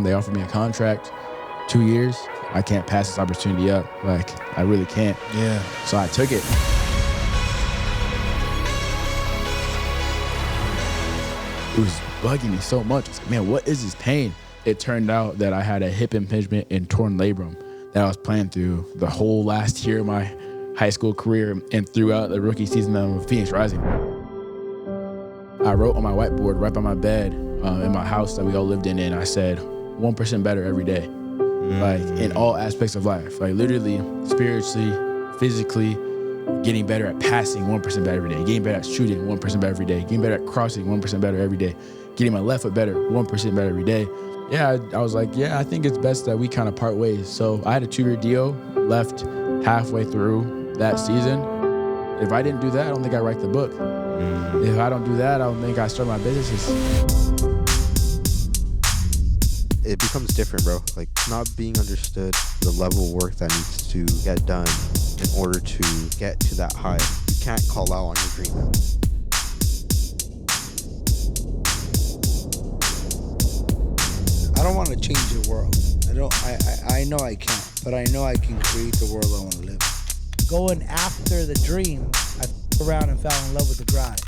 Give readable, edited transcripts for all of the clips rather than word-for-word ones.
They offered me a contract, 2 years. I can't pass this opportunity up. Like, I really can't. Yeah. So I took it. It was bugging me so much. I was like, man, what is this pain? It turned out that I had a hip impingement and torn labrum that I was playing through the whole last year of my high school career and throughout the rookie season of Phoenix Rising. I wrote on my whiteboard right by my bed in my house that we all lived in, and I said, 1% better every day. Like, in all aspects of life. Like, literally, spiritually, physically, getting better at passing 1% better every day, getting better at shooting 1% better every day, getting better at crossing 1% better every day, getting my left foot better 1% better every day. Yeah, I was like, yeah, I think it's best that we kind of part ways. So I had a 2-year deal, left halfway through that season. If I didn't do that, I don't think I write the book. If I don't do that, I don't think I start my businesses. It becomes different, bro. Like, not being understood, the level of work that needs to get done in order to get to that high. You can't call out on your dream. I don't want to change the world. I know I can't, but I know I can create the world I want to live in. Going after the dream, I around and fell in love with the grind.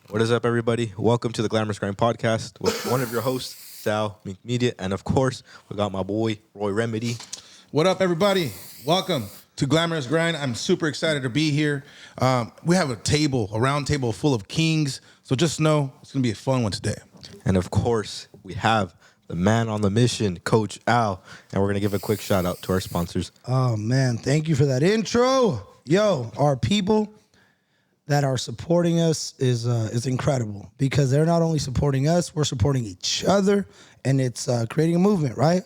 What is up, everybody? Welcome to the Glamorous Grind podcast with one of your hosts, Sal Media, and of course, we got my boy, Roy Remedy. What up, everybody? Welcome to Glamorous Grind. I'm super excited to be here. We have a round table full of kings, so just know it's going to be a fun one today. And of course, we have the man on the mission, Coach Al, and we're going to give a quick shout out to our sponsors. Oh, man, thank you for that intro. Yo, our people that are supporting us is incredible because they're not only supporting us, we're supporting each other, and it's creating a movement, right?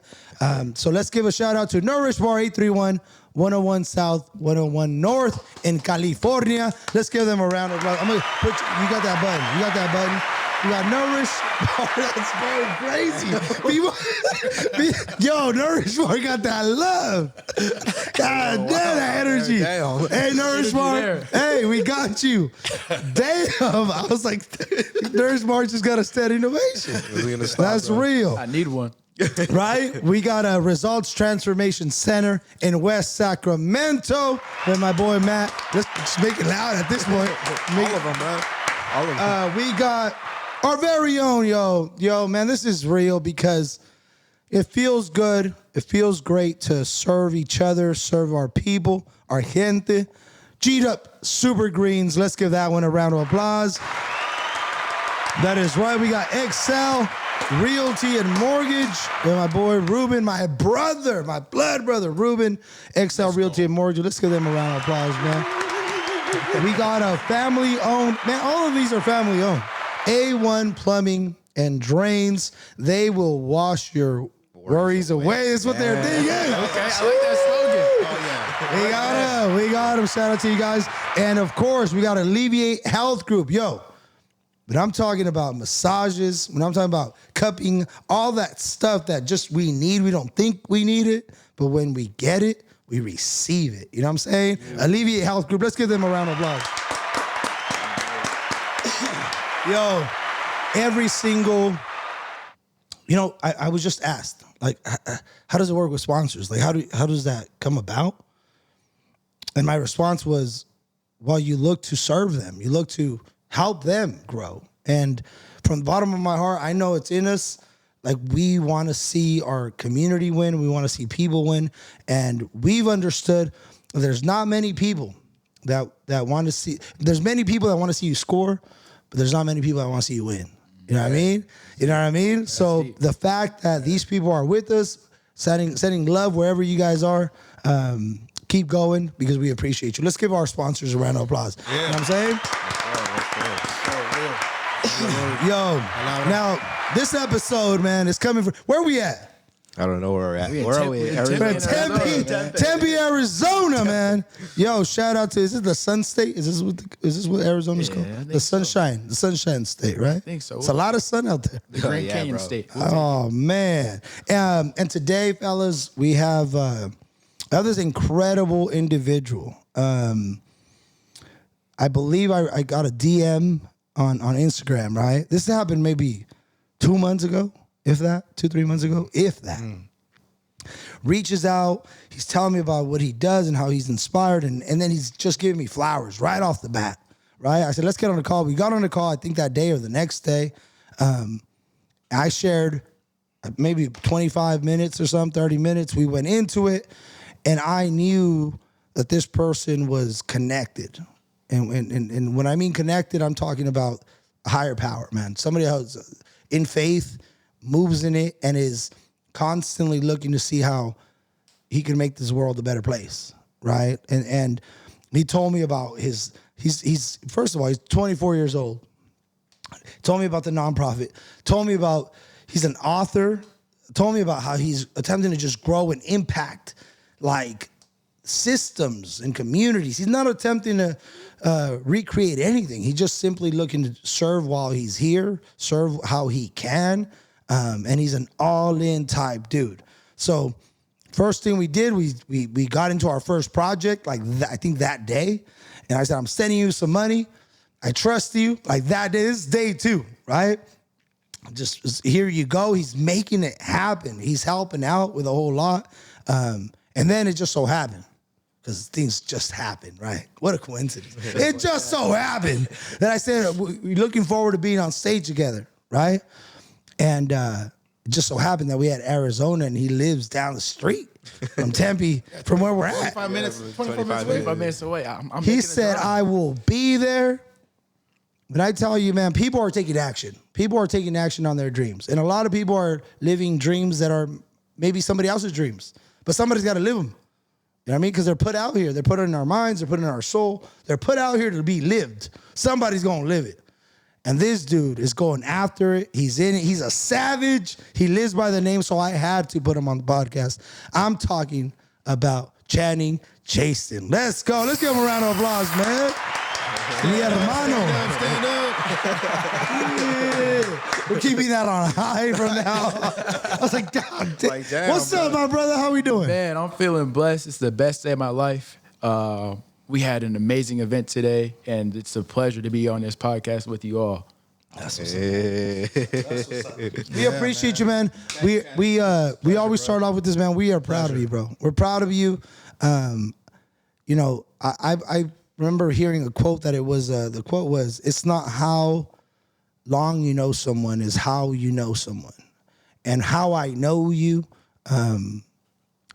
So let's give a shout out to Nourish Bar 831, 101 South, 101 North in California. Let's give them a round of applause. You got that button. You got that button. You got Nourish Bar. That's going crazy. Yo, Nourish Bar got that love. God damn that energy. Damn. Hey, Nourish Bar. Hey, we got you. Damn. I was like, Nourish Bar just got a steady innovation. That's real. I need one. Right? We got a Results Transformation Center in West Sacramento with my boy Matt. Let's just make it loud at this point. All of them, bro. All of them. We got our very own, yo, man, this is real because it feels good. It feels great to serve each other, serve our people, our gente. G'd up Super Greens. Let's give that one a round of applause. That is right. We got Excel Realty and Mortgage with my boy Ruben, my brother, my blood brother, Ruben. Excel Realty and Mortgage. Let's give them a round of applause, man. We got a family-owned, man, all of these are family-owned. A1 Plumbing and Drains. They will wash your worries away. That's what their thing is. Okay, I like that slogan. Oh, yeah. We got them. Shout out to you guys. And, of course, we got Alleviate Health Group. Yo, but I'm talking about massages, when I'm talking about cupping, all that stuff that just we need. We don't think we need it, but when we get it, we receive it. You know what I'm saying? Yeah. Alleviate Health Group. Let's give them a round of applause. Yo, every single, I was just asked, like, how does it work with sponsors? Like, how does that come about? And my response was, well, you look to serve them. You look to help them grow. And from the bottom of my heart, I know it's in us. Like, we want to see our community win. We want to see people win. And we've understood there's not many people that want to see, there's many people that want to see you score, but there's not many people that want to see you win. You know what I mean? You know what I mean? That's so deep. The fact that these people are with us, sending love wherever you guys are, keep going because we appreciate you. Let's give our sponsors a round of applause. Yeah. You know what I'm saying? Yo, now this episode, man, is coming from, where we at? I don't know where we're at. Where are we? Tempe, Arizona, man. Yo, shout out to, is it the Sun State? Is this what Arizona's called? The Sunshine State, right? I think so. It's a lot of sun out there. The Grand Canyon State. Oh, man. And today, fellas, we have this incredible individual. I believe I got a DM on Instagram, right? This happened maybe 2 months ago, if that, 2-3 months ago, if that. Reaches out, he's telling me about what he does and how he's inspired, and then he's just giving me flowers right off the bat, right? I said, let's get on the call. We got on the call, I think that day or the next day. I shared maybe 25 minutes or something, 30 minutes. We went into it, and I knew that this person was connected. And when I mean connected, I'm talking about a higher power, man. Somebody else in faith, moves in it, and is constantly looking to see how he can make this world a better place, right? And he told me about he's first of all, he's 24 years old. Told me about the nonprofit. Told me about he's an author. Told me about how he's attempting to just grow and impact like systems and communities. He's not attempting to recreate anything. He's just simply looking to serve while he's here, serve how he can. And he's an all-in type dude. So first thing we did, we got into our first project, like I think that day. And I said, I'm sending you some money. I trust you. Like that day, this is day 2, right? Just here you go. He's making it happen. He's helping out with a whole lot. And then it just so happened, because things just happened, right? What a coincidence. It just so happened that I said, we're looking forward to being on stage together, right? And it just so happened that we had Arizona, and he lives down the street from Tempe, from where we're at. 25 minutes. 25 minutes away. I'm He said, I will be there. But I tell you, man, people are taking action. People are taking action on their dreams. And a lot of people are living dreams that are maybe somebody else's dreams. But somebody's got to live them. You know what I mean? Because they're put out here. They're put in our minds. They're put in our soul. They're put out here to be lived. Somebody's going to live it. And this dude is going after it. He's in it. He's a savage. He lives by the name, so I had to put him on the podcast. I'm talking about Channing Chasten. Let's go. Let's give him a round of applause, man. Mi hermano. Stand up. Yeah. We're keeping that on high from now. I was like, God damn. Like, damn, What's up, my brother? How we doing? Man, I'm feeling blessed. It's the best day of my life. We had an amazing event today, and it's a pleasure to be on this podcast with you all. That's what's up. We appreciate you, man. We always start off with this, man. We are proud of you, bro. We're proud of you. You know, I remember hearing a quote that it was the quote was, "It's not how long you know someone, is how you know someone." And how I know you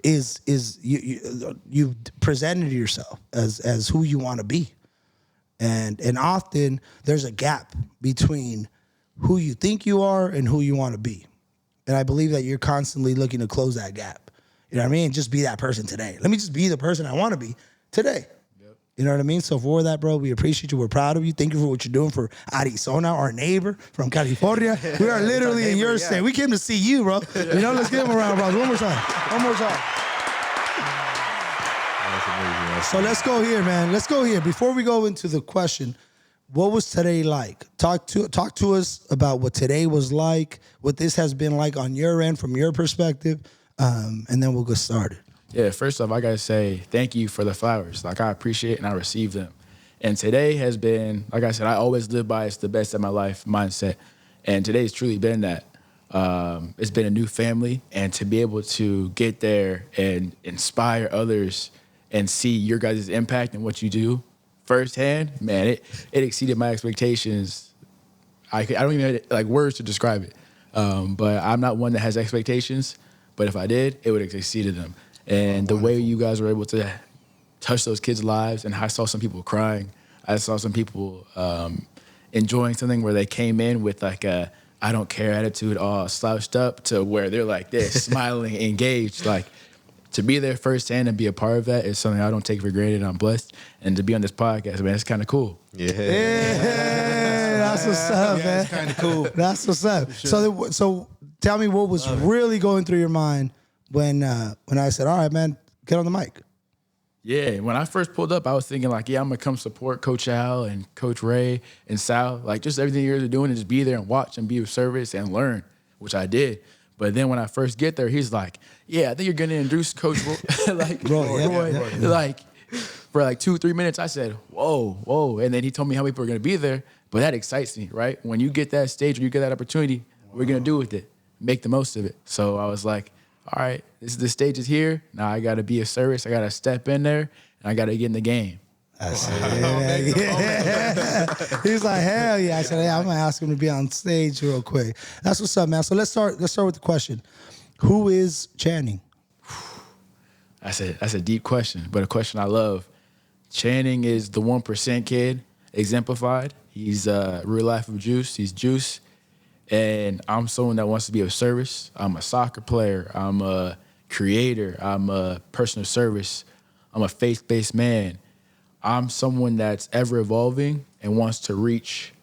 is you presented yourself as who you want to be. And often there's a gap between who you think you are and who you want to be. And I believe that you're constantly looking to close that gap. You know what I mean? Just be that person today. Let me just be the person I want to be today. Yep. You know what I mean? So for that, bro, we appreciate you. We're proud of you. Thank you for what you're doing for Arizona, our neighbor from California. We are literally in your state. We came to see you, bro. You know, let's give him a round of applause. One more time. One more time. So let's go here, man. Let's go here. Before we go into the question, what was today like? Talk to us about what today was like, what this has been like on your end from your perspective, and then we'll get started. Yeah, first off, I got to say thank you for the flowers. Like, I appreciate and I receive them. And today has been, like I said, I always live by it's the best of my life mindset. And today's truly been that. It's been a new family. And to be able to get there and inspire others and see your guys' impact and what you do firsthand, man, it exceeded my expectations. I don't even have like words to describe it. But I'm not one that has expectations. But if I did, it would have exceeded them. And the way you guys were able to touch those kids' lives, and I saw some people crying. I saw some people enjoying something where they came in with like a I don't care attitude, all slouched up, to where they're like this, smiling, engaged. Like, to be there firsthand and be a part of that is something I don't take for granted. I'm blessed. And to be on this podcast, man, it's kind of cool. Yeah, that's what's up, man. It's kind of cool. That's what's up. Sure. So tell me what was really going through your mind when I said, all right, man, get on the mic. Yeah, when I first pulled up, I was thinking like, yeah, I'm going to come support Coach Al and Coach Ray and Sal. Like, just everything you guys are doing, and just be there and watch and be of service and learn, which I did. But then when I first get there, he's like, yeah, I think you're going to introduce Coach like, Roy. Like, for like 2-3 minutes, I said, whoa. And then he told me how many people are going to be there. But that excites me, right? When you get that stage, when you get that opportunity, what are you going to do with it? Make the most of it. So I was like, all right, the stage is here. Now I got to be of service. I got to step in there, and I got to get in the game. That's it. Yeah. He's like, hell yeah. I said, hey, I'm going to ask him to be on stage real quick. That's what's up, man. So let's start with the question. Who is Channing? That's a deep question, but a question I love. Channing is the 1% kid, exemplified. He's real life of Juice. He's Juice. And I'm someone that wants to be of service. I'm a soccer player. I'm a creator. I'm a person of service. I'm a faith-based man. I'm someone that's ever evolving and wants to reach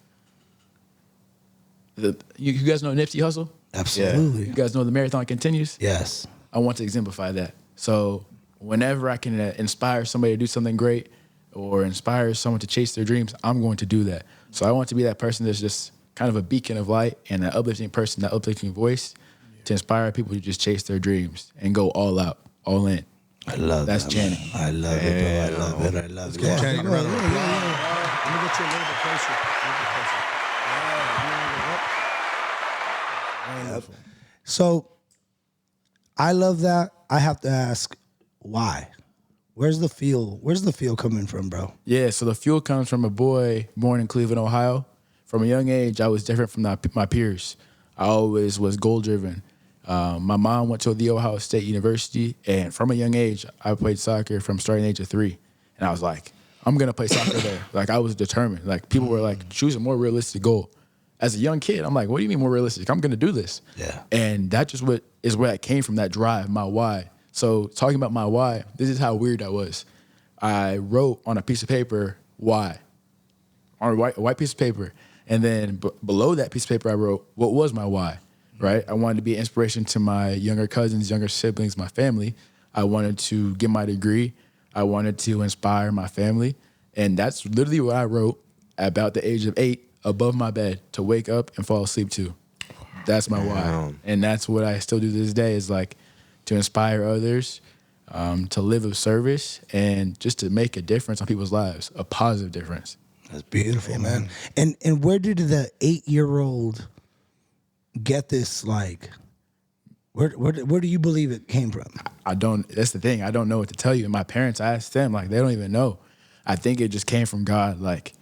you guys know Nipsey Hussle? Absolutely. You guys know the marathon continues? Yes. I want to exemplify that. So whenever I can inspire somebody to do something great or inspire someone to chase their dreams, I'm going to do that. So I want to be that person that's just kind of a beacon of light and an uplifting person, that uplifting voice to inspire people to just chase their dreams and go all out, all in. I love That's that. Channing. I love it, bro. I love it. I love it. Yeah. Channing, Go round ahead. of Let me get you a little bit closer. Wonderful. So I love that. I have to ask why. Where's the fuel coming from, bro? Yeah, so the fuel comes from a boy born in Cleveland, Ohio. From a young age, I was different from my peers. I always was goal-driven. My mom went to the Ohio State University, and from a young age, I played soccer from starting age of 3. And I was like, I'm going to play soccer there. Like, I was determined. Like, people were like, choose a more realistic goal. As a young kid, I'm like, what do you mean more realistic? I'm going to do this. Yeah. And that just is where I came from, that drive, my why. So talking about my why, this is how weird I was. I wrote on a piece of paper, why? On a white piece of paper. And then below that piece of paper, I wrote, what was my why, right? I wanted to be an inspiration to my younger cousins, younger siblings, my family. I wanted to get my degree. I wanted to inspire my family. And that's literally what I wrote at about the age of 8 above my bed to wake up and fall asleep to. That's my why. And that's what I still do to this day is like to inspire others, to live of service, and just to make a difference on people's lives, a positive difference. That's beautiful, man. And where did the 8-year-old get this? Like, where do you believe it came from? I don't. That's the thing. I don't know what to tell you. And my parents, I asked them, like, they don't even know. I think it just came from God. Like,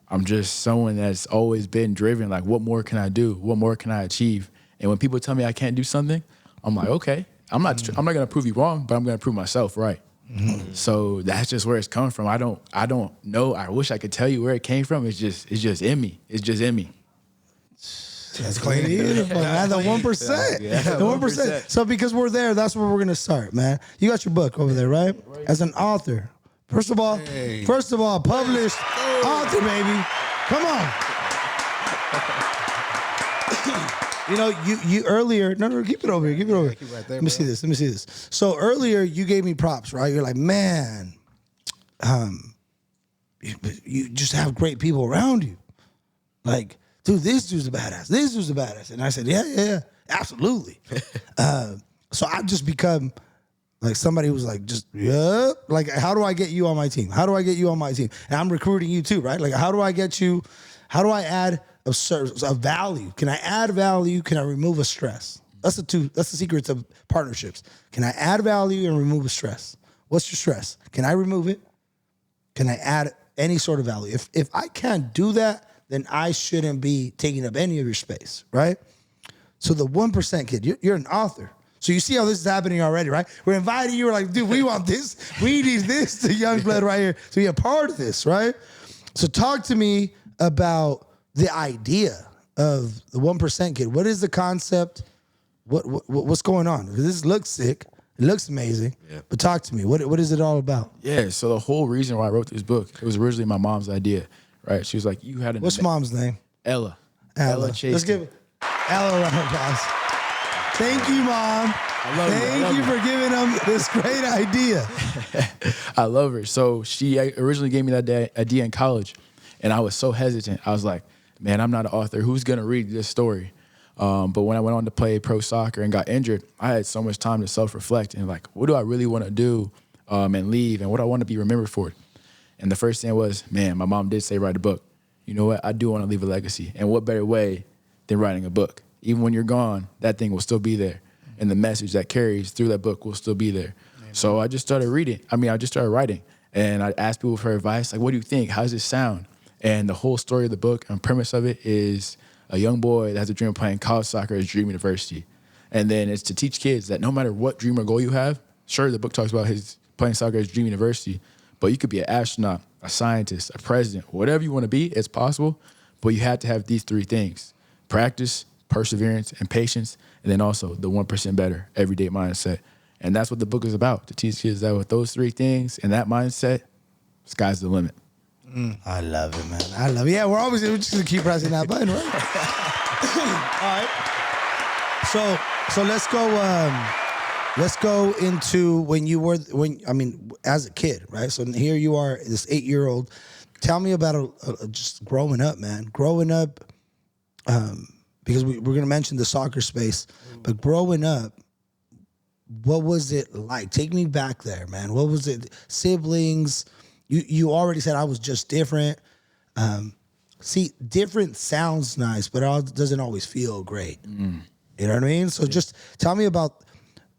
I'm just someone that's always been driven. Like, what more can I do? What more can I achieve? And when people tell me I can't do something, I'm like, okay. I'm not gonna prove you wrong, but I'm gonna prove myself right. Mm-hmm. So that's just where it's coming from. I don't know. I wish I could tell you where it came from. It's just in me. It's just in me. That's clean. Beautiful, man. The 1%. Yeah, the 1%. So because we're there, that's where we're gonna start, man. You got your book over there, right? As an author. First of all, published author, baby. Come on. You know, you earlier. No, keep it over here. Keep it over here. Keep it right there, Let me see this. So earlier, you gave me props, right? You're like, man, you just have great people around you. Like, dude, this dude's a badass. This dude's a badass. And I said, yeah, absolutely. So I've just become like somebody who's like, like, how do I get you on my team? How do I get you on my team? And I'm recruiting you too, right? Like, how do I get you? How do I add a service, a value? Can I add value? Can I remove a stress? That's the secrets of partnerships. Can I add value and remove a stress? What's your stress? Can I remove it? Can I add any sort of value? If I can't do that, then I shouldn't be taking up any of your space, right? So the 1% kid, you're an author. So you see how this is happening already, right? We're inviting you. We're like, dude, we want this. We need this. The young blood right here to be a part of this, right? So talk to me about the idea of the 1% kid. What is the concept? What's going on? Because this looks sick. It looks amazing. Yeah. But talk to me. What is it all about? Yeah. So the whole reason why I wrote this book, it was originally my mom's idea, right? She was like, you had What's mom's name? Ella. Ella Chasten. Let's give Ella a round of applause. Thank you, Mom. Thank you for giving them this great idea. I love her. So she originally gave me that idea in college, and I was so hesitant. I was like, man, I'm not an author. Who's going to read this story? But when I went on to play pro soccer and got injured, I had so much time to self-reflect and like, what do I really want to do and leave, and what do I want to be remembered for? And the first thing was, man, my mom did say write a book. you know what? I do want to leave a legacy. And what better way than writing a book? Even when you're gone, that thing will still be there. And the message that carries through that book will still be there. Amen. So I just started I just started writing. And I asked people for advice. Like, what do you think? How does this sound? And the whole story of the book and premise of it is a young boy that has a dream of playing college soccer at Dream University. And then it's to teach kids that no matter what dream or goal you have, sure, the book talks about his playing soccer at Dream University, but you could be an astronaut, a scientist, a president, whatever you want to be, it's possible. But you have to have these 3 things: practice, perseverance, and patience, and then also the 1% better everyday mindset. And that's what the book is about, to teach kids that with those 3 things and that mindset, sky's the limit. I love it, man. I love it. Yeah, we're just gonna keep pressing that button, right? All right. So let's go into as a kid, right? So here you are, this 8-year-old. Tell me about just growing up, man. Growing up, because we're gonna mention the soccer space, but growing up, what was it like? Take me back there, man. What was it? Siblings. You already said I was just different. See, different sounds nice, but it doesn't always feel great. You know what I mean? So just tell me about,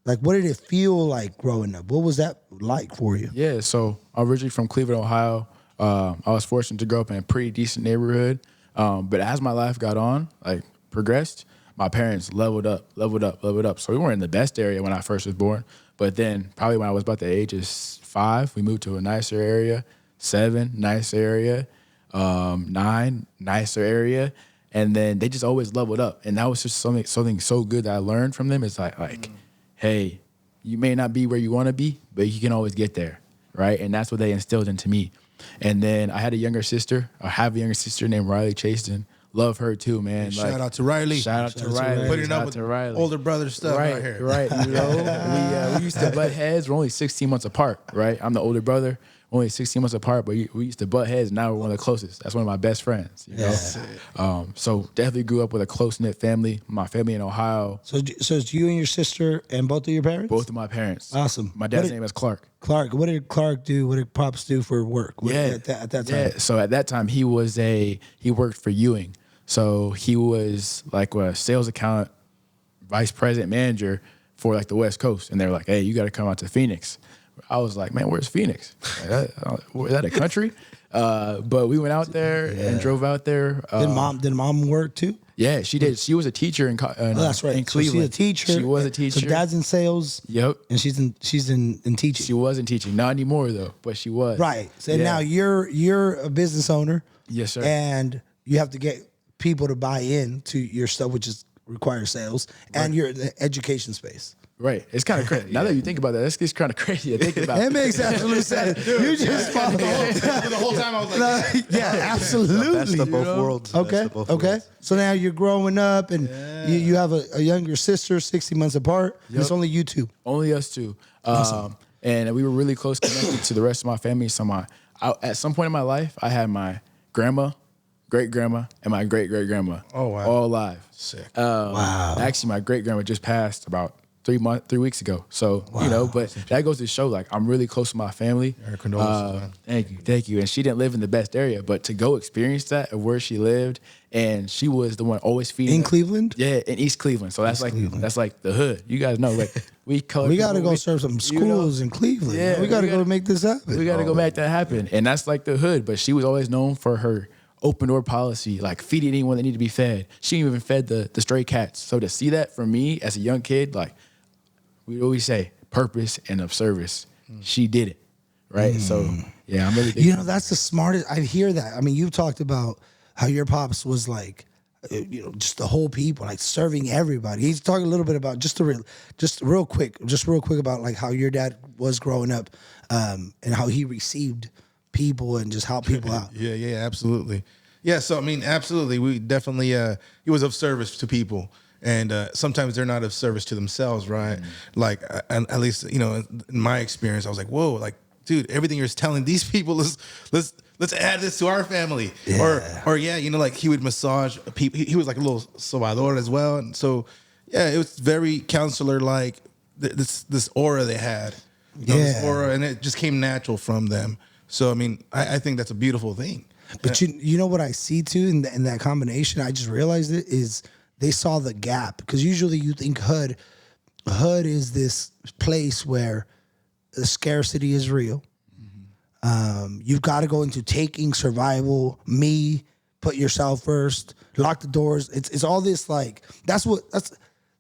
like, what did it feel like growing up? What was that like for you? Yeah, so I'm originally from Cleveland, Ohio. I was fortunate to grow up in a pretty decent neighborhood. But as my life got on, progressed, my parents leveled up. So we weren't in the best area when I first was born. But then probably when I was about the age of 5, we moved to a nicer area. 7, nice area. 9, nicer area. And then they just always leveled up. And that was just something so good that I learned from them. It's hey, you may not be where you want to be, but you can always get there, right? And that's what they instilled into me. And then I have a younger sister named Riley Chasten. Love her too, man. Shout out to Riley. Shout out to Riley. Putting up with older brother stuff right here. Right. You know, we used to butt heads. We're only 16 months apart, right? I'm the older brother. Only 16 months apart, but we used to butt heads. Now we're one of the closest. That's one of my best friends. You know? So definitely grew up with a close-knit family. My family in Ohio. So it's you and your sister and both of your parents? Both of my parents. Awesome. My dad's name is Clark. Clark. What did Clark do? What did Pops do for work? At that time? Yeah. So at that time, he worked for Ewing. So he was like a sales account, vice president, manager for like the West Coast. And they were like, hey, you got to come out to Phoenix. I was like, man, where's Phoenix? Is that a country? But we went out there and drove out there. Did mom work too? Yeah, she did. She was a teacher in that's right. in Cleveland. So she's a teacher. She was a teacher. So dad's in sales. Yep. And she's in teaching. She was in teaching. Not anymore though, but she was. Right. So now you're a business owner. Yes, sir. And you have to get people to buy in to your stuff, which requires sales, and you're in the education space. Right. It's kind of crazy. Now that you think about that, it's kind of crazy to think about. It makes absolute sense. You just followed the whole time I was like, yeah, absolutely. Best of both worlds. Okay. Worlds. So now you're growing up, and you have a younger sister, 60 months apart. Yep. It's only you two. Only us two. Awesome. And we were really close connected to the rest of my family. So at some point in my life, I had my grandma, great-grandma, and my great-great-grandma. Oh, wow. All alive. Sick. Wow. Actually, my great-grandma just passed about 3 weeks ago. So, but that goes to show, like, I'm really close to my family. Our condolences, man. Thank you. And she didn't live in the best area, but to go experience that of where she lived, and she was the one always feeding. In Cleveland? Yeah, in East Cleveland. So that's like the hood. You guys know, like, we got to go serve some schools in Cleveland. Yeah, we got to go make this happen. We got to go make that happen. And that's like the hood, but she was always known for her open door policy, like feeding anyone that needed to be fed. She even fed the stray cats. So to see that from me as a young kid, like, we always say purpose and of service. She did it, right? So, yeah, I'm really big. That's the smartest. I hear that. I mean, you've talked about how your pops was like, just the whole people, like serving everybody. He's talking a little bit about just real quick about like how your dad was growing up, and how he received people and just helped people out. Yeah, absolutely. Yeah, so I mean, absolutely. We definitely he was of service to people. And sometimes they're not of service to themselves, right? Like, at least, in my experience, I was like, whoa, like, dude, everything you're telling these people is, let's add this to our family. Yeah. Or like he would massage people. He was like a little sobador as well. And so, yeah, it was very counselor-like, this aura they had. This aura, and it just came natural from them. So, I mean, I think that's a beautiful thing. But you know what I see too in that combination? I just realized it is they saw the gap, because usually you think hood is this place where the scarcity is real. You've got to go into taking, survival, put yourself first, lock the doors. It's all this, like, that's what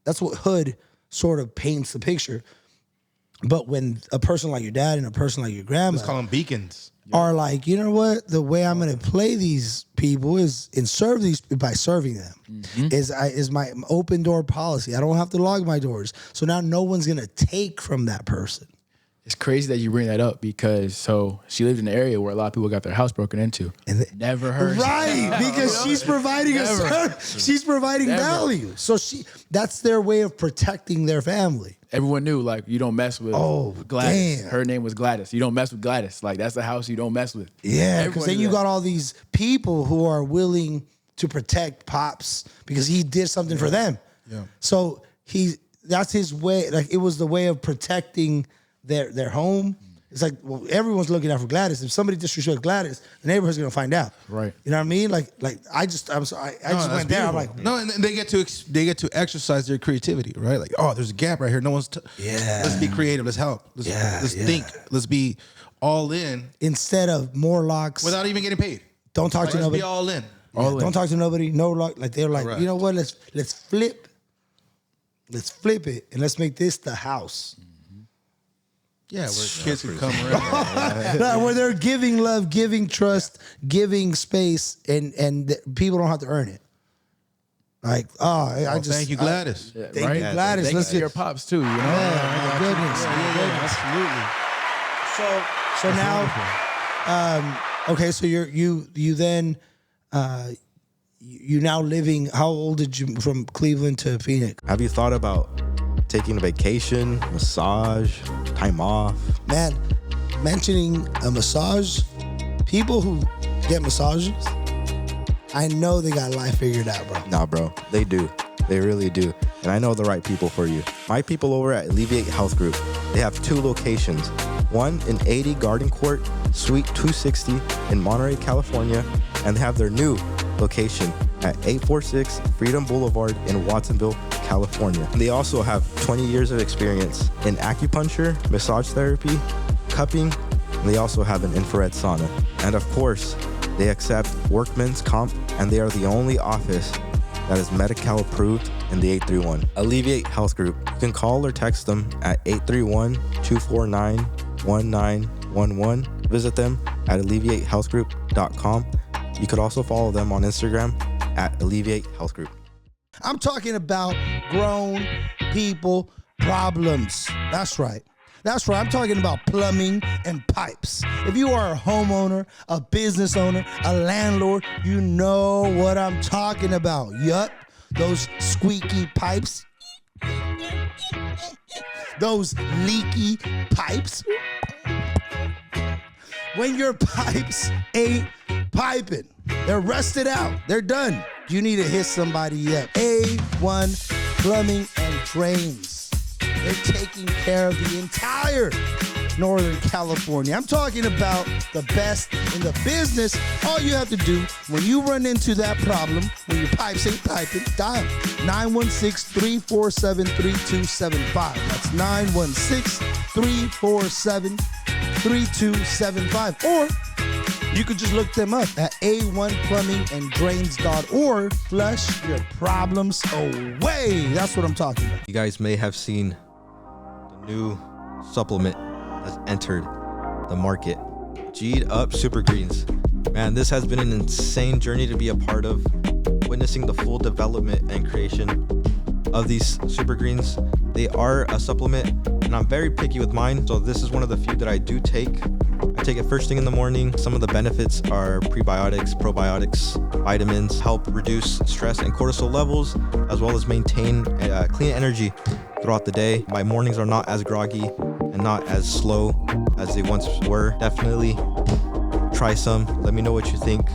hood sort of paints the picture. But when a person like your dad and a person like your grandma, Let's call them beacons, are like, you know what? The way I'm going to play these people is and serve these by serving them. Is my open door policy. I don't have to lock my doors. So now no one's going to take from that person. It's crazy that you bring that up, because she lived in an area where a lot of people got their house broken into. And never heard. Right, because she's providing she's providing value. So that's their way of protecting their family. Everyone knew, like, you don't mess with Gladys. Damn. Her name was Gladys. You don't mess with Gladys. Like, that's the house you don't mess with. Yeah, because then you got all these people who are willing to protect Pops because he did something for them. Yeah. So that's his way. Like, it was the way of protecting their home. It's like, well, everyone's looking out for Gladys. If somebody disrespects Gladys, the neighborhood's gonna find out. Right. You know what I mean? Like I just went there. I'm like, no, and they get to exercise their creativity, right? Like, oh, there's a gap right here. No one's. Let's be creative. Let's help. Let's think. Let's be all in instead of Morlocks without even getting paid. Don't talk to nobody. Let's be all in. Don't talk to nobody. No luck. Like, they're like, you know what? Let's flip it and let's make this the house. Yeah, where kids can come around. Where they're giving love, giving trust, giving space, and people don't have to earn it. Like, I just thank you, Gladys. Thank you, Gladys. Thank you to your pops too. You know, my goodness. Absolutely. So now, okay, so you then you now living. How old did you from Cleveland to Phoenix? Have you thought about taking a vacation, massage, time off? Man, mentioning a massage, people who get massages, I know they got life figured out, bro. Nah, bro, they do. They really do. And I know the right people for you. My people over at Alleviate Health Group, they have 2 locations. One in 80 Garden Court, Suite 260 in Monterey, California, and they have their new location at 846 Freedom Boulevard in Watsonville, California. They also have 20 years of experience in acupuncture, massage therapy, cupping, and they also have an infrared sauna. And of course, they accept workman's comp, and they are the only office that is Medi-Cal approved in the 831. Alleviate Health Group. You can call or text them at 831-249-1911. Visit them at alleviatehealthgroup.com. You could also follow them on Instagram at Alleviate Health Group. I'm talking about grown people problems. That's right. I'm talking about plumbing and pipes. If you are a homeowner, a business owner, a landlord, you know what I'm talking about. Yup, those squeaky pipes, those leaky pipes. When your pipes ain't piping, they're rusted out, they're done. You need to hit somebody up. A1 Plumbing and Drains. They're taking care of the entire Northern California. I'm talking about the best in the business. All you have to do when you run into that problem, when your pipes ain't piping, dial 916-347-3275. That's 916-347-3275. Or you could just look them up at a1plumbinganddrains.org. Flush your problems away. That's what I'm talking about. You guys may have seen the new supplement that's entered the market. G'd Up Super Greens. Man, this has been an insane journey to be a part of, witnessing the full development and creation of these super greens. They are a supplement, and I'm very picky with mine, so this is one of the few that I do take. I take it first thing in the morning. Some of the benefits are prebiotics, probiotics, vitamins, help reduce stress and cortisol levels, as well as maintain clean energy throughout the day. My mornings are not as groggy and not as slow as they once were. Definitely try some. Let me know what you think.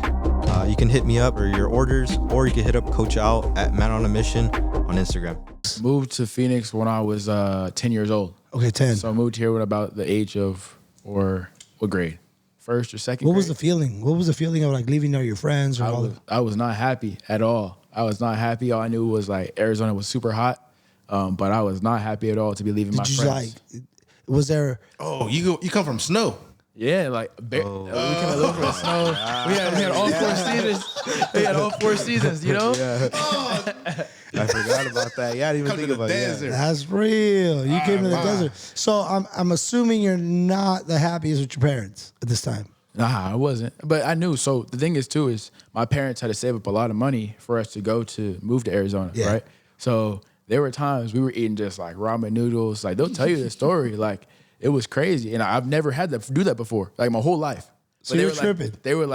You can hit me up for your orders, or you can hit up Coach Al at Man on a Mission on Instagram. Moved to Phoenix when I was 10 years old. Okay, 10. So I moved here with about the age of, or what grade? first or second What grade. was the feeling? What was the feeling of like leaving all your friends or all I was not happy at all. I was not happy. All I knew was like Arizona was super hot, but I was not happy at all to be leaving my Did you friends. like? Was there? Oh, you come from snow. Yeah, like we came a little from snow. We had all 4 seasons. We had all 4 seasons, you know. I forgot about that. Yeah, I didn't even Come think to the about desert. it. That's real. You came to the wow. desert. So I'm assuming you're not the happiest with your parents at this time. Nah, I wasn't. But I knew. So the thing is my parents had to save up a lot of money for us to move to Arizona, Yeah. right? So there were times we were eating just like ramen noodles. Like they'll tell you the story. Like it was crazy, and I've never had to do that before, like my whole life. So But you're were tripping. Like, they were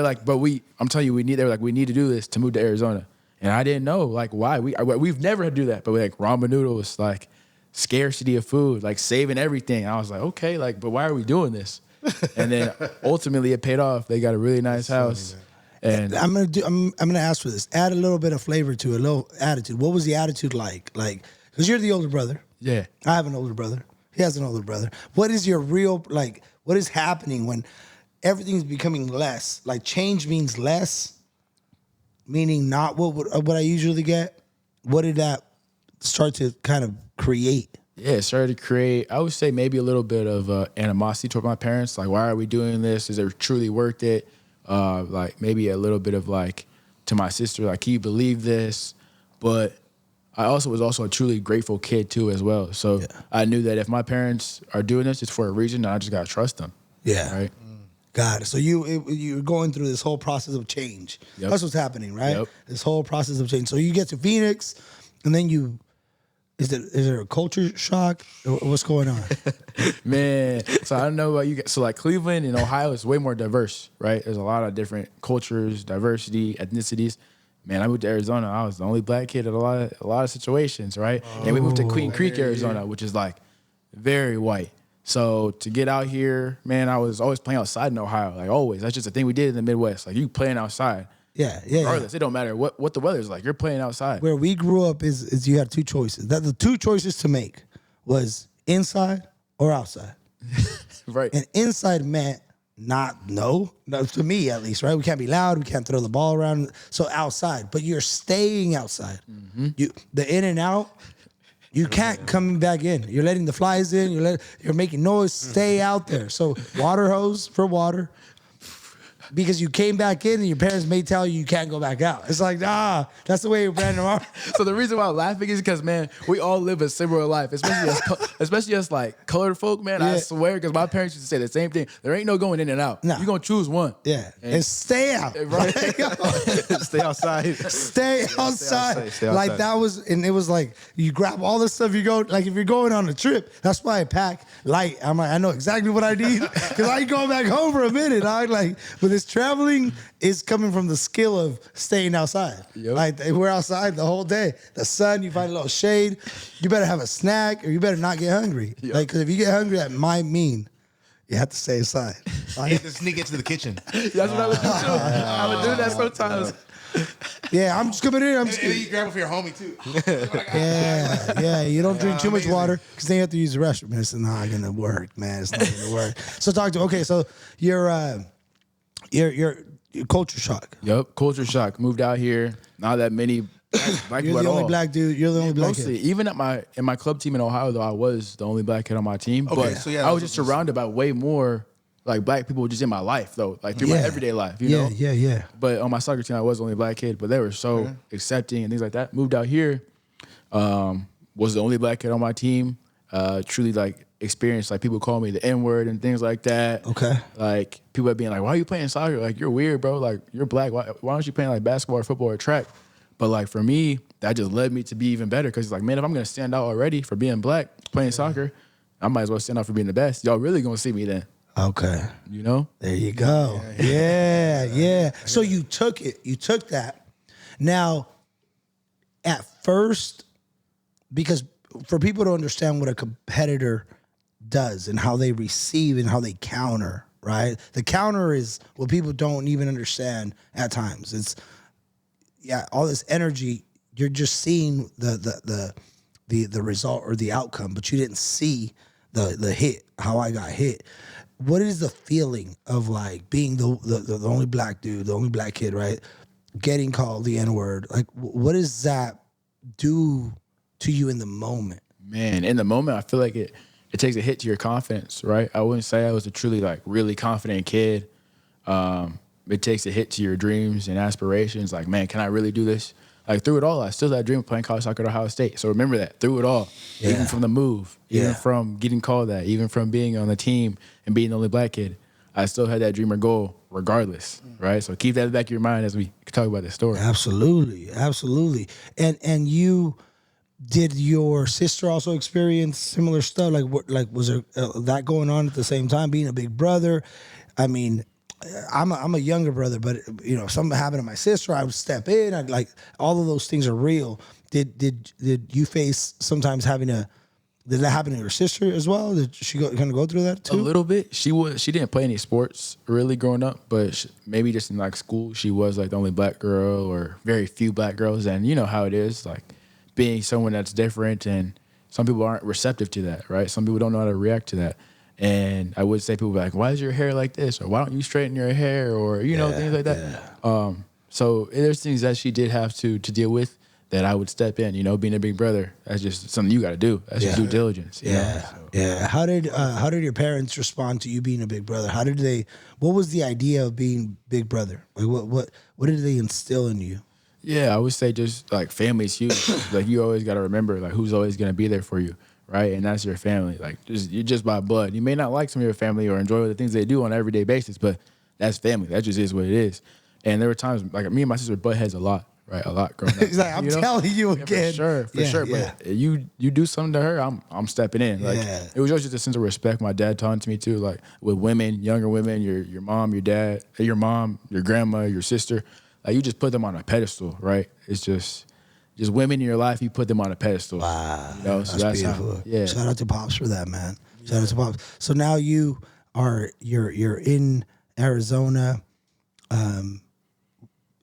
like, but we. I'm telling you, we need to do this to move to Arizona, and I didn't know like why. We've never had to do that, but like ramen noodles, like scarcity of food, like saving everything. I was like, okay, like, but why are we doing this? And then ultimately it paid off. They got a really nice house. And I'm gonna ask for this. Add a little bit of flavor to it, a little attitude. What was the attitude like? Like, because you're the older brother. yeah. I have an older brother. He has an older brother. What is your real like? What is happening when everything's becoming less? Like change means less, meaning not what I usually get. What did that start to kind of create? Yeah, it started to create, I would say maybe a little bit of animosity toward my parents. Like, why are we doing this? Is it truly worth it? Like maybe a little bit of like to my sister, like, can you believe this? But I was also a truly grateful kid too as well. So I knew that if my parents are doing this, it's for a reason. And I just gotta trust them. Yeah. Right. Got it. So you're going through this whole process of change. Yep. That's what's happening, right? Yep. This whole process of change. So you get to Phoenix, and then is there a culture shock? Or what's going on? Man, so I don't know about you guys. So like Cleveland and Ohio is way more diverse, right? There's a lot of different cultures, diversity, ethnicities. Man, I moved to Arizona. I was the only black kid in a lot of situations, right? And we moved to Queen Creek, Arizona, which is like very white. So to get out here, man, I was always playing outside in Ohio, like always. That's just a thing we did in the Midwest. Like you playing outside. Yeah. Regardless, it don't matter what the weather's like. You're playing outside. Where we grew up is you had two choices. The two choices to make was inside or outside. Right. And inside meant no, to me at least, right? We can't be loud, we can't throw the ball around. So outside, but you're staying outside. The in and out, you can't come back in. You're letting the flies in, you're making noise, stay out there. So water hose for water. Because you came back in and your parents may tell you can't go back out. It's like, that's the way Brandon are. So the reason why I'm laughing is because, man, we all live a similar life, especially us like colored folk, man. I Yeah. swear, because my parents used to say the same thing. There ain't no going in and out. Nah. You're going to choose one. Yeah. And stay out. Right. Stay outside. Stay outside. Stay Like outside. that was, and it was like, you grab all the stuff you go, like if you're going on a trip, that's why I pack light. I'm like, I know exactly what I need because I ain't going back home for a minute. I like, but this traveling is coming from the skill of staying outside. Yep. Like we're outside the whole day. The sun, you find a little shade. You better have a snack or you better not get hungry. Yep. Like, because if you get hungry, that might mean you have to stay inside. You have to sneak into the kitchen. That's what I would do too. I would do that sometimes. Yeah, I'm just coming in. I'm just And then you grab it for your homie too. Yeah. You don't drink too much water because then you have to use the restroom. It's not gonna work, man. It's not gonna work. So talk to. Okay, so you're culture shock. Yep, culture shock. Moved out here. Not that many black You're people the at only all. black dude. You're the only black Mostly, kid. even in my club team in Ohio, though, I was the only black kid on my team. Okay, but so yeah, I was just surrounded by way more like black people just in my life, though, like through my Yeah. everyday life, you know? Yeah. But on my soccer team, I was the only black kid, but they were so accepting and things like that. Moved out here, was the only black kid on my team. Truly like experienced, like people call me the N-word and things like that. Okay. Like people being like, why are you playing soccer? Like you're weird, bro. Like you're black. Why aren't you playing like basketball or football or track? But like for me, that just led me to be even better because it's like, man, if I'm gonna stand out already for being black, playing soccer, I might as well stand out for being the best. Y'all really gonna see me then, Okay. you know? There you go. Yeah. So you took it. You took that. Now, at first, because for people to understand what a competitor does and how they receive and how they counter, right? The counter is what people don't even understand at times. It's all this energy. You're just seeing the result or the outcome, but you didn't see the hit, how I got hit. what is the feeling of like being the only black dude, the only black kid, right? Getting called the N-word. Like, what does that do to you in the moment? Man, in the moment, I feel like it takes a hit to your confidence, right? I wouldn't say I was a truly like really confident kid. It takes a hit to your dreams and aspirations. Like, man, can I really do this? Like, through it all, I still had a dream of playing college soccer at Ohio State. So remember that, through it all, even from the move, even from getting called that, even from being on the team and being the only black kid, I still had that dream or goal regardless, right? So keep that in the back of your mind as we talk about this story. Absolutely, absolutely. And you, did your sister also experience similar stuff? Like, what, like was there that going on at the same time, being a big brother? I mean, I'm a younger brother, but you know, if something happened to my sister, I would step in. I'd like, all of those things are real. Did you face sometimes did that happen to your sister as well? Did she kind of go through that too? A little bit. She didn't play any sports really growing up, but maybe just in like school, she was like the only black girl or very few black girls. And you know how it is, like being someone that's different, and some people aren't receptive to that, right? Some people don't know how to react to that. And I would say people be like, why is your hair like this? Or why don't you straighten your hair? Or, you know, things like that. So there's things that she did have to deal with that I would step in, you know, being a big brother. That's just something you got to do. That's just due diligence. You know? Yeah. How did your parents respond to you being a big brother? What was the idea of being big brother? Like what did they instill in you? Yeah, I would say just like family's huge. Like you always got to remember like who's always going to be there for you. Right. And that's your family. Like you're just by blood. You may not like some of your family or enjoy the things they do on an everyday basis, but that's family. That just is what it is. And there were times like me and my sister butt heads a lot. Right, a lot growing up. Exactly. I'm telling you again. For sure. But you do something to her, I'm stepping in. Like it was just a sense of respect my dad taught to me too. Like with women, younger women, your mom, your dad, your mom, your grandma, your sister. Like you just put them on a pedestal, right? It's just women in your life. You put them on a pedestal. Wow, you know? So that's beautiful. Shout out to Pops for that, man. Shout out to Pops. So now you're in Arizona.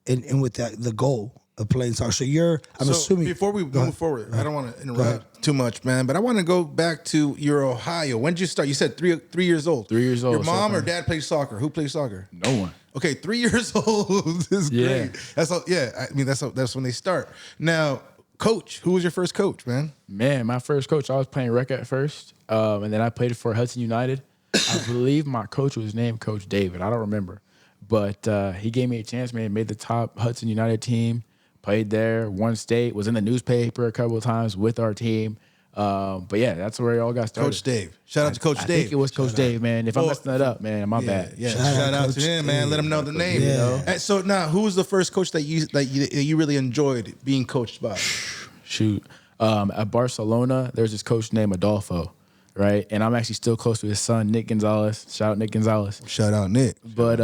And with the goal of playing soccer. So I'm assuming. Before we move forward, I don't want to interrupt too much, man, but I want to go back to your Ohio. When did you start? You said 3 years old. 3 years old. Your mom or dad plays soccer? Who plays soccer? No one. Okay, 3 years old is great. That's all. Yeah, I mean that's when they start. Now, coach, who was your first coach, man? Man, my first coach, I was playing rec at first, and then I played for Hudson United. I believe my coach was named Coach David. I don't remember. But he gave me a chance, man. Made the top Hudson United team. Played there, won state. Was in the newspaper a couple of times with our team. But yeah, that's where it all got started. Coach Dave. Shout out to Coach Dave. I think it was Coach Dave, man. If I'm messing that up, man, my bad. Yeah, shout out to him, man. Let him know the name. Yeah. You know? And so now, who was the first coach that you really enjoyed being coached by? Shoot, at Barcelona, there's this coach named Adolfo. Right, and I'm actually still close to his son, Nick Gonzalez. Shout out Nick Gonzalez. Shout out Nick. But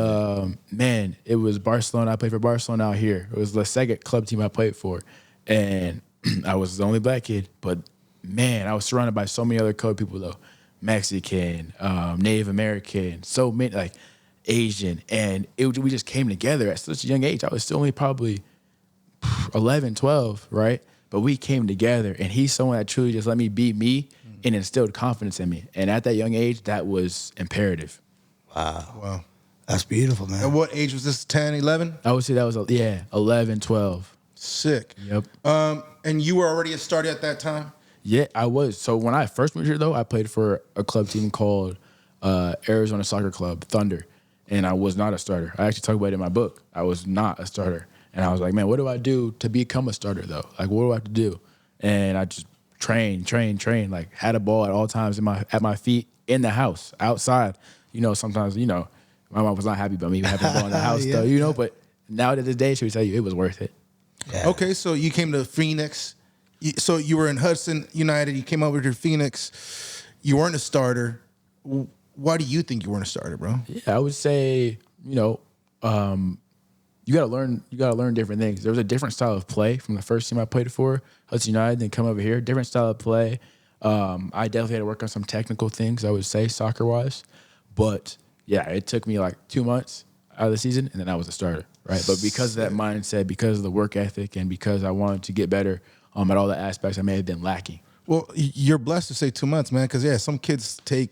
man, it was Barcelona. I played for Barcelona out here. It was the second club team I played for, and I was the only black kid. But man, I was surrounded by so many other colored people though, Mexican, Native American, so many like Asian, and we just came together at such a young age. I was still only probably 11, 12, right? But we came together, and he's someone that truly just let me be me. And instilled confidence in me. And at that young age, that was imperative. Wow. That's beautiful, man. At what age was this, 10, 11? I would say that was, 11, 12. Sick. Yep. And you were already a starter at that time? Yeah, I was. So when I first moved here, though, I played for a club team called Arizona Soccer Club, Thunder. And I was not a starter. I actually talk about it in my book. I was not a starter. And I was like, man, what do I do to become a starter, though? Like, what do I have to do? And I just train, like had a ball at all times at my feet in the house, outside. You know, sometimes, you know, my mom was not happy about me having a ball in the house though, you know, but now to this day, she would tell you it was worth it. Yeah. Okay, so you came to Phoenix. So you were in Hudson United, you came over to Phoenix. You weren't a starter. Why do you think you weren't a starter, bro? Yeah, I would say, you know, you gotta learn different things. There was a different style of play from the first team I played for, Hudson United, then come over here. Different style of play. I definitely had to work on some technical things, I would say, soccer-wise. But yeah, it took me like 2 months out of the season, and then I was a starter, right? But because of that mindset, because of the work ethic, and because I wanted to get better at all the aspects I may have been lacking. Well, you're blessed to say 2 months, man, because, yeah, some kids take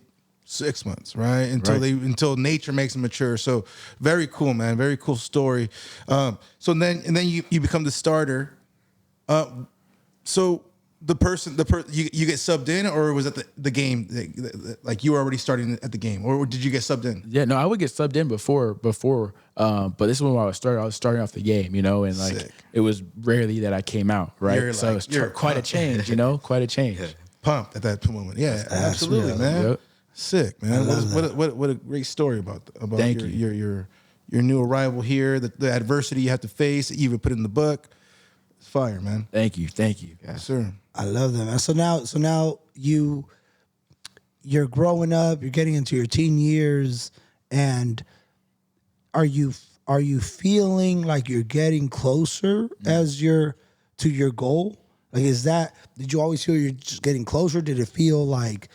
6 months, right? Until nature makes them mature. So very cool, man. Very cool story. So then you become the starter. So you get subbed in, or was it the game? Like you were already starting at the game, or did you get subbed in? Yeah, no, I would get subbed in before. But this is when I was starting off the game, and like Sick. it was rarely that I came out, right? You're It's quite a change, quite a change. Pumped at that moment. Yeah, absolutely, man. Yep. Sick, man. What a great story about Thank your new arrival here, the adversity you have to face that you even put in the book. It's fire, man. Thank you. Yes, sir. I love that, man. So now you're growing up, you're getting into your teen years, and are you feeling like you're getting closer to your goal? Like, did you always feel you're just getting closer? Did it feel like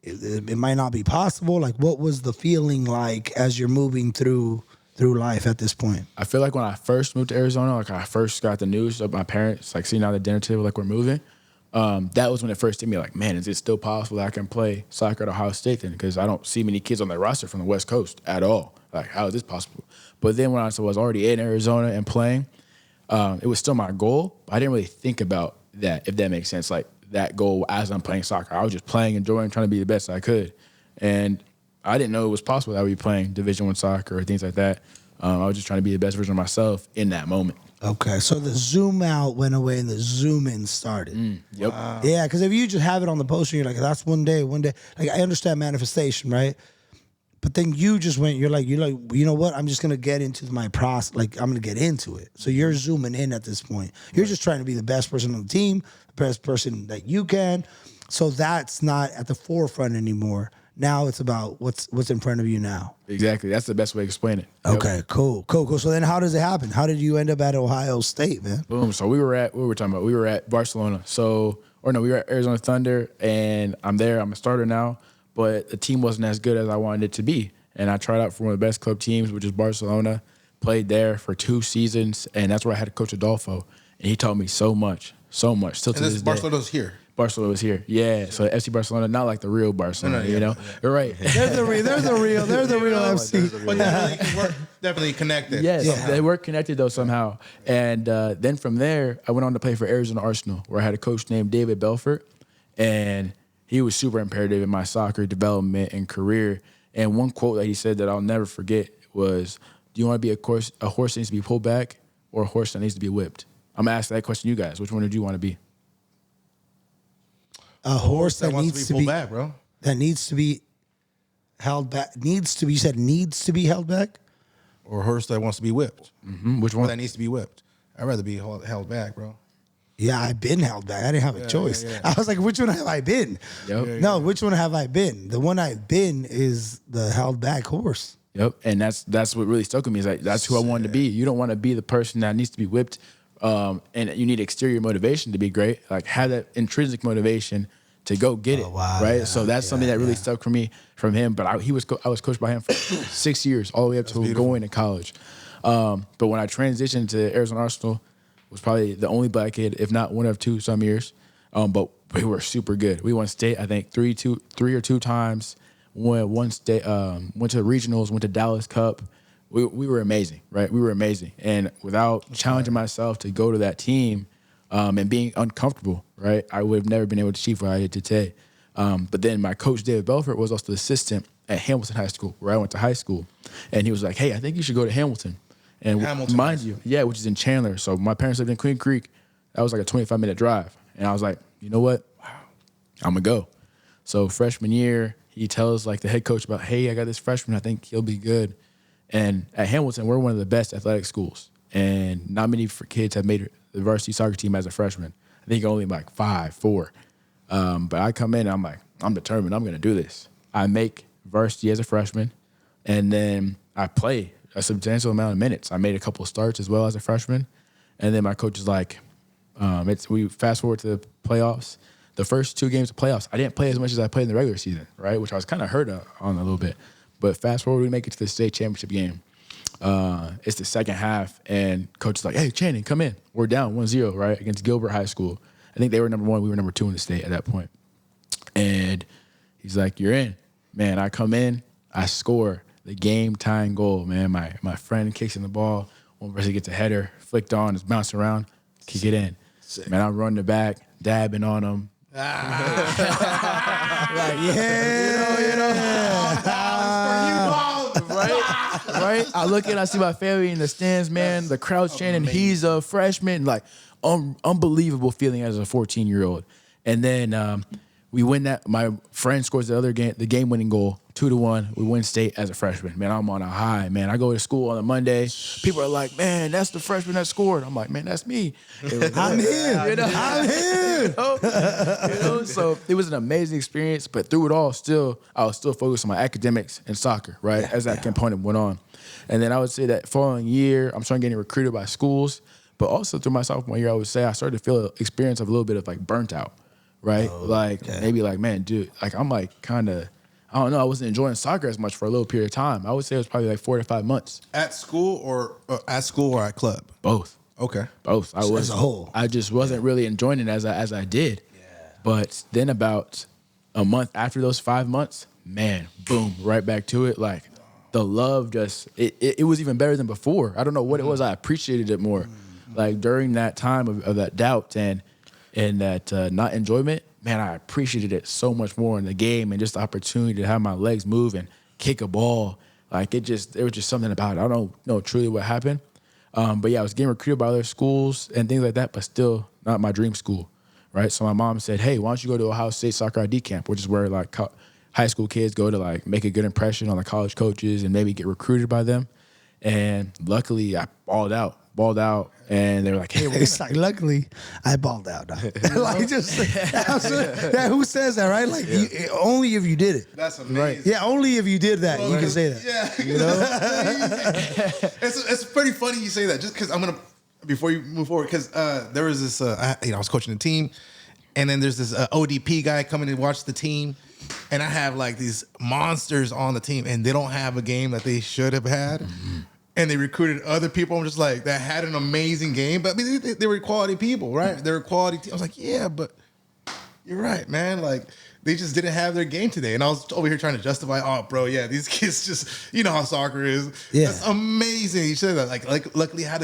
it might not be possible? Like, what was the feeling like as you're moving through life at this point? I feel like when I first moved to Arizona, like I first got the news of my parents, like sitting at the dinner table, like we're moving. That was when it first hit me, like, man, is it still possible that I can play soccer at Ohio State then? Because I don't see many kids on their roster from the West Coast at all. Like, how is this possible? But then when I was already in Arizona and playing, it was still my goal. I didn't really think about that, if that makes sense. Like that goal as I'm playing soccer, I was just playing, enjoying, trying to be the best I could. And I didn't know it was possible that I would be playing Division I soccer or things like that. I was just trying to be the best version of myself in that moment. Okay, so the zoom out went away and the zoom in started. Yep. Wow. Yeah, because if you just have it on the poster, you're like, that's one day. Like, I understand manifestation, right? But then you just went, you're like, you know what? I'm just gonna get into my process. Like, I'm gonna get into it. So you're zooming in at this point. You're just trying to be the best person on the team, the best person that you can. So that's not at the forefront anymore. Now it's about what's in front of you now. Exactly. That's the best way to explain it. Yep. Okay, cool. So then how does it happen? How did you end up at Ohio State, man? Boom. So we were at Barcelona. We were at Arizona Thunder, and I'm there. I'm a starter now, but the team wasn't as good as I wanted it to be. And I tried out for one of the best club teams, which is Barcelona. Played there for 2 seasons, and that's where I had Coach Adolfo, and he taught me so much. Still to this day. Barcelona's here. Barcelona was here. Yeah. So FC Barcelona, not like the real Barcelona, you know? You're right. They're the real FC. But we're definitely connected. Yes, Yeah. they were connected though somehow. And then from there, I went on to play for Arizona Arsenal, where I had a coach named David Belfort, and he was super imperative in my soccer development and career. And one quote that he said that I'll never forget was, "Do you want to be a horse that needs to be pulled back, or a horse that needs to be whipped?" I'm gonna ask that question to you guys. Which one do you want to be? A horse that wants needs to be pulled back, bro. That needs to be held back. You said needs to be held back? Or a horse that wants to be whipped. Mm-hmm. Which Or one? that needs to be whipped. I'd rather be held back, bro. Yeah, I've been held back. I didn't have a choice. yeah. I was like, which one have I been? Yep. No, which one have I been? The one I've been is the held back horse. Yep. And that's what really stuck with me. Is like that's who I wanted to be. You don't want to be the person that needs to be whipped, and you need exterior motivation to be great. Like have that intrinsic motivation to go get it, wow, right? yeah, So that's something that really stuck for me from him. But I was coached by him for 6 years, all the way up to going to college. But when I transitioned to Arizona Arsenal, was probably the only black kid, if not one of 2 some years. But we were super good. We won state, I think, 3 or 2 times. Won one state, went to regionals, went to Dallas Cup. We were amazing, right? We were amazing. And without challenging myself to go to that team, and being uncomfortable, right? I would have never been able to achieve what I did today. But then my coach, David Belfort, was also the assistant at Hamilton High School, where I went to high school. And he was like, hey, I think you should go to Hamilton. And Hamilton, mind you, which is in Chandler. So my parents lived in Queen Creek. That was like a 25-minute drive. And I was like, you know what? I'm going to go. So freshman year, he tells like the head coach about, hey, I got this freshman. I think he'll be good. And at Hamilton, we're one of the best athletic schools. And not many kids have made the varsity soccer team as a freshman. I think only like 4. But I come in, I'm like, I'm determined. I'm going to do this. I make varsity as a freshman, and then I play a substantial amount of minutes. I made a couple of starts as well as a freshman. And then my coach is like, we fast forward to the playoffs. The first 2 games of playoffs, I didn't play as much as I played in the regular season, right? Which I was kind of hurt on a little bit. But fast forward, we make it to the state championship game. It's the second half, and coach is like, hey, Channing, come in. We're down 1-0, right, against Gilbert High School. I think they were number 1. We were number 2 in the state at that point. And he's like, you're in. man, I come in, I score the game tying goal, man. My friend kicks in the ball. One person gets a header, flicked on, it's bouncing around, kick it in. Sick. Man, I'm running the back, dabbing on him. Right? I look and I see my family in the stands, man. The crowd's chanting, he's a freshman. Like, unbelievable feeling as a 14-year-old. And then we win that. My friend scores the game-winning goal, 2-1. We win state as a freshman. Man, I'm on a high, man. I go to school on a Monday. People are like, man, that's the freshman that scored. I'm like, man, that's me. I'm here. I'm here. So it was an amazing experience. But through it all, I was still focused on my academics and soccer, right, as that component went on. And then I would say that following year, I'm starting getting recruited by schools. But also through my sophomore year, I would say I started to feel experience of a little bit of like burnt out, right? Maybe like, man, dude, like I'm like kind of, I don't know, I wasn't enjoying soccer as much for a little period of time. I would say it was probably like 4 to 5 months. At school or at club? Both. Okay. Both. I was as a whole. I just wasn't really enjoying it as I did. Yeah. But then about a month after those 5 months, man, boom, right back to it. Like the love just it was even better than before. I don't know what it was. I appreciated it more. Like during that time of that doubt and that not enjoyment, man, I appreciated it so much more in the game and just the opportunity to have my legs move and kick a ball. Like there was just something about it. I don't know truly what happened. But yeah, I was getting recruited by other schools and things like that, but still not my dream school, right? So my mom said, hey, why don't you go to Ohio State Soccer ID Camp, which is where like high school kids go to like make a good impression on the college coaches and maybe get recruited by them. And luckily I balled out. And they were like, hey, It's like, luckily, I balled out. Like, just, who says that, right? Like, only if you did it. That's amazing. Right. Yeah, only if you did that, you can say that. Yeah. You know? It's pretty funny you say that, just because before you move forward, because there was this, I was coaching the team, and then there's this ODP guy coming to watch the team, and I have like these monsters on the team, and they don't have a game that they should have had. Mm-hmm. And they recruited other people. I'm just like, that had an amazing game. But I mean, they were quality people, right? They were quality team. I was like, yeah, but you're right, man. Like, they just didn't have their game today. And I was over here trying to justify, oh, bro, yeah, these kids just, you know how soccer is. Yeah. That's amazing. You said that. Like luckily I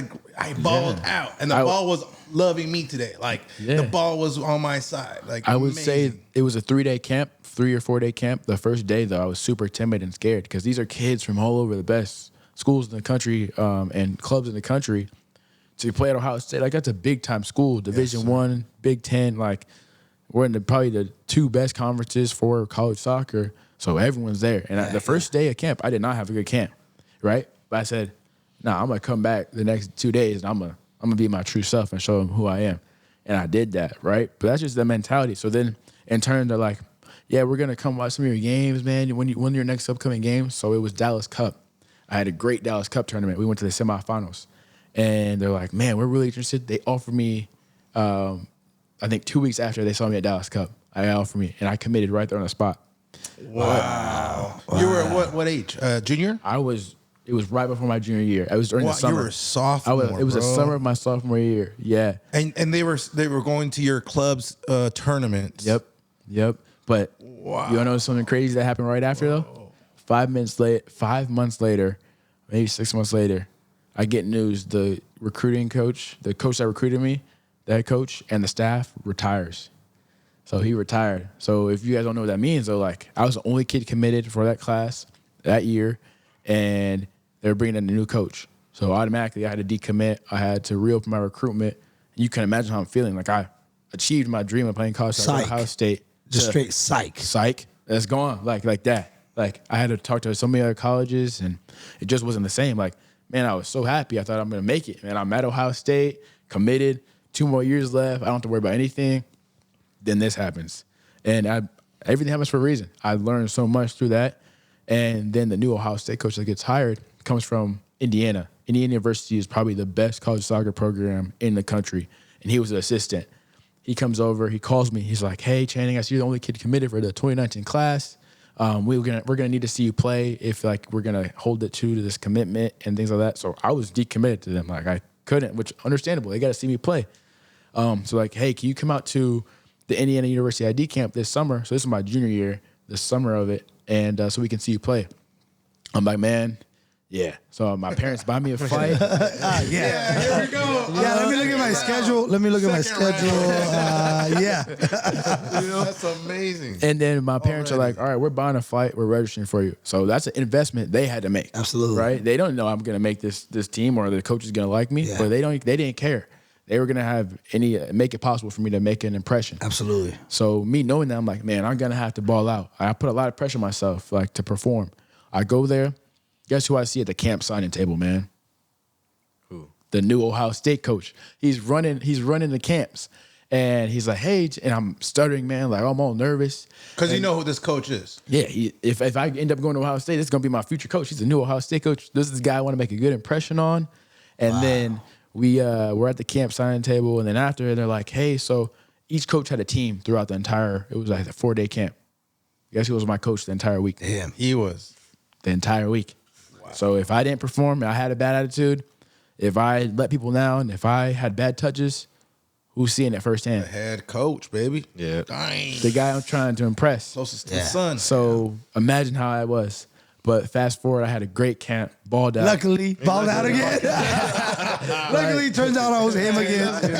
balled out. And the ball was loving me today. Like, the ball was on my side. Like, I would say it was a 3-day camp, 3 or 4 day camp. The first day, though, I was super timid and scared because these are kids from all over the best schools in the country and clubs in the country. To play at Ohio State, like that's a big time school, Division I, Big Ten. Like we're in probably the 2 best conferences for college soccer, so everyone's there. And the first day of camp, I did not have a good camp, right? But I said, I'm gonna come back the next 2 days and I'm gonna be my true self and show them who I am. And I did that, right? But that's just the mentality. So then in turn, they're like, yeah, we're gonna come watch some of your games, man. When your next upcoming game? So it was Dallas Cup. I had a great Dallas Cup tournament. We went to the semifinals. And they're like, man, we're really interested. They offered me, I think 2 weeks after they saw me at Dallas Cup, they offered me, and I committed right there on the spot. Wow. You were at what age? Junior? It was right before my junior year. It was during the summer. You were a sophomore, It was the summer of my sophomore year, yeah. And they were going to your club's tournaments. Yep. But you want to know something crazy that happened right after, though? 5 months later, maybe 6 months later, I get news the recruiting coach, the coach that recruited me, the head coach, and the staff retires. So he retired. So if you guys don't know what that means, though, like I was the only kid committed for that class that year, and they were bringing in a new coach. So automatically I had to decommit. I had to reopen my recruitment. You can imagine how I'm feeling. Like I achieved my dream of playing college at Ohio State. Just straight psych. Psych. That's gone. Like that. Like, I had to talk to so many other colleges, and it just wasn't the same. Like, man, I was so happy. I thought I'm going to make it. Man, I'm at Ohio State, committed, 2 more years left. I don't have to worry about anything. Then this happens. And everything happens for a reason. I learned so much through that. And then the new Ohio State coach that gets hired comes from Indiana. Indiana University is probably the best college soccer program in the country. And he was an assistant. He comes over. He calls me. He's like, hey, Channing, I see you're the only kid committed for the 2019 class. We're gonna need to see you play if like we're gonna hold it to this commitment and things like that. So I was decommitted to them. Like I couldn't, which understandable. They got to see me play. So like, hey, can you come out to the Indiana University ID camp this summer? So this is my junior year, the summer of it, and so we can see you play. I'm like, man, yeah. So my parents buy me a flight. Yeah. Here we go. Yeah, let me look at my schedule. Yeah. That's amazing. And then my parents are like, all right, we're buying a flight. We're registering for you. So that's an investment they had to make. Absolutely. Right? They don't know I'm going to make this team or the coach is going to like me, Yeah. but they didn't care. They were going to have make it possible for me to make an impression. Absolutely. So me knowing that, I'm like, man, I'm going to have to ball out. I put a lot of pressure on myself, like, to perform. I go there. Guess who I see at the camp signing table, man? Who? The new Ohio State coach. He's running the camps. And he's like, hey, and I'm stuttering, man. Like, I'm all nervous. Because you know who this coach is. Yeah, if I end up going to Ohio State, this is going to be my future coach. He's a new Ohio State coach. This is the guy I want to make a good impression on. And then we're at the camp signing table. And then after, they're like, hey, so each coach had a team throughout the entire, it was like a 4-day camp. Guess who was my coach the entire week? Damn. He was. The entire week. Wow. So if I didn't perform, I had a bad attitude, if I let people down, if I had bad touches, who's seeing it firsthand? The head coach, baby. Yeah. Dang. The guy I'm trying to impress. Closest to the sun. So imagine how I was. But fast forward, I had a great camp, balled out. Luckily, balled out again. Luckily, turns out I was him again. Let's get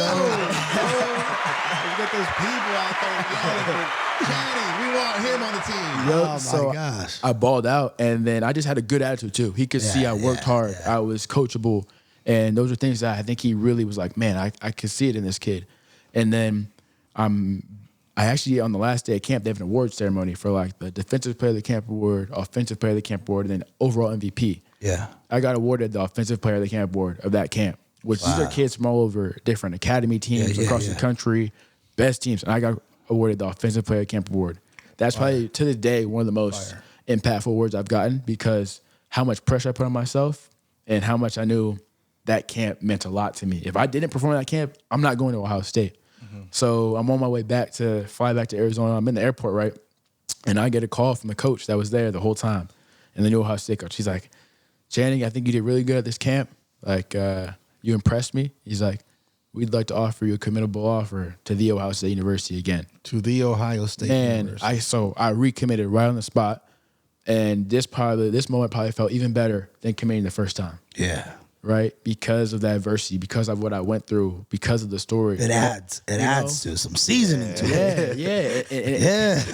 those people out there yelling for Channing. We want him on the team. Yup. Oh, my gosh. I balled out, and then I just had a good attitude too. He could see I worked hard. I was coachable, and those are things that I think he really was like, man, I could see it in this kid. And then I actually, on the last day of camp, they have an award ceremony for like the defensive player of the camp award, offensive player of the camp award, and then overall MVP. Yeah. I got awarded the offensive player of the camp award of that camp, which these are kids from all over different academy teams across the country, best teams. And I got awarded the offensive player of the camp award. That's probably, to this day, one of the most impactful awards I've gotten because how much pressure I put on myself and how much I knew that camp meant a lot to me. If I didn't perform at that camp, I'm not going to Ohio State. So I'm on my way back to fly back to Arizona. I'm in the airport, right? And I get a call from the coach that was there the whole time. And the new Ohio State coach, he's like, Channing, I think you did really good at this camp. Like, you impressed me. He's like, we'd like to offer you a committable offer to the Ohio State University again. To the Ohio State University. I recommitted right on the spot. And this moment probably felt even better than committing the first time. Yeah. Right? Because of the adversity, because of what I went through, because of the story. It adds to some seasoning to it. It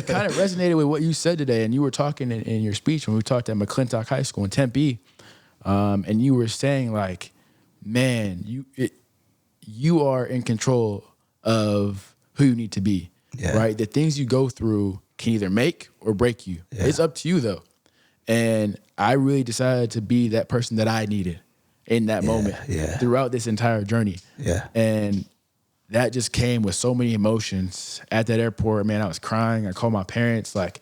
kind of resonated with what you said today. And you were talking in your speech when we talked at McClintock High School in Tempe. And you were saying like, man, you are in control of who you need to be, right? The things you go through can either make or break you. Yeah. It's up to you though. And I really decided to be that person that I needed in that moment throughout this entire journey. Yeah. And that just came with so many emotions at that airport. Man, I was crying. I called my parents. Like,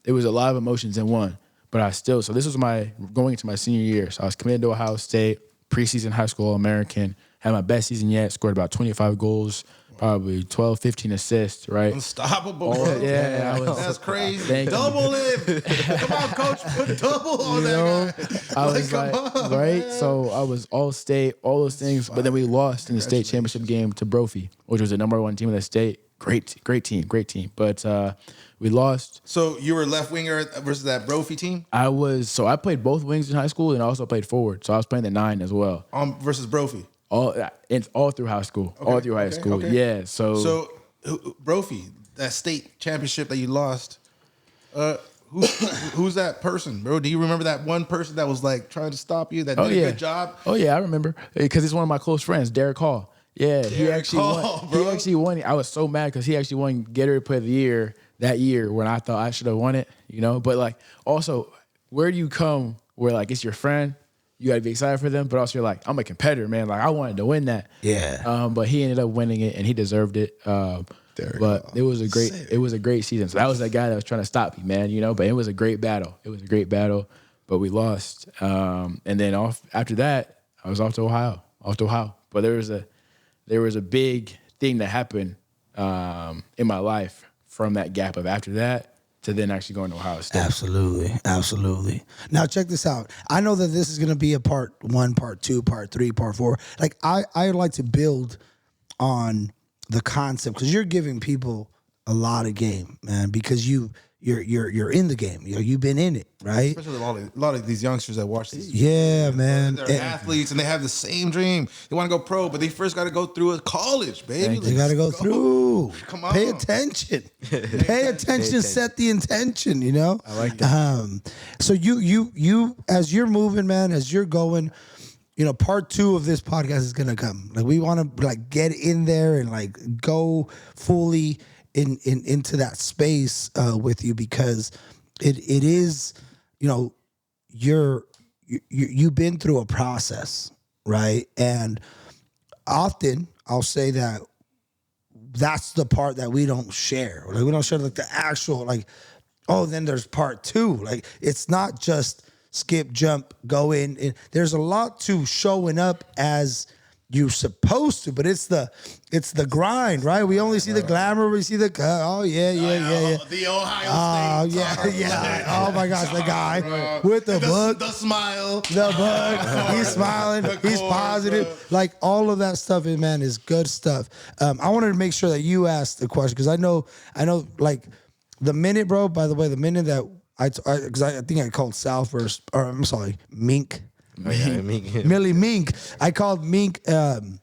it was a lot of emotions in one. But so this was going into my senior year. So I was committed to Ohio State, preseason high school All-American, had my best season yet, scored about 25 goals, probably 12, 15 assists, right? Unstoppable, bro. Yeah, that's crazy. Double it. Come on, coach. Put double on that guy. I was like, right? Man. So I was all state, all those things. But then we lost in the state championship game to Brophy, which was the #1 team in the state. Great team. But we lost. So you were left winger versus that Brophy team? I played both wings in high school and I also played forward. So I was playing the 9 as well. Versus Brophy? All through high school. Okay, all through high school. Okay. Yeah. So Brophy, that state championship that you lost, who's that person, bro? Do you remember that one person that was like trying to stop you that did a good job? Oh yeah, I remember. Because he's one of my close friends, Derek Hall. Yeah, he actually won. Bro. He actually won. I was so mad because he actually won Gatorade Player of the Year that year when I thought I should have won it, you know? But like, also, where do you come where like it's your friend, you gotta be excited for them, but also you're like, I'm a competitor, man. Like I wanted to win that. Yeah. But he ended up winning it and he deserved it. But it was a great season. So that was that guy that was trying to stop me, man, you know? But it was a great battle. But we lost. And then after that, I was off to Ohio. But there was a big thing that happened in my life from that gap of after that to then actually going to Ohio State. Absolutely. Now check this out. I know that this is going to be a part 1, part 2, part 3, part 4. Like I like to build on the concept because you're giving people a lot of game, man, because you you're in the game. You've been in it, right? Especially a lot of these youngsters that watch this. Yeah, man. They're athletes and they have the same dream. They want to go pro, but they first got to go through a college, baby. They got to go through. Come on. Pay attention. Pay attention. Set the intention. You know. I like that. So you as you're moving, man, as you're going, you know, part 2 of this podcast is gonna come. Like we want to like get in there and like go fully into that space with you, because it is, you know, you've been through a process, right? And often I'll say that that's the part that we don't share. Like we don't share like the actual like, oh, then there's part 2. Like it's not just skip, jump, go in. And there's a lot to showing up as you're supposed to, but it's the grind, right? We only see the glamour, we see the The Ohio State. Oh my gosh, the guy with the book, the smile, the book. He's smiling, he's positive. Like all of that stuff, man, is good stuff. I wanted to make sure that you asked the question because I know, like the minute, bro. By the way, the minute that I think I called Sal first, or I'm sorry, Mink. Millie Mink. I called Mink and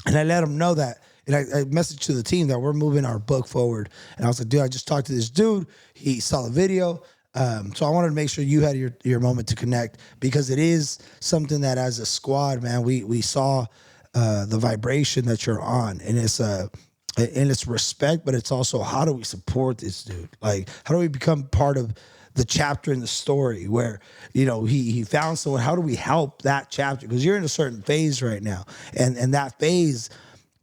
I let him know that. And I messaged to the team that we're moving our book forward. And I was like, dude, I just talked to this dude. He saw the video. So I wanted to make sure you had your moment to connect, because it is something that as a squad, man, we saw the vibration that you're on. And it's respect, but it's also how do we support this dude? Like, how do we become part of the chapter in the story where, you know, he found someone? How do we help that chapter? Because you're in a certain phase right now. And that phase,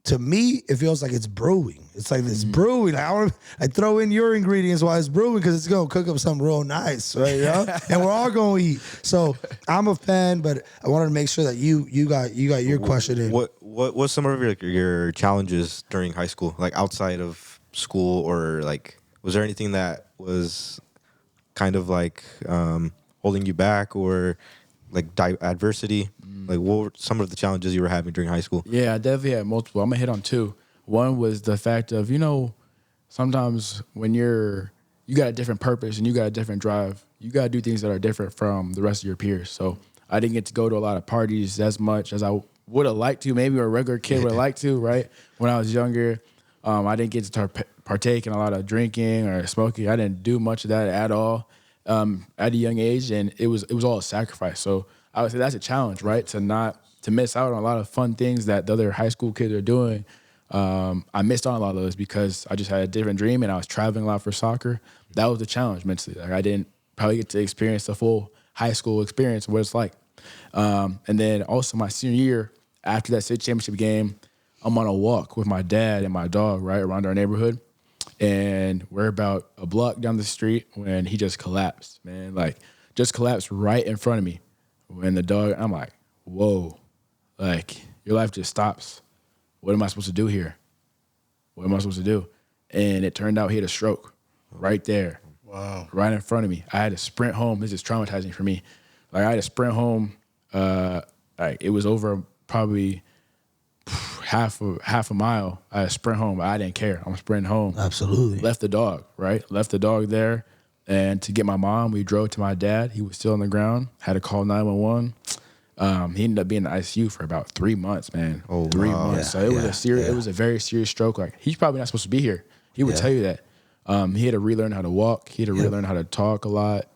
to me, it feels like it's brewing. It's like this brewing. Like I throw in your ingredients while it's brewing because it's going to cook up something real nice, right? You know? And we're all going to eat. So I'm a fan, but I wanted to make sure that you got your question in. What's some of your challenges during high school, like outside of school, or like was there anything that was kind of like holding you back, or like adversity? Like what were some of the challenges you were having during high school? Yeah, I definitely had multiple. I'm gonna hit on 2. One was the fact of, you know, sometimes when you got a different purpose and you got a different drive, you got to do things that are different from the rest of your peers. So I didn't get to go to a lot of parties as much as I would have liked to, maybe a regular kid would have liked to, right? When I was younger, I didn't get to partake in a lot of drinking or smoking. I didn't do much of that at all at a young age, and it was all a sacrifice. So I would say that's a challenge, right? To miss out on a lot of fun things that the other high school kids are doing. I missed on a lot of those because I just had a different dream and I was traveling a lot for soccer. That was the challenge mentally. Like I didn't probably get to experience the full high school experience, what it's like. And then also my senior year, after that state championship game, I'm on a walk with my dad and my dog, right, around our neighborhood. And we're about a block down the street when he just collapsed, man. Like, just collapsed right in front of me. When the dog, I'm like, whoa, like, your life just stops. What am I supposed to do here? What am I supposed to do? And it turned out he had a stroke right there. Wow. Right in front of me. I had to sprint home. This is traumatizing for me. Like, I had to sprint home. Like, it was over probably half a mile. I had to sprint home. I didn't care. I'm sprinting home. Absolutely. Left the dog, right? Left the dog there. And to get my mom, we drove to my dad. He was still on the ground. Had to call 911. He ended up being in the ICU for about 3 months, man. Oh, 3 months. Yeah, So it was a serious. It was a very serious stroke. Like, he's probably not supposed to be here. He would tell you that. He had to relearn how to walk. He had to relearn how to talk a lot.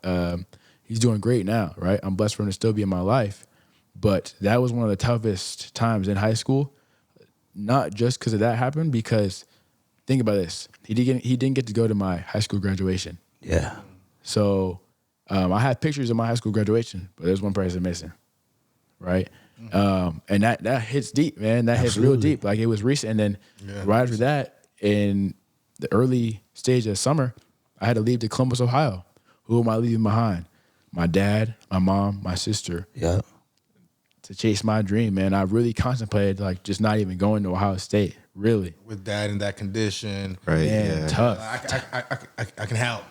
He's doing great now, right? I'm blessed for him to still be in my life. But that was one of the toughest times in high school. Not just because of that happened, because think about this. He didn't get to go to my high school graduation. Yeah. So I had pictures of my high school graduation, but there's one person missing, right? And that hits deep, man. That hits real deep. Like, it was recent. And then right after that, in the early stage of summer, I had to leave to Columbus, Ohio. Who am I leaving behind? My dad, my mom, my sister. Yeah. To chase my dream, man. I really contemplated, like, just not even going to Ohio State, really. With dad in that condition. Right. Man, tough. I can help.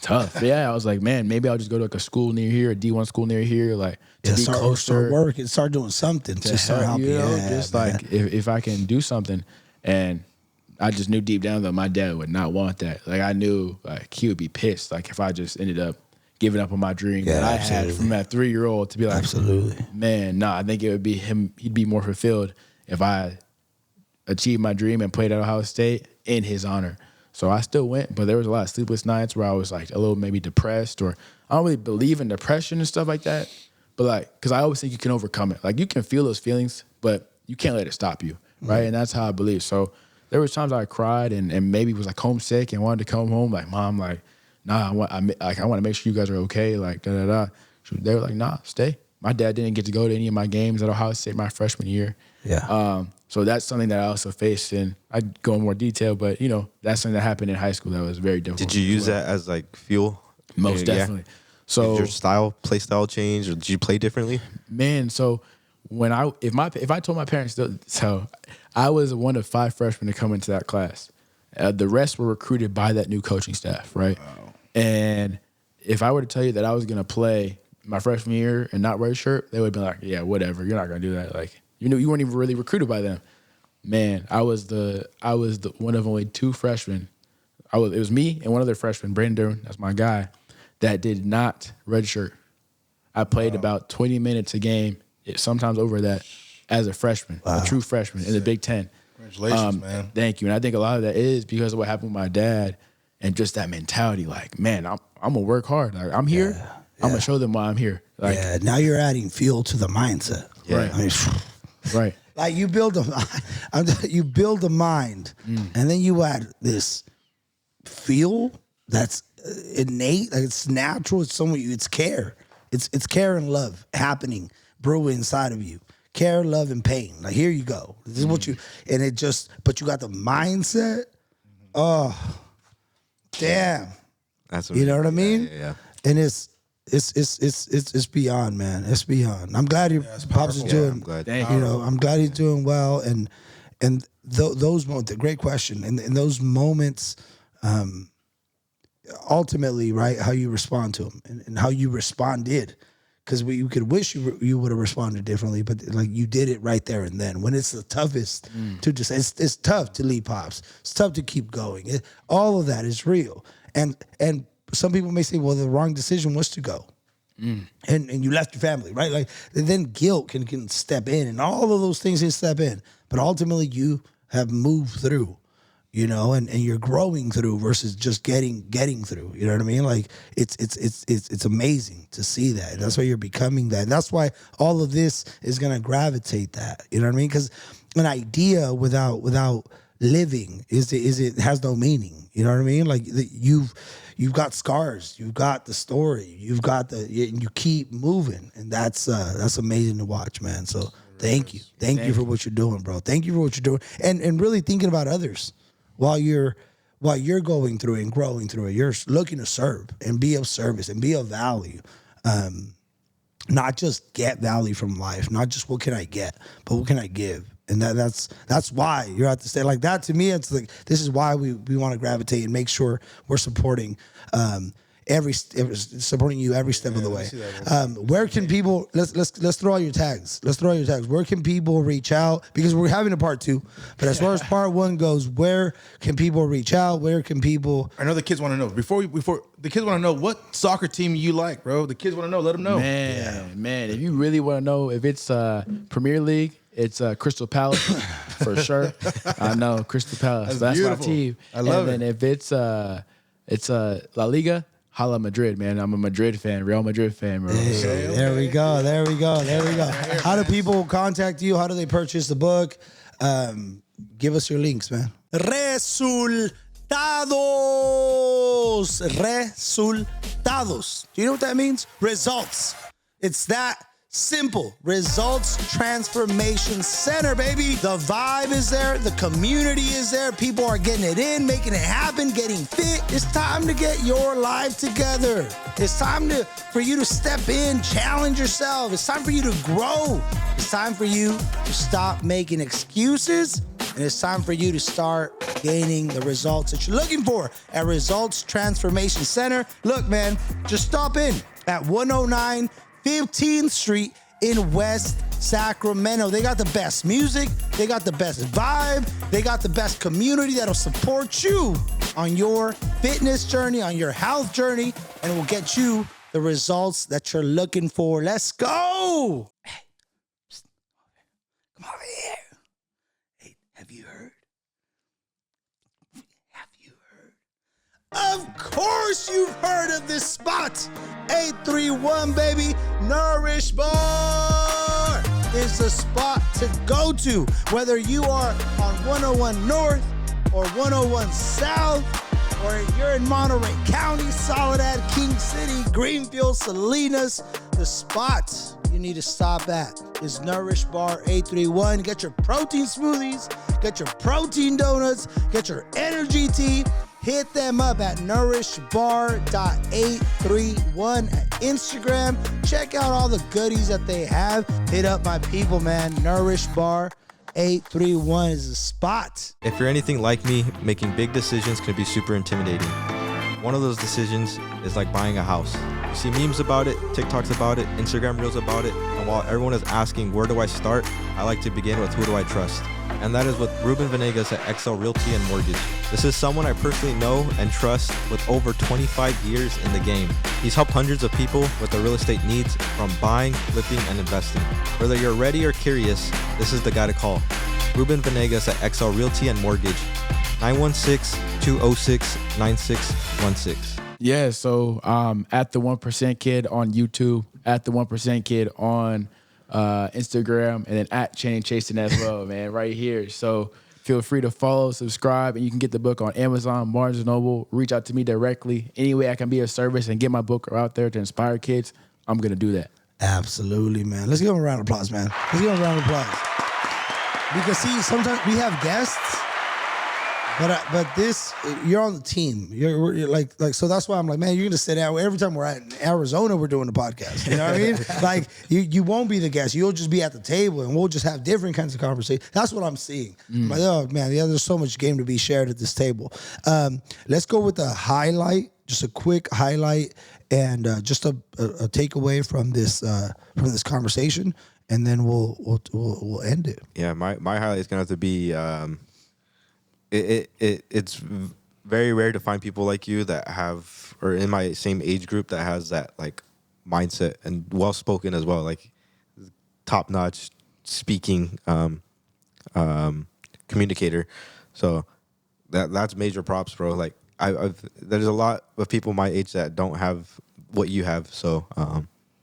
Tough. Yeah, I was like, man, maybe I'll just go to like a school near here, a D1 school near here, like to be closer. Start working, start doing something to start helping. If I can do something. And I just knew deep down that my dad would not want that. Like I knew like he would be pissed. Like if I just ended up giving up on my dream that I had from that 3-year-old to be like, man, I think it would be him. He'd be more fulfilled if I achieved my dream and played at Ohio State in his honor. So I still went, but there was a lot of sleepless nights where I was like a little maybe depressed, or I don't really believe in depression and stuff like that. But like, cause I always think you can overcome it. Like you can feel those feelings, but you can't let it stop you. Right. And that's how I believe. So there was times I cried and maybe was like homesick and wanted to come home. Like, Mom, like, nah, I want to make sure you guys are okay. Like, da-da-da. They were like, nah, stay. My dad didn't get to go to any of my games at Ohio State my freshman year. Yeah. So that's something that I also faced, and I'd go in more detail, but, you know, that's something that happened in high school that was very difficult. Did you use that as, like, fuel? Most definitely. So did your play style change, or did you play differently? Man, so when if I told my parents, so I was one of 5 freshmen to come into that class. The rest were recruited by that new coaching staff, right? Wow. And if I were to tell you that I was going to play my freshman year and not redshirt, they would be like, yeah, whatever. You're not going to do that. Like, you know, you weren't even really recruited by them. Man, I was the one of only 2 freshmen. It was me and one other freshman, Brandon, that's my guy, that did not redshirt. I played about 20 minutes a game, sometimes over that, as a freshman, a true freshman in the Big Ten. Congratulations, man. Thank you. And I think a lot of that is because of what happened with my dad and just that mentality. Like, man, I'm gonna work hard. Like, I'm here. Yeah. I'm gonna show them why I'm here. Like, now you're adding fuel to the mindset. Yeah. Right. I mean, right. Like you build a mind, and then you add this feel that's innate, like it's natural. It's it's care. It's care and love happening, brewing inside of you. Care, love, and pain. Like here you go. This is what but you got the mindset. Oh, damn. That's you know what I mean? Yeah. And it's beyond, man. It's beyond. I'm glad your pops is doing. I'm glad. I'm glad he's doing well. And those moments. Great question. And those moments, ultimately, right? How you respond to them and how you responded. Because you could wish you would have responded differently, but like you did it right there and then. When it's the toughest to just, it's tough to leave pops. It's tough to keep going. All of that is real. And some people may say, well, the wrong decision was to go. And you left your family, right? Like then guilt can step in, and all of those things can step in. But ultimately, you have moved through, you know, and you're growing through versus just getting through. You know what I mean? Like it's amazing to see that. And that's why you're becoming that. And that's why all of this is gonna gravitate that. You know what I mean? Because an idea without living it has no meaning. You know what I mean? Like you've got scars, you've got the story, you've got and you keep moving, and that's amazing to watch, man. So thank you for what you're doing, bro. Thank you for what you're doing, and really thinking about others while you're going through it and growing through it. You're looking to serve and be of service and be of value. Not just get value from life, not just what can I get, but what can I give. And that's why you're at the stage like that. To me, it's like this is why we want to gravitate and make sure we're supporting supporting you every step of the way. Where can people let's throw out your tags. Where can people reach out? Because we're having a part 2. But as far as part 1 goes, where can people reach out? Where can people? I know the kids want to know. Before the kids want to know what soccer team you like, bro. The kids want to know. Let them know. Man, if you really want to know if it's Premier League, it's Crystal Palace for sure. I know Crystal Palace. That's my team. I love it. And if it's La Liga, Hala Madrid, man. I'm a Madrid fan, Real Madrid fan, bro. Hey, there we go. How do people contact you? How do they purchase the book? Give us your links, man. Resultados. Do you know what that means? Results. It's that simple. Results Transformation Center, baby. The vibe is there. The community is there. People are getting it in, making it happen, getting fit. It's time to get your life together. It's time for you to step in, challenge yourself. It's time for you to grow. It's time for you to stop making excuses. And it's time for you to start gaining the results that you're looking for at Results Transformation Center. Look, man, just stop in at 109 15th Street in West Sacramento. They got the best music. They got the best vibe. They got the best community that'll support you on your fitness journey, on your health journey, and will get you the results that you're looking for. Let's go. Hey, come over here. Hey, have you heard? Of course you've heard of this spot. 831, baby. Nourish Bar is the spot to go to. Whether you are on 101 North or 101 South, or you're in Monterey County, Soledad, King City, Greenfield, Salinas, the spot you need to stop at is Nourish Bar 831. Get your protein smoothies, get your protein donuts, get your energy tea. Hit them up at nourishbar.831 at Instagram. Check out all the goodies that they have. Hit up my people, man. Nourish Bar 831 is the spot. If you're anything like me, making big decisions can be super intimidating. One of those decisions is like buying a house. You see memes about it, TikToks about it, Instagram reels about it, and while everyone is asking where do I start, I like to begin with who do I trust. And that is with Ruben Venegas at XL Realty and Mortgage. This is someone I personally know and trust with over 25 years in the game. He's helped hundreds of people with their real estate needs from buying, flipping, and investing. Whether you're ready or curious, this is the guy to call. Ruben Venegas at XL Realty and Mortgage, 916-206-9616. Yeah, so at the 1% Kid on YouTube, at the 1% Kid on Instagram, and then at Channing Chasten as well, man, right here. So feel free to follow, subscribe, and you can get the book on Amazon, Barnes & Noble. Reach out to me directly. Any way I can be of service and get my book out there to inspire kids, I'm going to do that. Absolutely, man. Let's give him a round of applause, man. Let's give him a round of applause. Because, see, sometimes we have guests, but this, you're on the team. You're like, so that's why I'm like, man, you're gonna sit down. Every time we're at Arizona, we're doing the podcast. You know what I mean? Like, you won't be the guest. You'll just be at the table, and we'll just have different kinds of conversations. That's what I'm seeing. I'm like, oh man, yeah, there's so much game to be shared at this table. Let's go with a highlight, just a quick highlight, and just a takeaway from this conversation, and then we'll end it. Yeah, my highlight is gonna have to be. It's very rare to find people like you that have, or in my same age group, that has that like mindset and well spoken as well, like top notch speaking communicator. So that's major props, bro. Like there's a lot of people my age that don't have what you have. So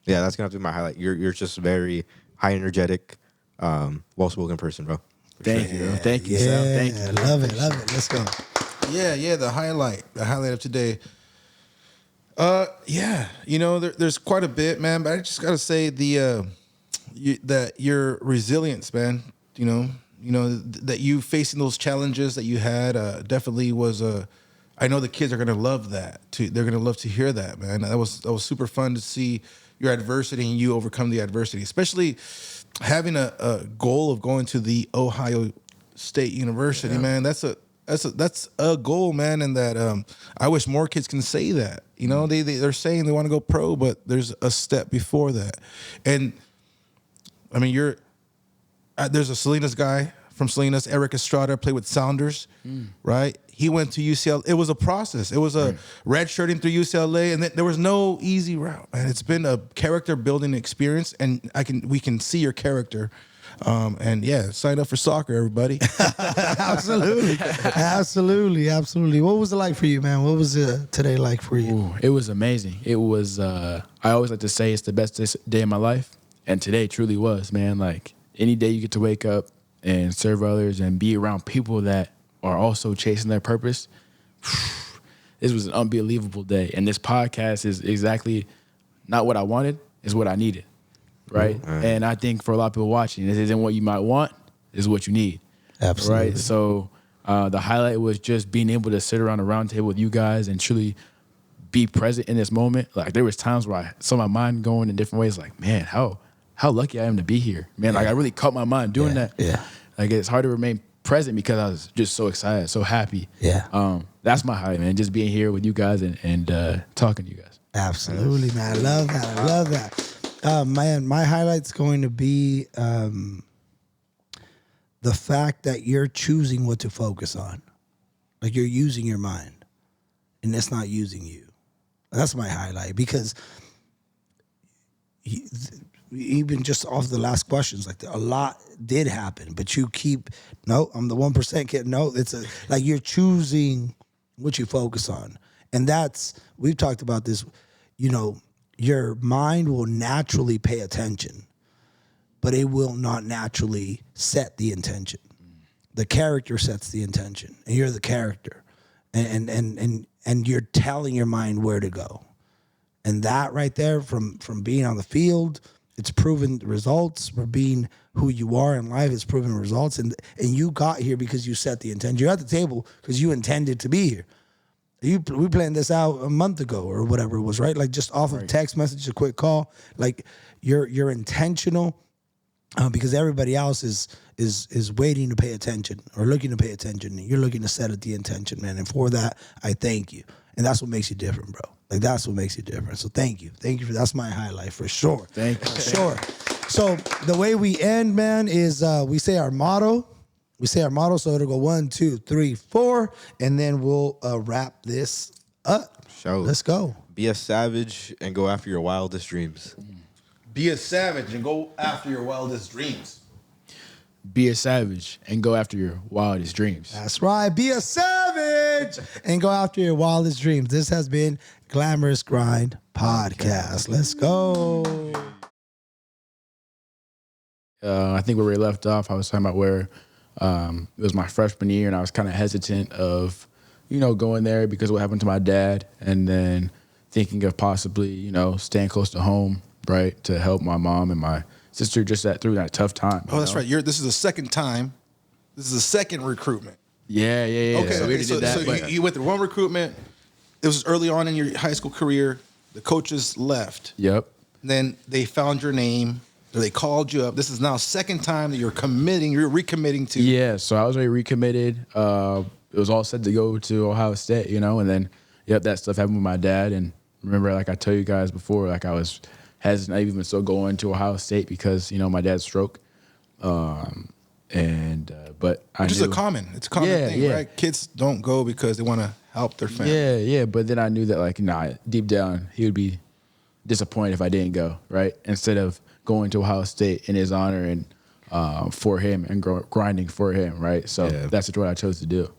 yeah, that's gonna have to be my highlight. You're just very high energetic, well spoken person, bro. Thank you. Thank you, Yeah, Sal. Thank you. Love it. Let's go. Yeah, the highlight of today. Yeah, you know, there's quite a bit, man, but I just gotta say that your resilience, man. You know that you facing those challenges that you had definitely was I know the kids are gonna love that too. They're gonna love to hear that, man. That was super fun to see your adversity and you overcome the adversity, especially having a goal of going to the Ohio State University, man. That's a goal, man, and that I wish more kids can say that. You know, they're saying they want to go pro, but there's a step before that. And I mean, there's a Salinas guy from Salinas, Eric Estrada, played with Sounders, right? He went to UCLA. It was a process. It was a redshirting through UCLA, and there was no easy route. And it's been a character building experience, and we can see your character. And yeah, sign up for soccer, everybody. Absolutely. What was it like for you, man? What was today like for you? Ooh, it was amazing. It was, I always like to say it's the best day of my life. And today truly was, man. Like any day you get to wake up and serve others and be around people that are also chasing their purpose. This was an unbelievable day. And this podcast is exactly not what I wanted, it's what I needed. Right? And I think for a lot of people watching, this isn't what you might want, this is what you need. Absolutely. Right? So the highlight was just being able to sit around a round table with you guys and truly be present in this moment. Like there was times where I saw my mind going in different ways, like, man, how lucky I am to be here. Man, like I really caught my mind doing that. Yeah. Like it's hard to remain present because I was just so excited, so happy. Yeah. That's my highlight, man. Just being here with you guys and talking to you guys. Absolutely, man. I love that. Man, my highlight's going to be the fact that you're choosing what to focus on. Like you're using your mind and it's not using you. That's my highlight because even just off the last questions, like a lot did happen, but you keep, no, I'm the 1% kid. No, like you're choosing what you focus on. And we've talked about this, your mind will naturally pay attention, but it will not naturally set the intention. The character sets the intention, and you're the character, and you're telling your mind where to go. And that right there, from being on the field, it's proven results. For being who you are in life, it's proven results. And you got here because you set the intention. You're at the table because you intended to be here. We planned this out a month ago or whatever it was, right? Like just off of text message, a quick call. Like you're intentional. Because everybody else is waiting to pay attention or looking to pay attention. And you're looking to set the intention, man. And for that, I thank you. And that's what makes you different, bro. Like that's what makes you different. So thank you. That's my highlight for sure. Thank you. For sure. So the way we end, man, is we say our motto. So it'll go 1, 2, 3, 4, and then we'll wrap this up. Show. Let's go. Be a savage and go after your wildest dreams. Be a savage and go after your wildest dreams. Be a savage and go after your wildest dreams. That's right. Be a savage and go after your wildest dreams. This has been Glamorous Grind Podcast. Let's go. I think where we left off, I was talking about where it was my freshman year, and I was kind of hesitant of, going there because of what happened to my dad, and then thinking of possibly, staying close to home, right, to help my mom and my sister just through that tough time. Oh, that's right. This is the second time. This is the second recruitment. Yeah. Okay, So we already did that. So but you went through one recruitment. It was early on in your high school career. The coaches left. Yep. Then they found your name. Or they called you up. This is now second time that you're recommitting to. Yeah, so I was already recommitted. It was all set to go to Ohio State, and then, that stuff happened with my dad. And remember, like I told you guys before, like I was hesitant even still going to Ohio State because, my dad's stroke. But I Which is a common thing, right? Kids don't go because they want to help their family. Yeah, but then I knew that, deep down, he would be disappointed if I didn't go, right? Instead of going to Ohio State in his honor and for him and grinding for him, right? So that's what I chose to do.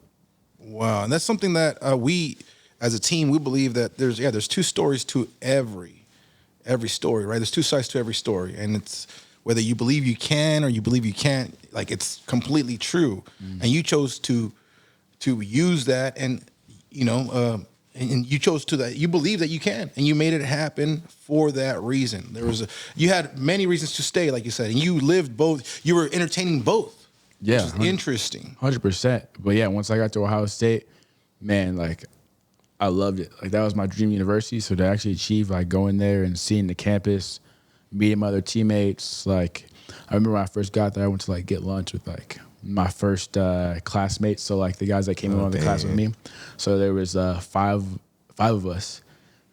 Wow, and that's something that we, as a team, we believe that there's two stories to every story, right? There's two sides to every story, and it's whether you believe you can or you believe you can't. Like it's completely true, and you chose to use that, and and you chose that you believe that you can, and you made it happen for that reason. You had many reasons to stay, like you said, and you lived both. You were entertaining both. Yeah, which is interesting. 100%. But yeah, once I got to Ohio State, man, like I loved it. Like that was my dream university. So to actually achieve like going there and seeing the campus, meeting my other teammates, like I remember when I first got there, I went to like get lunch with like my first classmates. So like the guys that came in the class with me. So there was five of us.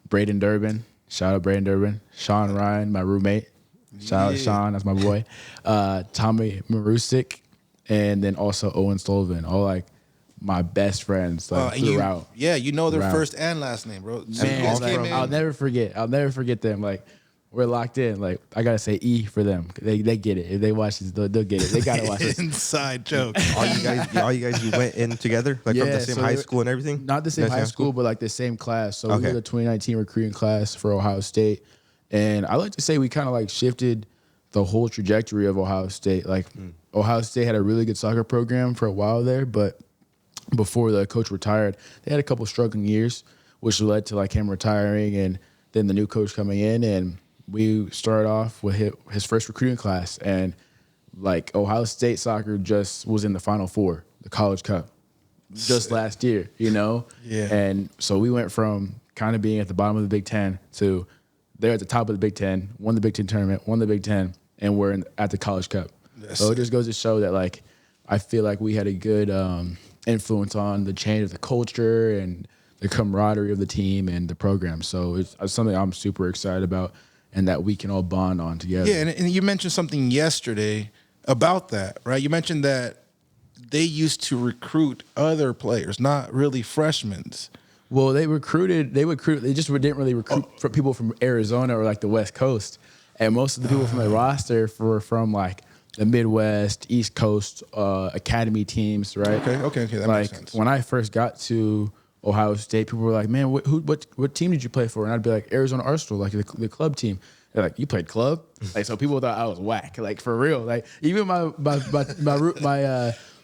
Braden Durbin, shout out Braden Durbin. Sean Ryan, my roommate. Shout out Sean, that's my boy. Tommy Marusik, and then also Owen Sullivan. All like my best friends throughout. Their first and last name, bro. So Man, I'll never forget them. Like we're locked in. Like I gotta say E for them. They get it. If they watch this, they'll get it. They gotta watch this. Inside joke. all you guys, you went in together, like from the same high school and everything. Not the same high school, but like the same class. So we were the 2019 recruiting class for Ohio State, and I like to say we kind of like shifted the whole trajectory of Ohio State. Like Ohio State had a really good soccer program for a while there, but before the coach retired, they had a couple struggling years, which led to like him retiring and then the new coach coming in, and we started off with his first recruiting class, and like Ohio State soccer just was in the Final Four, the College Cup, just last year, Yeah. And so we went from kind of being at the bottom of the Big Ten to they're at the top of the Big Ten, won the Big Ten tournament, won the Big Ten, and we're at the College Cup. Yes. So it just goes to show that like I feel like we had a good influence on the change of the culture and the camaraderie of the team and the program. So it's something I'm super excited about. and that we can all bond on together. Yeah, and you mentioned something yesterday about that, right? You mentioned that they used to recruit other players, not really freshmen. Well, they just didn't really recruit for people from Arizona or like the West Coast. And most of the people from the roster were from like the Midwest, East Coast, academy teams, right? Okay, that like, makes sense. When I first got to Ohio State, people were like, man, what team did you play for? And I'd be like, Arizona Arsenal, like the club team. They're like, you played club? Like, so people thought I was whack, like for real. Like even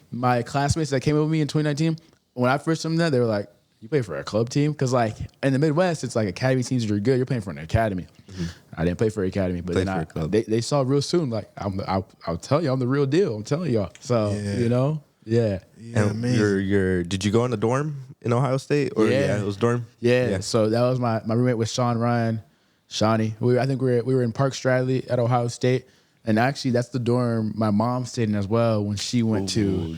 my classmates that came with me in 2019, when I first saw them there, they were like, you play for a club team? Because like in the Midwest, it's like academy teams that are good. You're playing for an academy. Mm-hmm. I didn't play for an academy, but then they saw real soon. Like I'll tell you, I'm the real deal. I'm telling y'all. So you know, yeah. And amazing. Did you go in the dorm in Ohio State? Or it was dorm. Yeah. So that was my roommate was Sean Ryan, Shawnee. I think we were in Park Stradley at Ohio State. And actually, that's the dorm my mom stayed in as well when she went to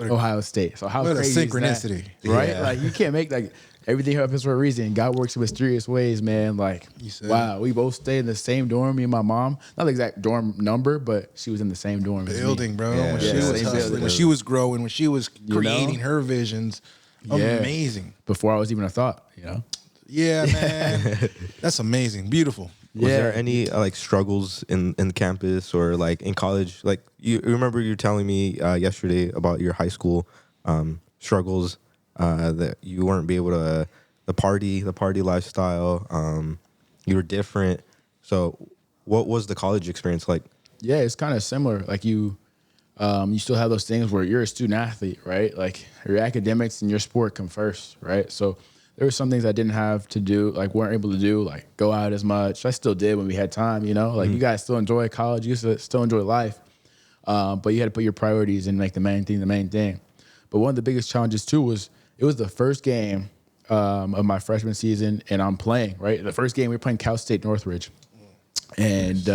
Ohio State. So how crazy a synchronicity, is that, right? Yeah. Like you can't make like everything happens for a reason. God works in mysterious ways, man. Like wow, we both stayed in the same dorm. Me and my mom, not the exact dorm number, but she was in the same dorm. Building, bro. Yeah. When she was hustling, when she was growing, when she was creating her visions, amazing. Before I was even a thought, Yeah, man, that's amazing, beautiful. Was there any like struggles in campus or like in college? Like you remember you telling me yesterday about your high school struggles that you weren't be able to the party lifestyle. You were different. So what was the college experience like? Yeah, it's kind of similar. Like you still have those things where you're a student athlete, right? Like your academics and your sport come first, right? So there were some things I didn't have to do, like weren't able to do, like go out as much. I still did when we had time, Like you guys still enjoy college, you still enjoy life, but you had to put your priorities and make the main thing the main thing. But one of the biggest challenges too was it was the first game of my freshman season, and I'm playing, right? The first game we were playing Cal State Northridge, and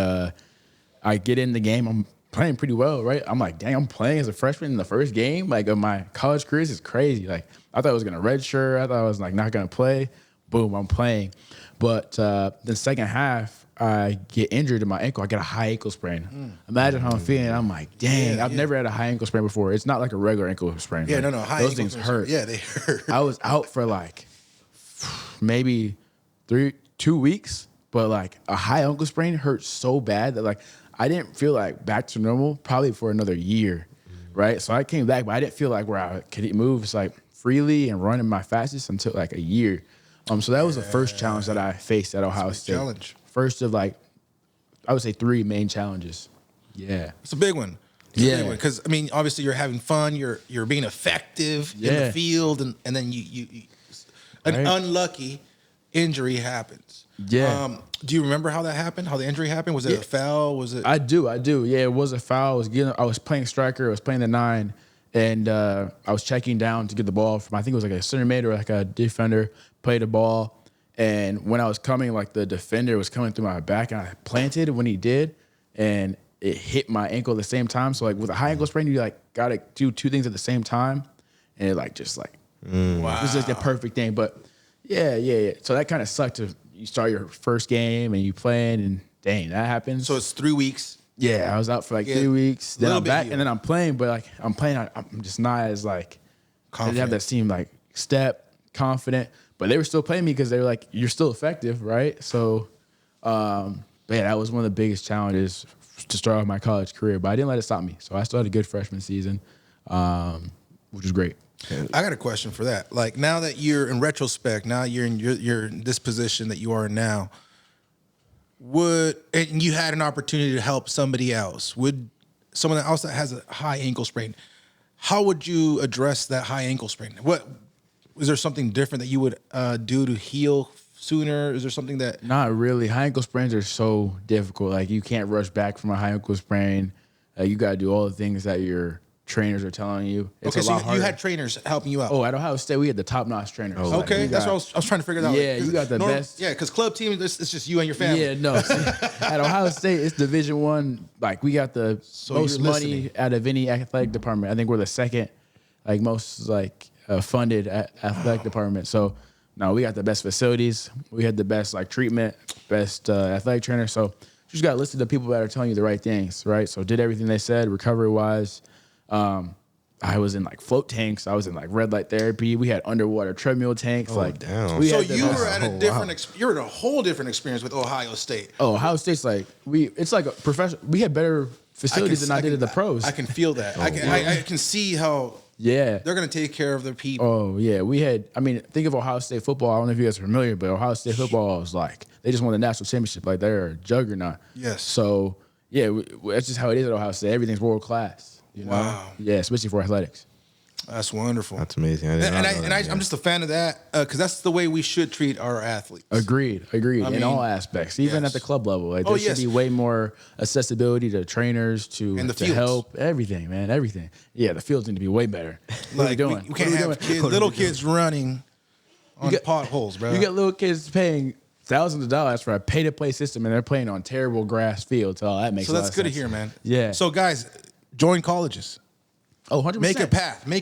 I get in the game. I'm playing pretty well, right? I'm like, dang, I'm playing as a freshman in the first game, like of my college career. This is crazy. Like I thought I was gonna redshirt. I thought I was like not gonna play. Boom, I'm playing. But the second half, I get injured in my ankle. I get a high ankle sprain. Imagine how I'm feeling. I'm like, dang, I've never had a high ankle sprain before. It's not like a regular ankle sprain. Yeah, like, no, high those ankle things hurt. Yeah, they hurt. I was out for like maybe 2 weeks, but like a high ankle sprain hurt so bad that like I didn't feel like back to normal probably for another year, right? So I came back, but I didn't feel like where I could move like freely and run in my fastest until like a year. So that was the first challenge that I faced at Ohio State. Challenge. First of like, I would say 3 main challenges. Yeah. It's a big one. Because I mean, obviously you're having fun, you're being effective in the field, and then you an unlucky injury happens. Yeah. Do you remember how that happened? How the injury happened? Was it a foul? Was it? I do. Yeah, it was a foul. I was playing striker. I was playing the 9, and I was checking down to get the ball from. I think it was like a center mid or like a defender. Played the ball, and when I was coming, like the defender was coming through my back, and I planted when he did, and it hit my ankle at the same time. So like with a high ankle sprain, you like gotta do 2 things at the same time, and it like just like wow, it was just a perfect thing. But yeah. So that kind of sucked. You start your first game and you playing, and dang, that happens. So it's 3 weeks. Yeah, I was out for like 3 weeks. Then I'm back, and then I'm playing, but like I'm just not as like confident. I didn't have that same like step confident. But they were still playing me because they were like, you're still effective, right? So, but yeah, that was one of the biggest challenges to start off my college career. But I didn't let it stop me. So I still had a good freshman season, which was great. I got a question for that. Like now that you're in retrospect, now you're in this position that you are in now, and you had an opportunity to help somebody else, would someone else that has a high ankle sprain, how would you address that high ankle sprain? Is there something different that you would do to heal sooner? Is there something that... Not really. High ankle sprains are so difficult. Like you can't rush back from a high ankle sprain. You got to do all the things that your trainers are telling you. It's a lot harder. You had trainers helping you out. Oh, at Ohio State, we had the top-notch trainers. Oh, okay, that's what I was trying to figure that out. Yeah, you got the best. Yeah, because club team, it's just you and your family. Yeah, no. At Ohio State, it's Division I. Like we got the most money out of any athletic department. I think we're the second, like most like funded athletic department. So no, we got the best facilities. We had the best like treatment, best athletic trainer. So you just got to listen to people that are telling you the right things, right? So did everything they said recovery wise. I was in like float tanks. I was in like red light therapy. We had underwater treadmill tanks. Damn. We So had the you best- were at a different. You're at a whole different experience with Ohio State. Oh, Ohio State's like it's like a professional. We had better facilities than I did at the pros. I can feel that. I can see how yeah. they're gonna take care of their people. Oh yeah, we had. I mean, think of Ohio State football. I don't know if you guys are familiar, but Ohio State football is like they just won the national championship. Like they're a juggernaut. Yes. So yeah, that's just how it is at Ohio State. Everything's world class. You know? Wow. Yeah, especially for athletics. That's wonderful. That's amazing. I did not know that, I'm just a fan of that because that's the way we should treat our athletes. Agreed. I in mean, all aspects, even yes. at the club level. Like Oh, there should yes. be way more accessibility to trainers And the to fields. help everything, man. Everything. Yeah, the fields need to be way better. What are we doing? We can't have little kids running on potholes, bro. You get little kids paying thousands of dollars for a pay-to-play system, and they're playing on terrible grass fields. Oh, that makes so a lot that's of good to sense. hear, man. Yeah. So guys, join colleges. Oh, 100%. Make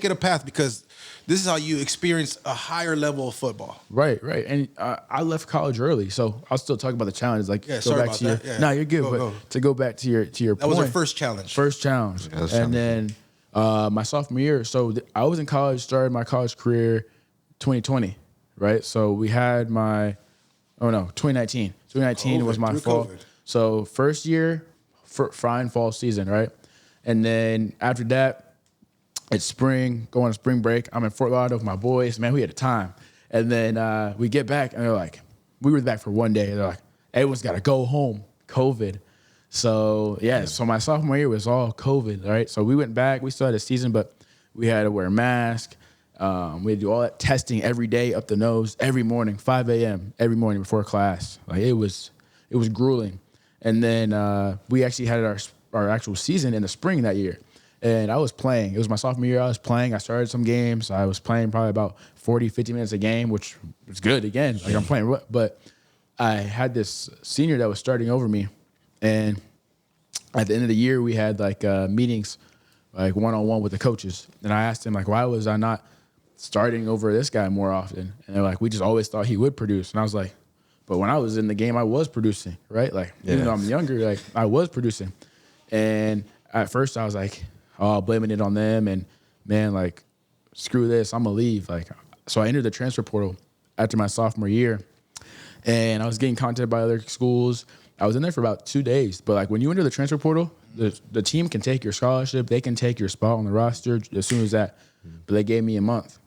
it a path because this is how you experience a higher level of football. Right. And I left college early, so I'll still talk about the challenges. Like, Yeah, go sorry back about to your. that. Yeah. No, you're good. Go, but go. to go back to your That point, was our first challenge. First challenge. that's And challenging. then my sophomore year, so I was in college, started my college career 2020, right? So we had 2019. 2019 was my through fall. COVID. So first year, fine fall season, right? And then after that, it's spring, going to spring break. I'm in Fort Lauderdale with my boys. Man, we had a time. And then we get back, and they're like, we were back for one day. They're like, everyone's got to go home, COVID. So, so my sophomore year was all COVID, right? So we went back. We still had a season, but we had to wear a mask. We had to do all that testing every day up the nose, every morning, 5 a.m., every morning before class. Like, it was grueling. And then we actually had our actual season in the spring that year. And I was playing. It was my sophomore year. I was playing. I started some games. I was playing probably about 40, 50 minutes a game, which was good again. Like I'm playing. But I had this senior that was starting over me. And at the end of the year, we had like meetings, like one-on-one with the coaches. And I asked him, like, why was I not starting over this guy more often? And they're like, we just always thought he would produce. And I was like, but when I was in the game, I was producing, right? Like, even though I'm younger, like I was producing. And at first I was like, blaming it on them, and man, like, screw this, I'm gonna leave. Like, so I entered the transfer portal after my sophomore year, and I was getting contacted by other schools. I was in there for about 2 days, but like when you enter the transfer portal, the team can take your scholarship, they can take your spot on the roster as soon as that. But they gave me a month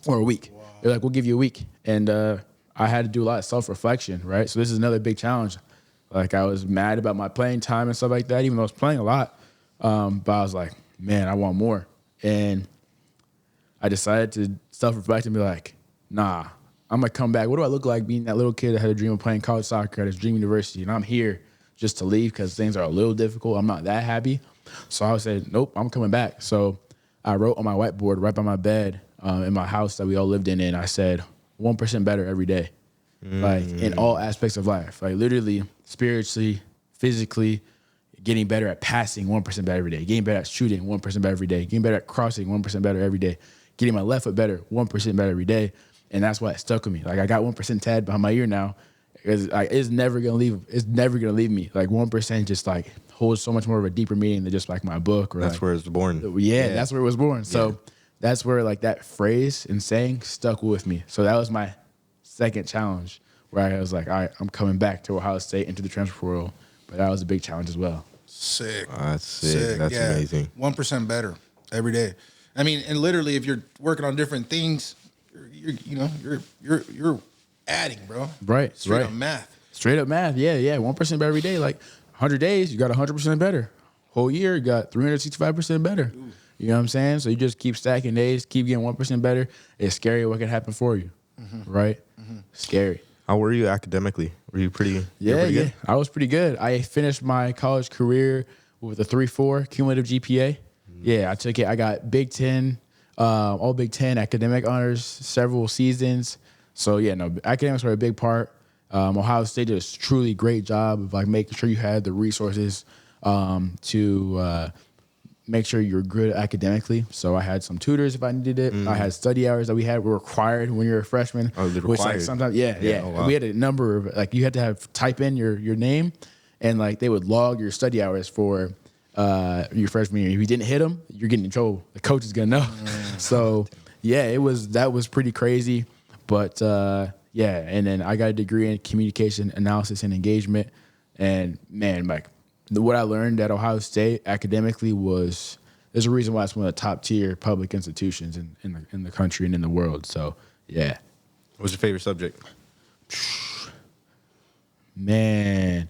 or a week. Wow. They're like, we'll give you a week, and I had to do a lot of self-reflection, right? So this is another big challenge. Like I was mad about my playing time and stuff like that, even though I was playing a lot. But I was like, man, I want more. And I decided to self-reflect and be like, nah, I'm going to come back. What do I look like being that little kid that had a dream of playing college soccer at his dream university? And I'm here just to leave because things are a little difficult. I'm not that happy. So I said, nope, I'm coming back. So I wrote on my whiteboard right by my bed in my house that we all lived in, and I said, 1% better every day. Like in all aspects of life. Like literally, spiritually, physically, getting better at passing 1% better every day. Getting better at shooting 1% better every day. Getting better at crossing 1% better every day. Getting my left foot better 1% better every day. And that's why it stuck with me. Like I got 1% tad behind my ear now. It's never gonna leave. It's never gonna leave me. Like 1% just like holds so much more of a deeper meaning than just like my book. Or That's like, where it's born. Yeah, that's where it was born. So that's where like that phrase and saying stuck with me. So that was my second challenge where I was like, all right, I'm coming back to Ohio State into the transfer portal. But that was a big challenge as well. Sick. That's sick. That's amazing. 1% better every day. I mean, and literally, if you're working on different things, you're adding, bro. Right. Straight right. up math. Straight up math. Yeah. 1% better every day. Like 100 days, you got 100% better. Whole year, you got 365% better. Ooh. You know what I'm saying? So you just keep stacking days, keep getting 1% better. It's scary what can happen for you. Right? Scary. How were you academically? Were you pretty? Yeah, good? I was pretty good. I finished my college career with a 3.4 cumulative GPA. Yeah, I took it. I got Big Ten, all Big Ten academic honors, several seasons. So yeah, no, academics were a big part. Ohio State did a truly great job of like making sure you had the resources to make sure you're good academically. So I had some tutors if I needed it. I had study hours that we were required when you're a freshman. Oh, they're which like required. sometimes, yeah. Oh, wow. We had a number of like you had to have type in your name, and like they would log your study hours for your freshman year. If you didn't hit them, you're getting in trouble. The coach is gonna know. So yeah, that was pretty crazy. But yeah, and then I got a degree in communication analysis and engagement, and man, like. What I learned at Ohio State academically there's a reason why it's one of the top tier public institutions in the country and in the world. So yeah, What's your favorite subject? man,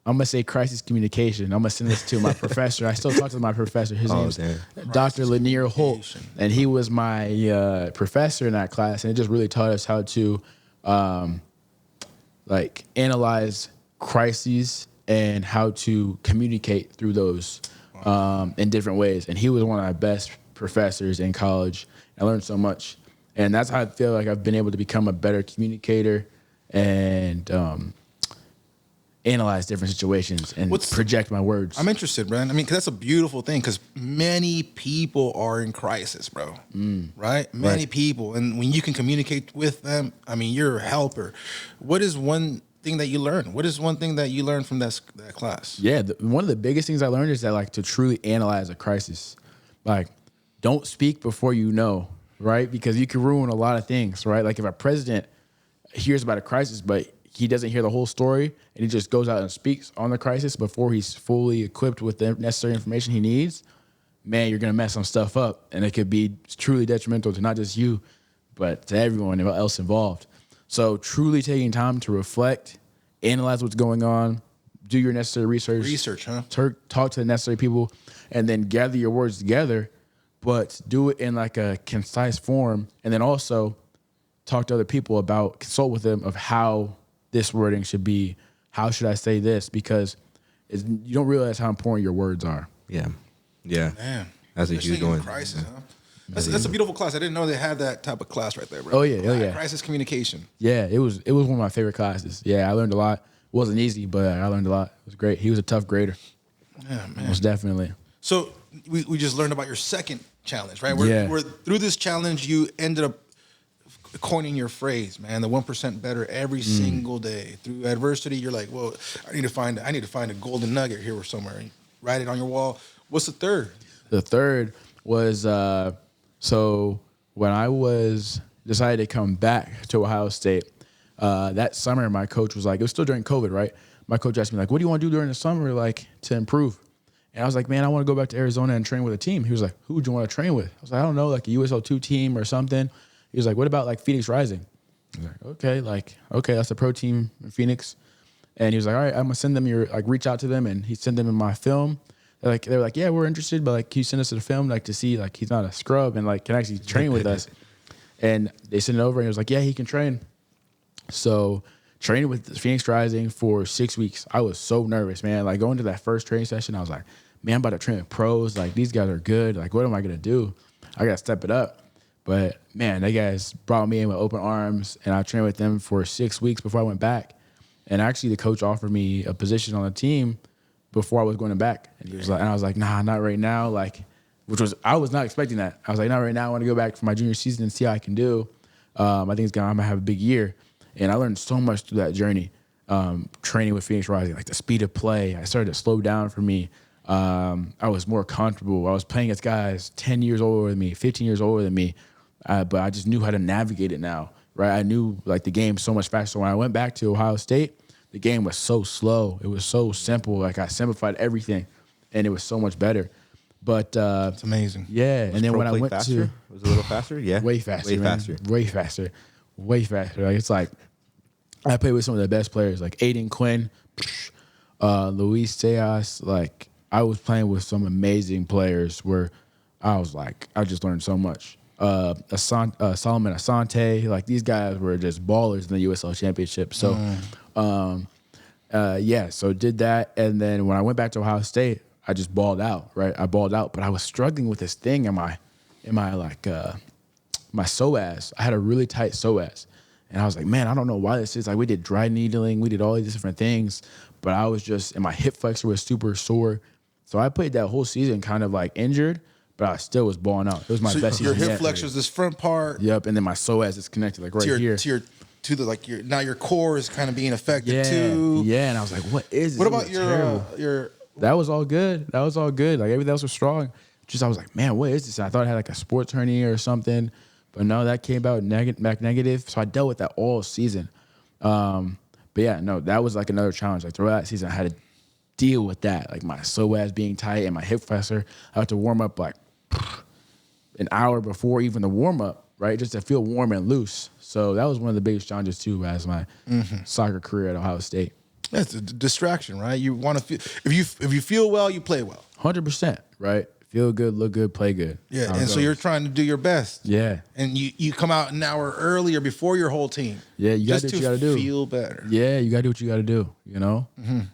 I'm gonna say crisis communication. I'm gonna send this to my professor. I still talk to my professor. His name's Dr. Lanier Holt, and he was my professor in that class, and it just really taught us how to like analyze crises and how to communicate through those in different ways. And he was one of my best professors in college. I learned so much. And that's how I feel like I've been able to become a better communicator and analyze different situations and project my words. I'm interested, man. I mean, 'cause that's a beautiful thing because many people are in crisis, bro. Right? Many people. And when you can communicate with them, I mean, you're a helper. What is one thing that you learn? What is one thing that you learned from that class? Yeah, one of the biggest things I learned is that like to truly analyze a crisis, like don't speak before you know, right? Because you can ruin a lot of things, right? Like if a president hears about a crisis, but he doesn't hear the whole story and he just goes out and speaks on the crisis before he's fully equipped with the necessary information he needs, man, you're gonna mess some stuff up, and it could be truly detrimental to not just you, but to everyone else involved. So truly taking time to reflect, analyze what's going on, do your necessary research. Research, huh? Talk to the necessary people, and then gather your words together, but do it in like a concise form. And then also talk to other people consult with them of how this wording should be. How should I say this? Because you don't realize how important your words are. Yeah. Man. That's a huge Especially in one. crisis, huh? That's a beautiful class. I didn't know they had that type of class right there, bro. Oh, yeah. Crisis communication. Yeah, it was one of my favorite classes. Yeah, I learned a lot. It wasn't easy, but I learned a lot. It was great. He was a tough grader. Yeah, man. Most definitely. So we just learned about your second challenge, right? Yeah. Where through this challenge, you ended up coining your phrase, man, the 1% better every single day. Through adversity, you're like, well, I need to find a golden nugget here or somewhere. And write it on your wall. What's the third? The third was so when I decided to come back to Ohio State, that summer my coach was like, it was still during COVID, right? My coach asked me like, what do you want to do during the summer like to improve? And I was like, man, I want to go back to Arizona and train with a team. He was like, who would you want to train with? I was like, I don't know, like a USL2 team or something. He was like, what about like Phoenix Rising? I was like, okay, that's a pro team in Phoenix. And he was like, all right, I'm gonna send them reach out to them, and he sent them in my film. They were like, yeah, we're interested, but like, can you send us the film like to see like he's not a scrub and like can actually train with us? And they sent it over, and he was like, yeah, he can train. So trained with Phoenix Rising for 6 weeks. I was so nervous, man. Like going to that first training session, I was like, man, I'm about to train with pros. Like these guys are good. Like what am I gonna do? I gotta step it up. But man, they guys brought me in with open arms, and I trained with them for 6 weeks before I went back. And actually, the coach offered me a position on the team before I was going back. And he was like, and I was like, nah, not right now. Like, I was not expecting that. I was like, not right now. I want to go back for my junior season and see how I can do. I think I'm gonna have a big year. And I learned so much through that journey, training with Phoenix Rising, like the speed of play. I started to slow down for me. I was more comfortable. I was playing against guys 10 years older than me, 15 years older than me. But I just knew how to navigate it now, right? I knew like the game so much faster. When I went back to Ohio State, the game was so slow. It was so simple. Like I simplified everything, and it was so much better. But It's amazing. yeah. And then when I went faster? Was it a little faster? Yeah. way faster, man. Way faster. Like it's like I played with some of the best players, like Aiden Quinn, Luis Tejas. Like I was playing with some amazing players where I was like, I just learned so much. Solomon Asante, like these guys were just ballers in the USL Championship. So, so did that, and then when I went back to Ohio State, I just balled out, right? I balled out, but I was struggling with this thing in my psoas. I had a really tight psoas, and I was like, man, I don't know why this is. Like we did dry needling, we did all these different things, but I was just, and my hip flexor was super sore, So I played that whole season kind of like injured, but I still was balling out. It was my So best your season hip yet. flexors, this front part, Yep, and then my psoas is connected like right to your here. to the like your now your core is kind of being affected Yeah, too. yeah, and I was like, what is this? What This about is your terrible. your? That was all good. That was all good. Like everything else was strong. Just I was like, man, what is this? And I thought I had like a sports hernia or something, but no, that came out negative. So I dealt with that all season. But yeah, no, that was like another challenge. Like throughout that season, I had to deal with that. Like my psoas being tight and my hip flexor. I had to warm up like an hour before even the warm up, right? Just to feel warm and loose. So that was one of the biggest challenges too, as my soccer career at Ohio State. That's a distraction, right? You want to feel if you feel well, you play well. 100%, right? Feel good, look good, play good. Yeah, How it and so goes. you're trying to do your best. Yeah. And you come out an hour earlier before your whole team. Yeah, you gotta just do what to you gotta do. feel better. Yeah, you gotta do what you gotta do, you know?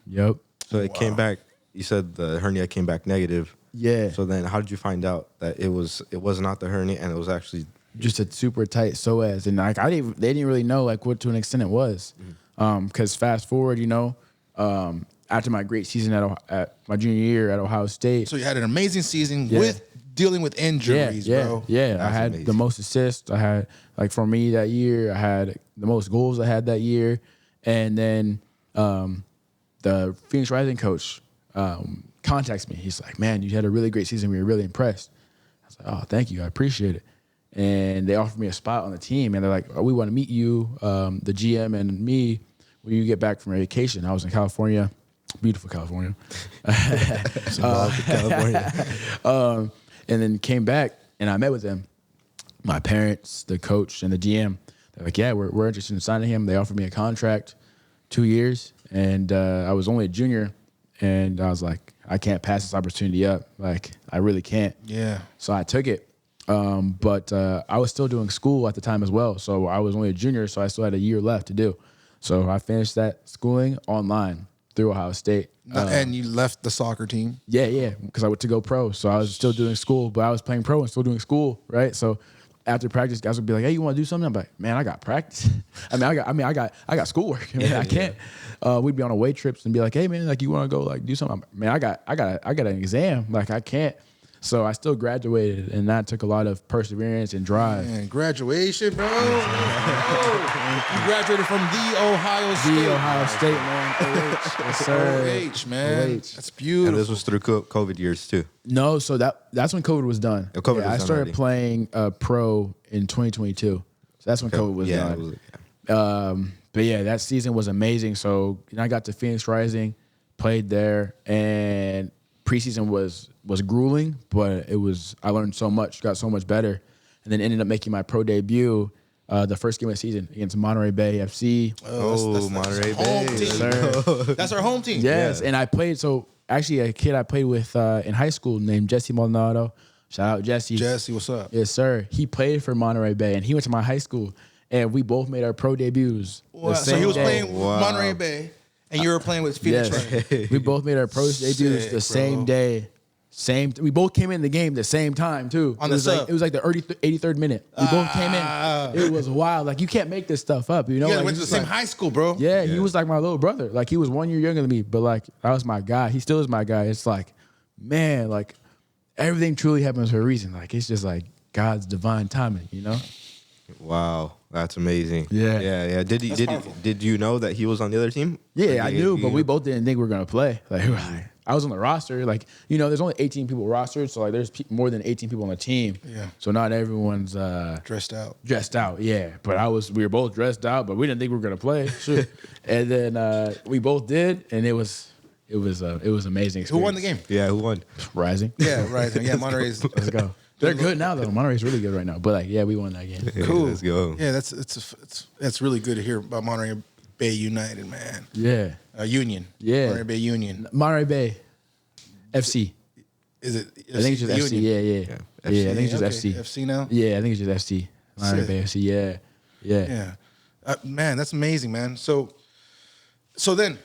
Yep. So it came back. You said the hernia came back negative. Yeah. So then, how did you find out that it was not the hernia and it was actually? Just a super tight psoas. And like they didn't really know like what to an extent it was. Cause fast forward, you know, after my great season at my junior year at Ohio State. So you had an amazing season Yeah. with dealing with injuries, bro. Yeah. I That's had amazing. the most assists. I had like for me that year, I had the most goals I had that year. And then the Phoenix Rising coach contacts me. He's like, man, you had a really great season. We were really impressed. I was like, oh, thank you. I appreciate it. And they offered me a spot on the team. And they're like, oh, we want to meet you, the GM and me, when you get back from your vacation. I was in California, beautiful California. California. And then came back and I met with them, my parents, the coach, and the GM. They're like, yeah, we're interested in signing him. They offered me a contract, 2 years. And I was only a junior. And I was like, I can't pass this opportunity up. Like, I really can't. Yeah. So I took it. But I was still doing school at the time as well. So I was only a junior, so I still had a year left to do. So I finished that schooling online through Ohio State. And you left the soccer team. Yeah, because I went to go pro. So I was still doing school, but I was playing pro and still doing school, right? So after practice, guys would be like, "Hey, you want to do something?" I'm like, "Man, I got practice. I got schoolwork. I can't." We'd be on away trips and be like, "Hey, man, like you want to go like do something?" Man, I got an exam. Like I can't. So I still graduated, and that took a lot of perseverance and drive. Man, graduation, bro. You graduated from the Ohio State. The Ohio State, man. OH, yes, sir. OH, man. OH. That's beautiful. And this was through COVID years too. No, so that's when COVID was done. Oh, COVID was I done started already. playing pro in 2022. So that's when COVID was Yeah, done. it was, But yeah, that season was amazing. So I got to Phoenix Rising, played there, and preseason was grueling, but I learned so much, got so much better, and then ended up making my pro debut the first game of the season against Monterey Bay FC. Oh, Monterey home Bay. team. Sir. That's our home team. Yes, Yeah. and I played. So actually, a kid I played with in high school named Jesse Maldonado. Shout out Jesse. Jesse, what's up? Yes, sir. He played for Monterey Bay, and he went to my high school, and we both made our pro debuts. the Wow. So same he was day. playing with Monterey Bay, and you were playing with Phoenix Yes, Rising. we both made our pro debuts Sick, the same bro. day. We both came in the game the same time too. On it the was like sub. it was like the 83rd minute. We both came in. It was wild. Like you can't make this stuff up. You know, You guys like, went to the he's same like- high school, bro. Yeah, he was like my little brother. Like he was 1 year younger than me, but like that was my guy. He still is my guy. It's like, man, like everything truly happens for a reason. Like it's just like God's divine timing, you know? Wow, that's amazing. Yeah. Did you know that he was on the other team? Yeah, Like, I knew, you but we know? both didn't think we were gonna play. Like I was on the roster. Like there's only 18 people rostered, so like there's more than 18 people on the team. Yeah. So not everyone's Dressed out. dressed out. Yeah, but we were both dressed out, but we didn't think we were gonna play. Sure. And then we both did, and it was amazing. Who won the game? Yeah, who won? Rising. Yeah, Rising. Yeah, Monterey's. Let's go. They're good now though. Monterey's really good right now. But like, yeah, we won that game. Cool. Let's go. Yeah, that's really good to hear about Monterey Bay United, man. Yeah. Union. Yeah. Monterey Bay Union. Monterey Bay FC. Is it? I think it's just FC. Union? Yeah. Yeah, I think it's just FC. FC now. Yeah, I think it's just FC. Monterey Sick. Bay FC. Yeah. Yeah, man, that's amazing, man. So then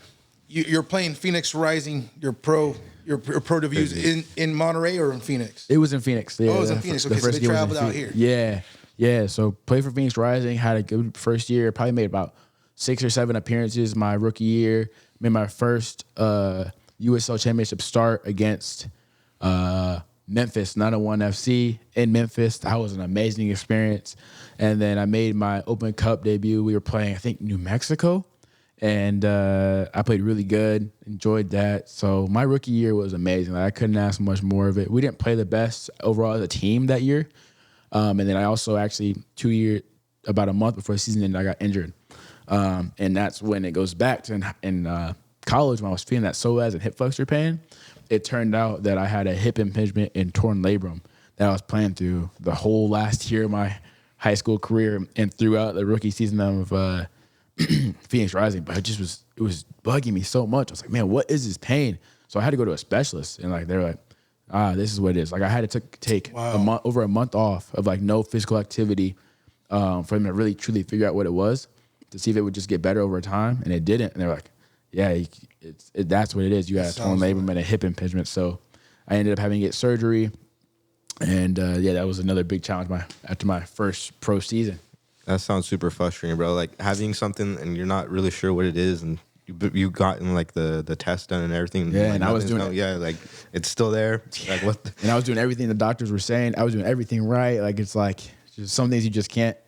you're playing Phoenix Rising, your pro debuts in Monterey or in Phoenix? It was in Phoenix. Yeah, Oh, it was in the Phoenix. the Okay, so first they game was in traveled out Phoenix. here. Yeah. So played for Phoenix Rising. Had a good first year. Probably made about 6 or 7 appearances my rookie year. Made my first USL Championship start against Memphis 901 FC in Memphis. That was an amazing experience. And then I made my Open Cup debut. We were playing, I think, New Mexico. And I played really good, enjoyed that. So my rookie year was amazing. Like, I couldn't ask much more of it. We didn't play the best overall as a team that year. And then I also actually about a month before the season ended, I got injured. And that's when it goes back to in college when I was feeling that psoas and hip flexor pain. It turned out that I had a hip impingement and torn labrum that I was playing through the whole last year of my high school career and throughout the rookie season of Phoenix Rising. But it was bugging me so much. I was like, man, what is this pain? So I had to go to a specialist, and like they were like, this is what it is. Like I had to take over a month off of like no physical activity for them to really truly figure out what it was, to see if it would just get better over time, and it didn't. And they're like, yeah, that's what it is. You got a torn labrum and a hip impingement. So I ended up having to get surgery, and that was another big challenge after my first pro season. That sounds super frustrating, bro. Like having something and you're not really sure what it is, and you gotten like the test done and everything. Yeah, like, and I was doing like it's still there. Like what? And I was doing everything the doctors were saying. I was doing everything right. Like it's like just some things you just can't.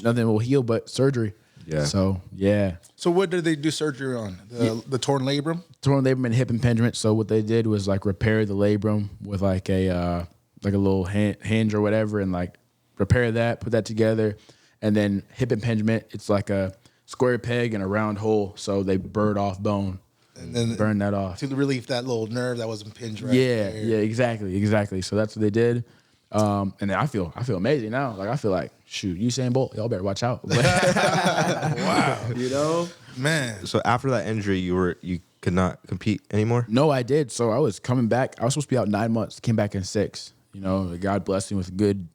Nothing will heal but surgery. Yeah. So yeah. So what did they do surgery on? The torn labrum? Torn labrum and hip impingement. So what they did was like repair the labrum with like a little hinge or whatever, and like repair that, put that together, and then hip impingement. It's like a square peg and a round hole. So they burn off bone and then burn that off to relieve that little nerve that was impinged. Right yeah, exactly. So that's what they did. And then I feel amazing now. Like I feel like, shoot, Usain Bolt, y'all better watch out. Wow, you know, man. So after that injury, you could not compete anymore? No, I did. So I was coming back. I was supposed to be out 9 months. Came back in 6. You know, God blessed me with good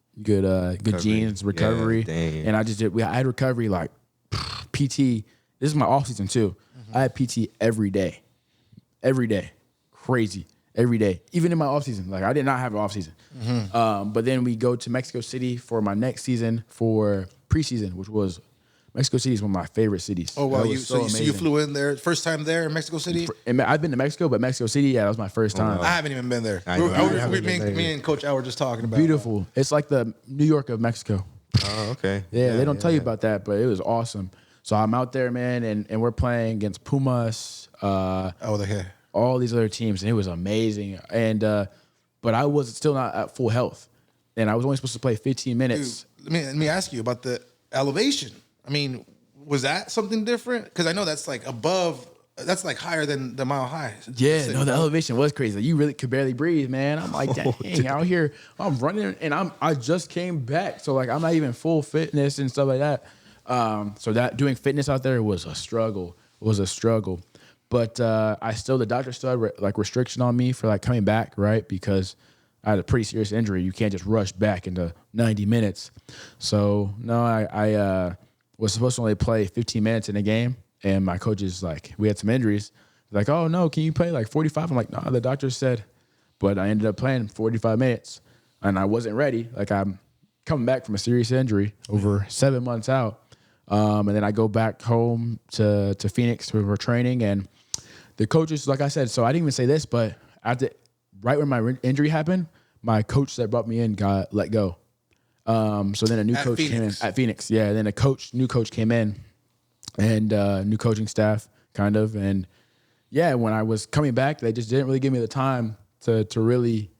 genes, recovery, and I just did. I had recovery like PT. This is my off season too. I had PT every day, crazy. Every day, even in my off season. Like I did not have an off season. But then we go to Mexico City for my next season for preseason, which was Mexico City is one of my favorite cities. Oh wow! So you flew in there first time there in Mexico City? I've been to Mexico, but Mexico City, that was my first time. I haven't even been there. Me and Coach Al were just talking about. Beautiful. It's like the New York of Mexico. Oh, okay. Yeah, they don't tell you about that, but it was awesome. So I'm out there, man, and we're playing against Pumas. All these other teams, and it was amazing. And but I was still not at full health, and I was only supposed to play 15 minutes. Dude, let me ask you about the elevation. I mean, was that something different? Because I know that's like above, that's like higher than the Mile High. Yeah, no, the elevation was crazy. You really could barely breathe, man. I'm like, dang, out here, I'm running, and I just came back, so like I'm not even full fitness and stuff like that. So that doing fitness out there was a struggle. But the doctor still had like restriction on me for like coming back, right? Because I had a pretty serious injury. You can't just rush back into 90 minutes. So no, I was supposed to only play 15 minutes in a game, and my coaches like, we had some injuries. Like, oh no, can you play like 45? I'm like, no, the doctor said. But I ended up playing 45 minutes, and I wasn't ready. Like I'm coming back from a serious injury over 7 months out. And then I go back home to Phoenix for training, and the coaches, like I said, so I didn't even say this, but right when my injury happened, my coach that brought me in got let go. So then a new coach came in at Phoenix. Yeah, then new coach came in, and new coaching staff kind of. And yeah, when I was coming back, they just didn't really give me the time to really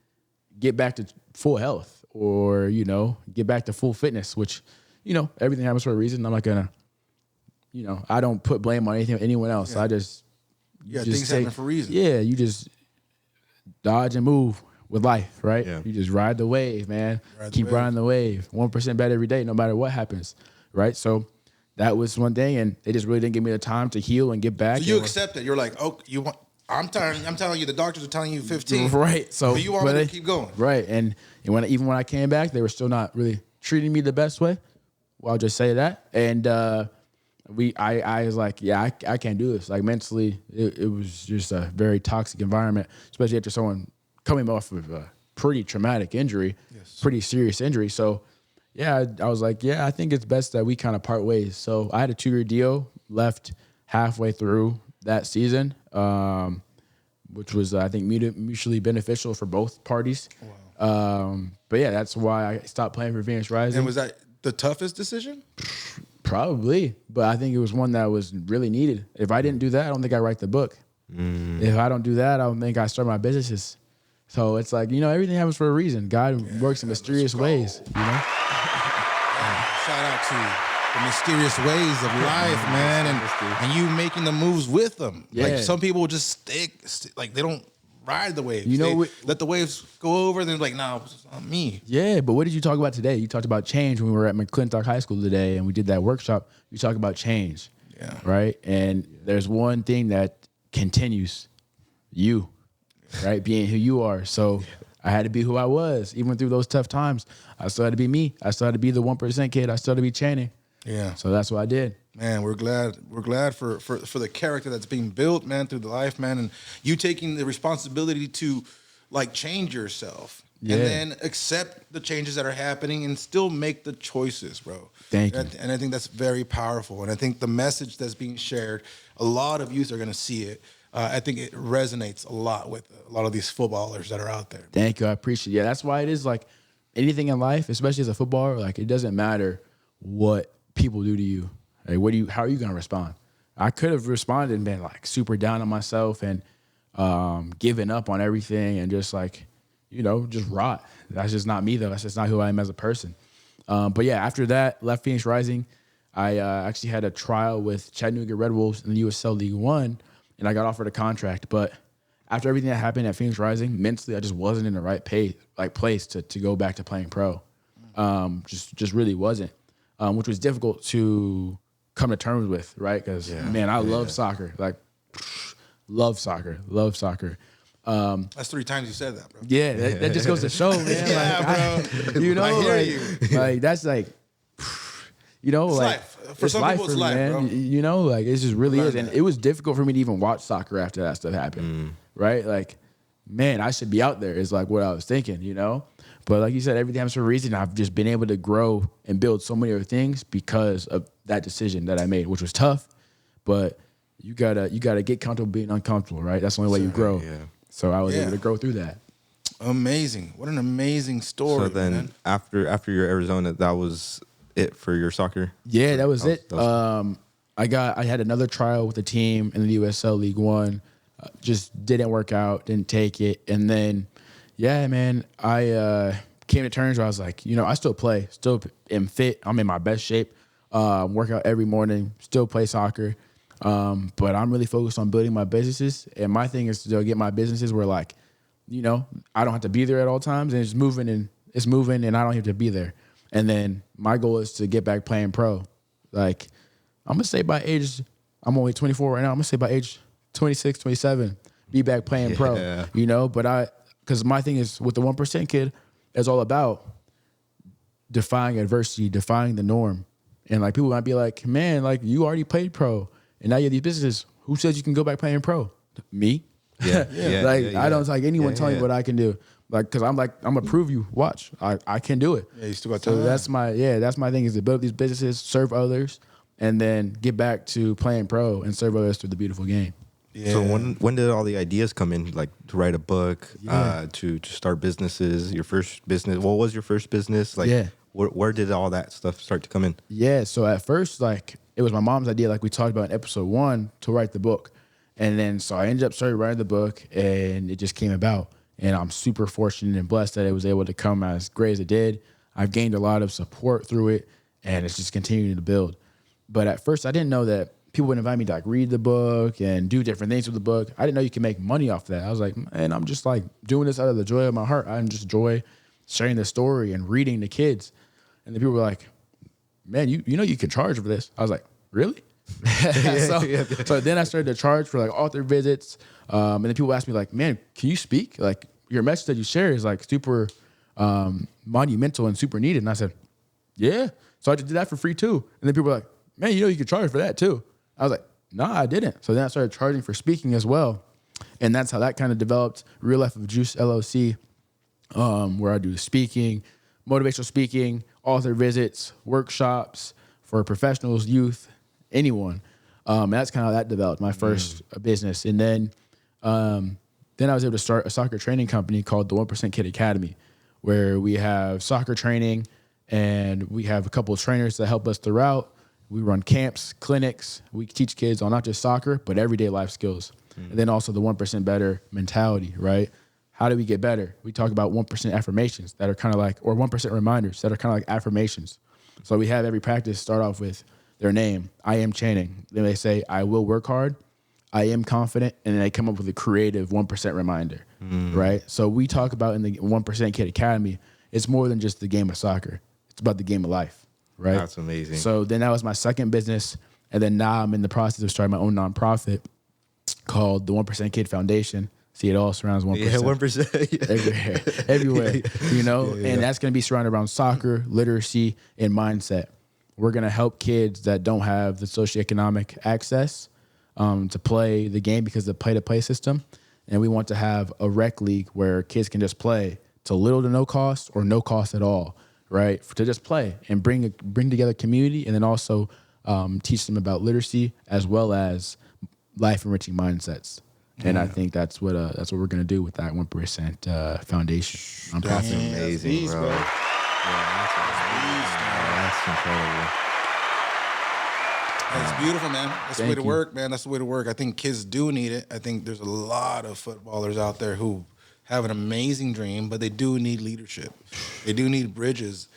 get back to full health or, you know, get back to full fitness, which, you know, everything happens for a reason. I'm not gonna, you know, I don't put blame on anyone else. Yeah. I just things happen for a reason. Yeah, you just dodge and move with life, right? Yeah. You just ride the wave, man. Keep riding the wave. 1% better every day, no matter what happens, right? So that was one thing, and they just really didn't give me the time to heal and get back. So you accept it. You're like, oh, you want. I'm telling you, the doctors are telling you 15. Right. So but you want me to keep going. Right. And even when I came back, they were still not really treating me the best way. Well, I'll just say that. And I was like, yeah, I can't do this. Like mentally, it was just a very toxic environment, especially after someone coming off of a pretty traumatic injury, pretty serious injury. So yeah, I was like, yeah, I think it's best that we kind of part ways. So I had a 2-year deal, left halfway through that season. which was, I think, mutually beneficial for both parties. But yeah, that's why I stopped playing for Phoenix Rising. And was that the toughest decision? Probably, but I think it was one that was really needed. If I didn't do that, I don't think I write the book. If I don't do that, I don't think I start my businesses. So it's like, everything happens for a reason. God works in mysterious ways, Shout out to the mysterious ways of life, man, and you making the moves with them. Yeah. Like some people just stick like they don't ride the waves. You know They what- let the waves go over, and they're like, nah, it's not me. Yeah, but what did you talk about today? You talked about change when we were at McClintock High School today and we did that workshop. You talked about change. Yeah. Right? And there's one thing that continues. You. Right? Being who you are. So I had to be who I was. Even through those tough times, I still had to be me. I still had to be the 1% kid. I still had to be Channing. Yeah. So that's what I did. Man, we're glad for the character that's being built, man, through the life, man, and you taking the responsibility to like change yourself Yeah. and then accept the changes that are happening and still make the choices, bro. Thank you. And I think that's very powerful. And I think the message that's being shared, a lot of youth are going to see it. I think it resonates a lot with a lot of these footballers that are out there. Thank you. I appreciate it. Yeah, that's why it is like anything in life, especially as a footballer, like it doesn't matter what people do to you. Like, how are you going to respond? I could have responded and been like super down on myself and given up on everything and just like, just rot. That's just not me though. That's just not who I am as a person. But yeah, after that, left Phoenix Rising. I actually had a trial with Chattanooga Red Wolves in the USL League One, and I got offered a contract. But after everything that happened at Phoenix Rising, mentally, I just wasn't in the right place to go back to playing pro. Just really wasn't, which was difficult to come to terms with, right? Because man, I love soccer, like love soccer. That's 3 times you said that, bro. Yeah, that just goes to show, man. Yeah, bro. I hear you. Like that's like, It's like life. For some people, it's me, life, man. bro. Like it just really is, Learn and that. it was difficult for me to even watch soccer after that stuff happened, right? Like, man, I should be out there is like what I was thinking, But like you said, everything happens for a reason. I've just been able to grow and build so many other things because of that decision that I made, which was tough, but you gotta get comfortable being uncomfortable, right? That's the only way you grow. Yeah. So I was Yeah. able to grow through that. Amazing. What an amazing story, So then man. after your Arizona, that was it for your soccer? Yeah, that was it. that was- I had another trial with the team in the USL League One. Just didn't work out, didn't take it. And then, yeah, man, I came to terms where I was like, I still play, still am fit. I'm in my best shape. Work out every morning, still play soccer. But I'm really focused on building my businesses. And my thing is to get my businesses where like, I don't have to be there at all times and it's moving and I don't have to be there. And then my goal is to get back playing pro. Like, I'm going to say by age, I'm only 24 right now. I'm going to say by age 26, 27, be back playing pro, but because my thing is with the 1% kid, it's all about defying adversity, defying the norm. And like people might be like, man, like you already played pro and now you have these businesses. Who says you can go back playing pro? Me. Yeah. I don't like anyone telling me yeah. what I can do. Like, because I'm gonna prove you. Watch, I can do it. Yeah, you still got So time. that's my thing is to build these businesses, serve others, and then get back to playing pro and serve others through the beautiful game. Yeah. So when did all the ideas come in? Like to write a book, to start businesses? Your first business? What was your first business? Like, Yeah. where did all that stuff start to come in? Yeah. So at first, like it was my mom's idea, like we talked about in episode 1, to write the book, and then so I ended up starting writing the book, and it just came about. And I'm super fortunate and blessed that it was able to come as great as it did. I've gained a lot of support through it, and it's just continuing to build. But at first, I didn't know that people would invite me to like read the book and do different things with the book. I didn't know you can make money off that. I was like, man, I'm just like doing this out of the joy of my heart. I just enjoy sharing the story and reading to kids. And then people were like, man, you know you can charge for this. I was like, really? So then I started to charge for like author visits. And then people asked me like, man, can you speak? Like your message that you share is like super monumental and super needed. And I said, yeah. So I just did that for free too. And then people were like, man, you can charge for that too. I was like, nah, I didn't. So then I started charging for speaking as well. And that's how that kind of developed Real Life of Juice LLC, where I do speaking, motivational speaking, author visits, workshops for professionals, youth, anyone. That's kind of how that developed, my first business. And then then I was able to start a soccer training company called the 1% Kid Academy, where we have soccer training and we have a couple of trainers that help us throughout. We run camps, clinics. We teach kids on not just soccer, but everyday life skills. And then also the 1% better mentality, right? How do we get better? We talk about 1% affirmations that are kind of like, or 1% reminders that are kind of like affirmations. So we have every practice start off with their name. I am Channing. Then they say, I will work hard. I am confident. And then they come up with a creative 1% reminder, right? So we talk about in the 1% Kid Academy, it's more than just the game of soccer. It's about the game of life, right? That's amazing. So then that was my second business. And then now I'm in the process of starting my own nonprofit called the 1% Kid Foundation. See, it all surrounds 1%. Yeah, 1%. Everywhere, you know? And that's going to be surrounded around soccer, literacy, and mindset. We're going to help kids that don't have the socioeconomic access to play the game because of the play-to-play system. And we want to have a rec league where kids can just play to little to no cost or no cost at all, right? To just play and bring together community, and then also teach them about literacy as well as life-enriching mindsets. And I think that's what we're gonna do with that 1% foundation. That's amazing, bro. bro. That's incredible. That's beautiful, man. That's the way Thank to you. work, man. That's the way to work. I think kids do need it. I think there's a lot of footballers out there who have an amazing dream, but they do need leadership. They do need bridges,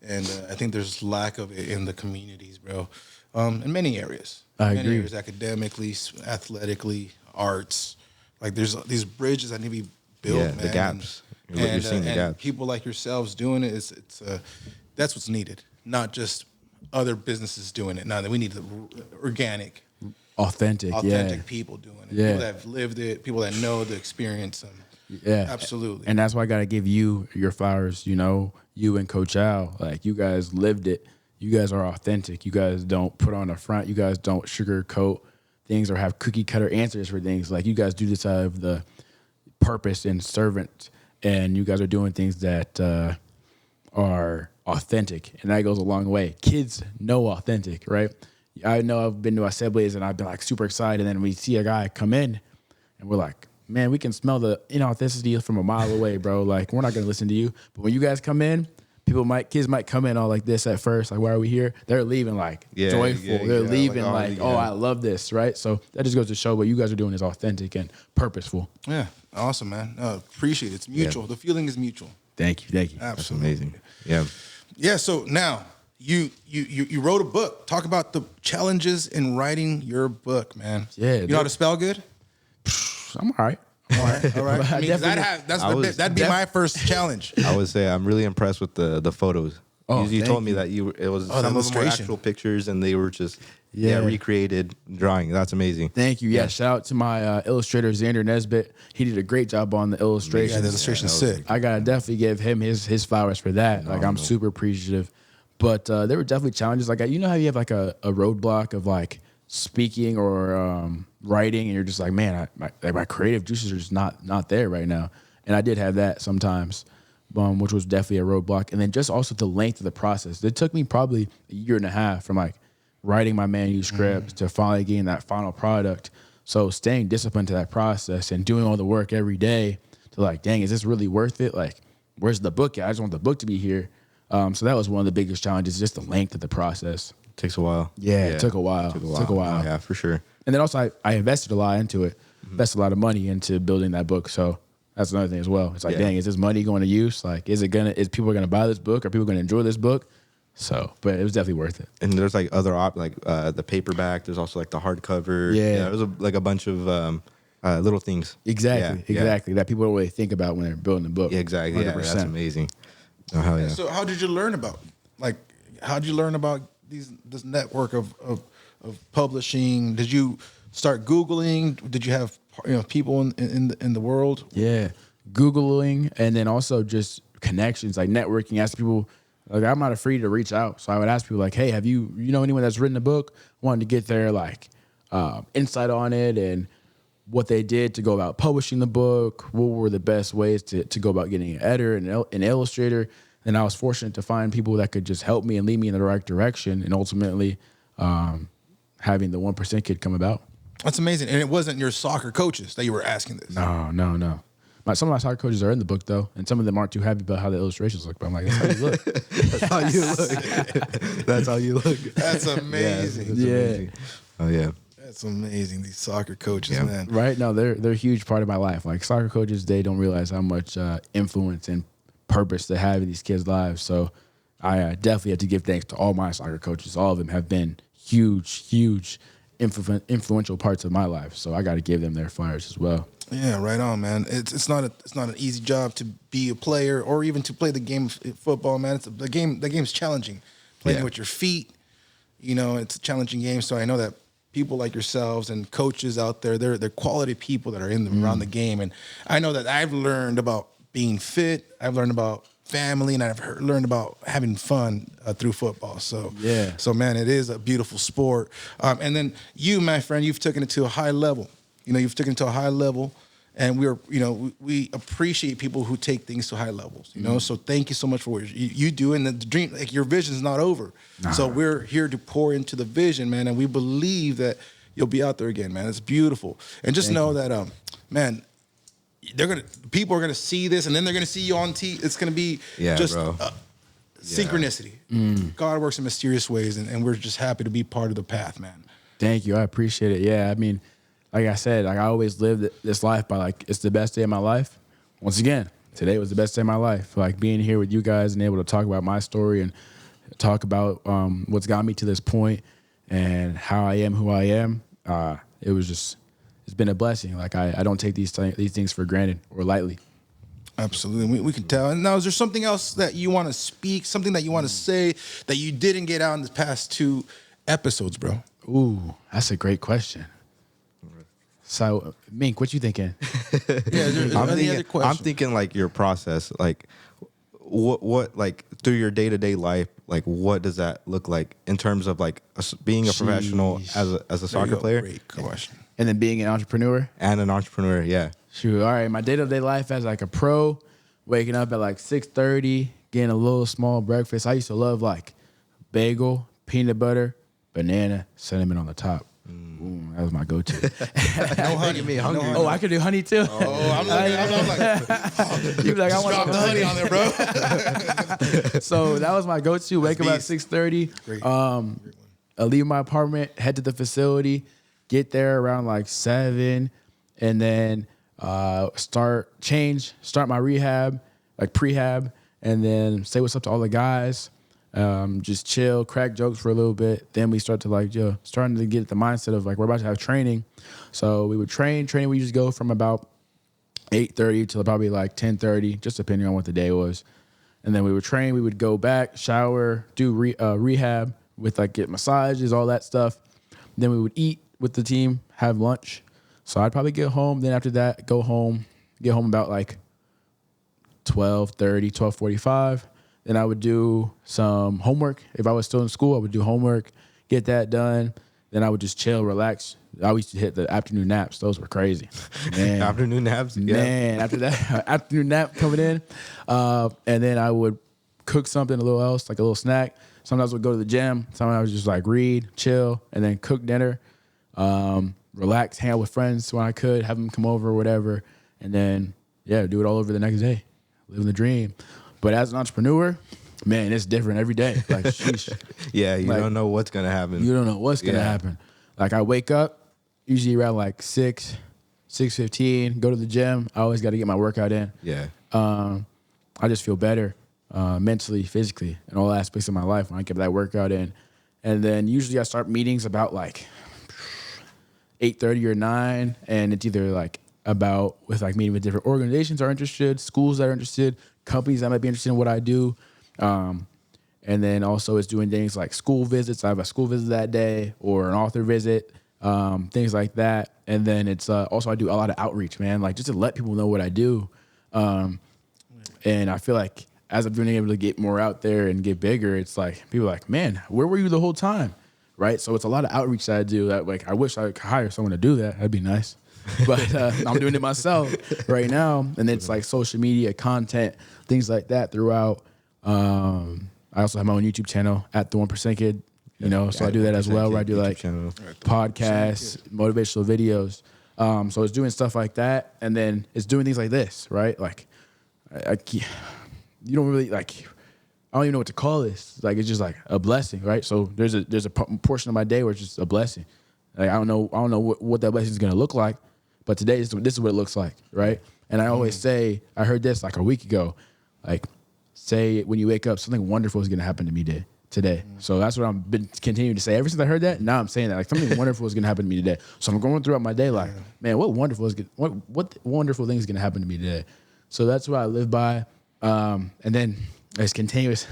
and I think there's lack of it in the communities, bro. In many areas. I many agree. areas, academically, athletically, arts. Like there's these bridges that need to be built, Yeah, man. the gaps. You're seeing the and gaps. people like yourselves doing it, it's that's what's needed. Not just other businesses doing it. Now that we need the organic, Authentic, people doing it. Yeah. People that have lived it, people that know the experience. Yeah, Absolutely. And that's why I gotta give you your flowers. You know, you and Coach Al, like you guys lived it. You guys are authentic. You guys don't put on a front. You guys don't sugarcoat things or have cookie cutter answers for things. Like you guys do this out of the purpose and servant, and you guys are doing things that are authentic, and that goes a long way. Kids know authentic, right? I know I've been to assemblies and I've been like super excited, and then we see a guy come in, and we're like, man, we can smell the inauthenticity from a mile away, bro. Like we're not gonna listen to you. But when you guys come in, kids might come in all like this at first, like, why are we here? They're leaving like joyful. They're leaving like, oh, I love this, right? So that just goes to show what you guys are doing is authentic and purposeful. Yeah, awesome, man. Appreciate it. It's mutual. The feeling is mutual. Thank you. That's Absolutely. amazing. Yeah. Yeah. So now you wrote a book. Talk about the challenges in writing your book, man. Yeah, You know how to spell good? I'm all right. All right. All right. I mean, 'cause that'd be my first challenge. I would say I'm really impressed with the photos. Oh, you thank told me you. that it was the some of them were illustration. actual pictures and they were just Yeah. recreated drawing. That's amazing. Thank you. Yeah, shout out to my illustrator, Xander Nesbitt. He did a great job on the illustration. Yeah, the illustration's sick. I gotta definitely give him his flowers for that. Like I'm super appreciative. But there were definitely challenges. Like you know how you have like a roadblock of like speaking or writing, and you're just like, man, my creative juices are just not there right now. And I did have that sometimes, which was definitely a roadblock. And then just also the length of the process. It took me probably a year and a half from like writing my manuscript to finally getting that final product. So staying disciplined to that process and doing all the work every day to like, dang, is this really worth it? Like, where's the book at? I just want the book to be here. So that was one of the biggest challenges, just the length of the process. Takes a while. Yeah, it took a while. Took a while. Oh, yeah, for sure. And then also I invested a lot into it, invested a lot of money into building that book. So that's another thing as well. It's like, dang, is this money going to use? Like, is people going to buy this book? Are people going to enjoy this book? So, but it was definitely worth it. And there's like other the paperback. There's also like the hardcover. Yeah. There's like a bunch of little things. Exactly. That people don't really think about when they're building a book. Yeah, exactly. 100%. Yeah, that's amazing. Oh, hell yeah. So how did you learn about this network of publishing? Did you start Googling? Did you have people in the world? Yeah, Googling, and then also just connections, like networking. Ask people, like I'm not afraid to reach out, so I would ask people like, hey, have you know anyone that's written a book? Wanted to get their like insight on it and what they did to go about publishing the book. What were the best ways to go about getting an editor and an illustrator? And I was fortunate to find people that could just help me and lead me in the right direction, and ultimately having the 1% Kid come about. That's amazing. And it wasn't your soccer coaches that you were asking this. No. Some of my soccer coaches are in the book though, and some of them aren't too happy about how the illustrations look. But I'm like, that's how you look. That's how you look. That's how you look. That's amazing. That's amazing. Oh yeah. That's amazing. These soccer coaches, man. Right? No, they're a huge part of my life. Like soccer coaches, they don't realize how much influence and purpose they have in these kids' lives. So I definitely have to give thanks to all my soccer coaches. All of them have been huge influential parts of my life. So I got to give them their flowers as well. Yeah, right on, man. It's not an easy job to be a player or even to play the game of football, man. The game's challenging. Playing with your feet, it's a challenging game. So I know that people like yourselves and coaches out there, they're quality people that are around the game. And I know that I've learned about being fit. I've learned about family, and I've learned about having fun through football. So man, it is a beautiful sport. And then you, my friend, you've taken it to a high level. You've taken it to a high level, and we appreciate people who take things to high levels. So thank you so much for what you do, and the dream, like your vision is not over. So we're here to pour into the vision, man, and we believe that you'll be out there again, man. It's beautiful, and just know that, man. People are gonna see this, and then they're gonna see you on TV. It's gonna be synchronicity. God works in mysterious ways, and we're just happy to be part of the path, man. Thank you. I appreciate it. Yeah, I mean, like I said, I always lived this life by it's the best day of my life. Once again, today was the best day of my life. Like being here with you guys and able to talk about my story and talk about what's got me to this point and how I am who I am. It's been a blessing. Like I don't take these things for granted or lightly. Absolutely. We can tell. And now, is there something else that you want to speak, something that you want to say that you didn't get out in the past 2 episodes, bro? Ooh, that's a great question. So, Mink, what you thinking? I'm thinking like your process, like what like through your day-to-day life, like what does that look like in terms of like being a professional as a soccer player? Great question. And then being an entrepreneur? And an entrepreneur, yeah. Shoot, all right. My day-to-day life as like a pro, waking up at like 6:30, getting a little small breakfast. I used to love like bagel, peanut butter, banana, cinnamon on the top. Ooh, that was my go-to. No honey, me hungry. Oh, I could do honey too. Oh, I'm like, you be like, I want drop the honey on there, bro. So that was my go-to. Wake up at 6:30. I leave my apartment, head to the facility, get there around like 7, and then start my rehab, like prehab, and then say what's up to all the guys. Just chill, crack jokes for a little bit. Then we start to starting to get the mindset of like we're about to have training. So we would train. Training we just go from about 8:30 till probably like 10:30, just depending on what the day was. And then we would train. We would go back, shower, do rehab with like get massages, all that stuff. Then we would eat with the team, have lunch. So I'd probably get home. Then after that, get home about like 12:30, 12:45. Then I would do some homework. If I was still in school, I would do homework, get that done. Then I would just chill, relax. I used to hit the afternoon naps. Those were crazy. Man. Afternoon naps? Yeah. Man, after that, afternoon nap coming in. And then I would cook something, a little else, like a little snack. Sometimes I would go to the gym. Sometimes I would just like read, chill, and then cook dinner. Relax, hang out with friends when I could, have them come over or whatever. And then, do it all over the next day. Living the dream. But as an entrepreneur, man, it's different every day. Like, sheesh. Yeah, you don't know what's going to happen. You don't know what's going to happen. Like, I wake up usually around like 6:15, go to the gym. I always got to get my workout in. Yeah. I just feel better mentally, physically, in all aspects of my life when I get that workout in. And then usually I start meetings about like 8:30 or 9, and it's either like about with like meeting with different organizations that are interested, schools that are interested, companies that might be interested in what I do. And then also it's doing things like school visits. I have a school visit that day or an author visit, things like that. And then it's also I do a lot of outreach, man, like just to let people know what I do. And I feel like as I've been able to get more out there and get bigger, it's like people are like, man, where were you the whole time? Right. So it's a lot of outreach that I do that like I wish I could hire someone to do that. That'd be nice. But I'm doing it myself right now. And it's like social media content, things like that throughout. I also have my own YouTube channel at The 1% Kid. You know, so I do that as well. Where I do like podcasts, motivational videos. So it's doing stuff like that, and then it's doing things like this, right? Like, you don't really like. I don't even know what to call this. Like, it's just like a blessing, right? So there's a portion of my day where it's just a blessing. Like, I don't know what that blessing is gonna look like, but today this is what it looks like, right? And I always say, I heard this like a week ago, like, say when you wake up, something wonderful is gonna happen to me today. So that's what I've been continuing to say. Ever since I heard that, now I'm saying that, like, something wonderful is gonna happen to me today. So I'm going throughout my day like, man, what wonderful thing is gonna happen to me today? So that's what I live by. And then there's continuous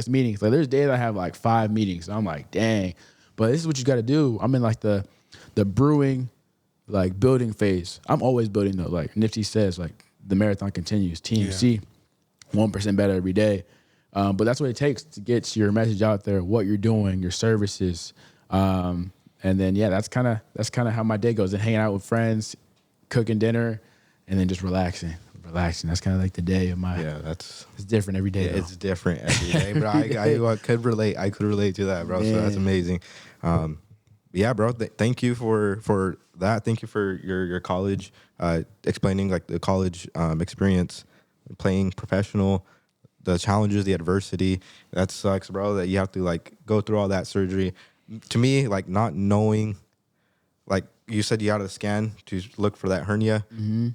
meetings. Like, there's days I have like 5 meetings. And I'm like, dang. But this is what you got to do. I'm in like the brewing, like, building phase. I'm always building though. Like Nifty says, like, the marathon continues. TMC, 1% better every day. But that's what it takes to get your message out there, what you're doing, your services. And then, that's kind of how my day goes. And hanging out with friends, cooking dinner, and then just relaxing. That's kind of like the day of my. Yeah, it's different every day. It's different every day, bro. I could relate. I could relate to that, bro. Man. So that's amazing. Bro. Thank you for that. Thank you for your college, explaining like the college experience, playing professional, the challenges, the adversity. That sucks, bro. That you have to like go through all that surgery. To me, like, not knowing, like, you said you had a scan to look for that hernia,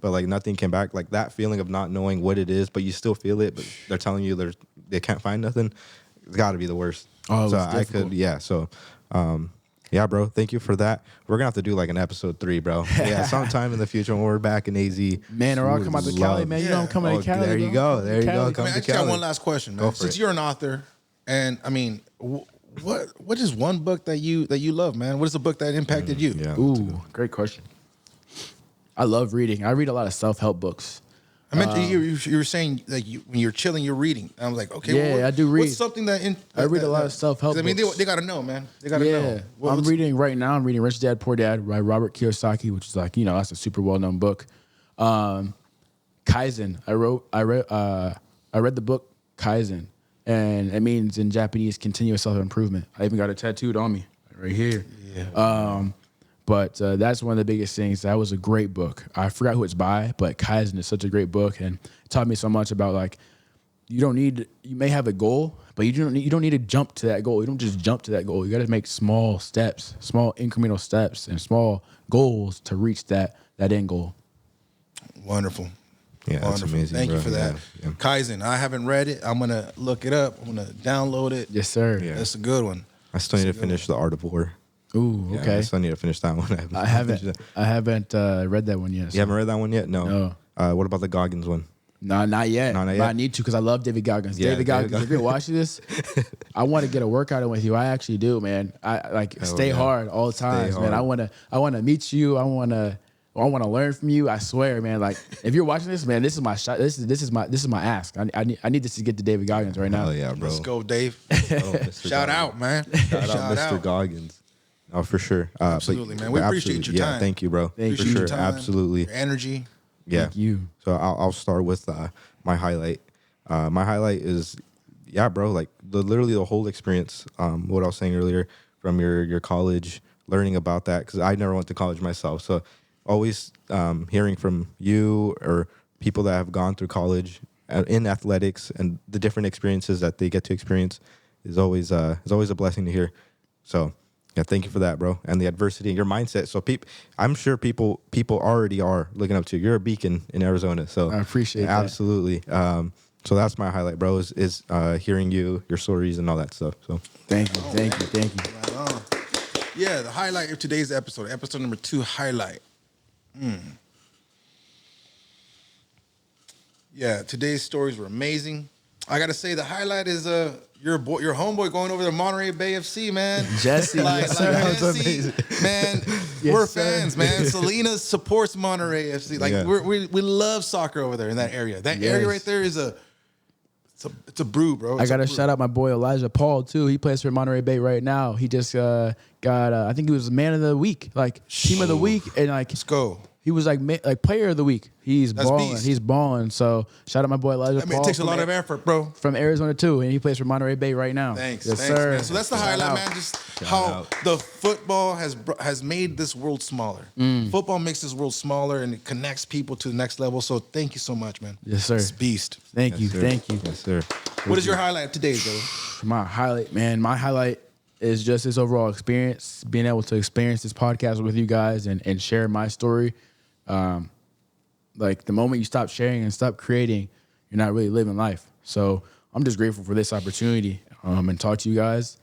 but like nothing came back. Like, that feeling of not knowing what it is, but you still feel it, but they're telling you they can't find nothing. It's got to be the worst. Oh, so I could, So, bro, thank you for that. We're gonna have to do like an episode 3, bro. Yeah, sometime in the future when we're back in AZ. Man, or I'll come out to Cali, man. You know I'm coming to Cali. There you go. There you go. I just got one last question, man. Since you're an author, and I mean, what is one book that you love, man? What is the book that impacted you? Yeah. Ooh, great question. I love reading. I read a lot of self-help books. I meant you were saying, like, when you're chilling, you're reading. And I was like, okay, I do read. What's something I read a lot of self-help books. I mean, they got to know, man. They got to know. I'm reading right now. I'm reading Rich Dad Poor Dad by Robert Kiyosaki, which is like, that's a super well-known book. Kaizen. I read the book Kaizen, and it means in Japanese continuous self-improvement. I even got it tattooed on me right here. Yeah. But that's one of the biggest things. That was a great book. I forgot who it's by, but Kaizen is such a great book, and it taught me so much about, like, you may have a goal, but you don't need to jump to that goal. You don't just jump to that goal. You got to make small steps, small incremental steps, and small goals to reach that end goal. Wonderful. Yeah, that's amazing. Thank bro. you for that. Yeah. Kaizen. I haven't read it. I'm gonna look it up. I'm gonna download it. Yes, sir. Yeah. That's a good one. I still need to finish The Art of War. Ooh, okay. I still need to finish that one. I haven't read that one yet. So. You haven't read that one yet? No. What about the Goggins one? No, not yet. Not but yet? I need to, because I love David Goggins. Yeah, David Goggins, if you're watching this, I want to get a workout in with you. I actually do, man. I stay hard all the time, man. I want to meet you. I want to learn from you. I swear, man. Like, if you're watching this, man, this is my shot. This is my ask. I need this to get to David Goggins right now. Hell yeah, bro. Let's go, Dave. Shout out, man. Shout out, Mr. Goggins. Oh, for sure. Absolutely, man. We appreciate your time. Yeah, thank you, bro. Thank you. For sure. Time, absolutely. Your energy. Yeah. Thank you. So I'll start with my highlight. My highlight is, bro, like literally the whole experience. What I was saying earlier from your college, learning about that, because I never went to college myself. So always hearing from you or people that have gone through college in athletics and the different experiences that they get to experience is always a blessing to hear. So. Yeah, thank you for that, bro. And the adversity and your mindset. So I'm sure people already are looking up to you. You're a beacon in Arizona. So I appreciate that. Absolutely. So that's my highlight, bro, is hearing your stories and all that stuff. So thank you. Right on. Yeah, the highlight of today's episode number 2 highlight. Yeah, today's stories were amazing. I gotta say the highlight is your homeboy going over to Monterey Bay FC, man. Jesse, Jesse, man, we're fans, man. Selena supports Monterey FC. Like we love soccer over there in that area. That area right there is it's a brew, bro. I gotta shout out my boy Elijah Paul too. He plays for Monterey Bay right now. He just got I think he was man of the week, like team of the week, and like let's go. He was like player of the week. He's That's balling. beast. He's balling. So shout out my boy Elijah I mean, Paul it takes a from lot of effort, bro. from Arizona too, and he plays for Monterey Bay right now. Thanks, yes, thanks, sir. man. So that's the Shout highlight, out. man. Just how the football has made this world smaller. Football makes this world smaller and it connects people to the next level. So thank you so much, man. Yes, sir. It's beast. Thank you, sir. thank you. Yes, sir. What is your highlight today, bro? My highlight, man. My highlight is just this overall experience, being able to experience this podcast with you guys and share my story. Like the moment you stop sharing and stop creating, you're not really living life. So I'm just grateful for this opportunity and talk to you guys.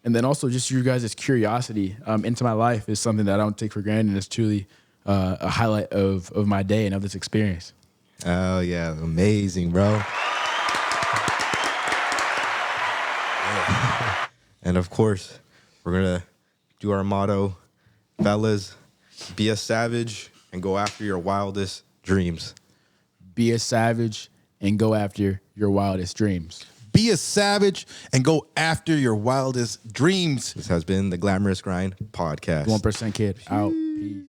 And then also just your guys' curiosity into my life is something that I don't take for granted. And it's truly a highlight of my day and of this experience. Oh, yeah. Amazing, bro. And of course, we're going to do our motto, fellas, be a savage and go after your wildest dreams. Be a savage and go after your wildest dreams. Be a savage and go after your wildest dreams. This has been the Glamorous Grind podcast. 1% Kid out. Peace.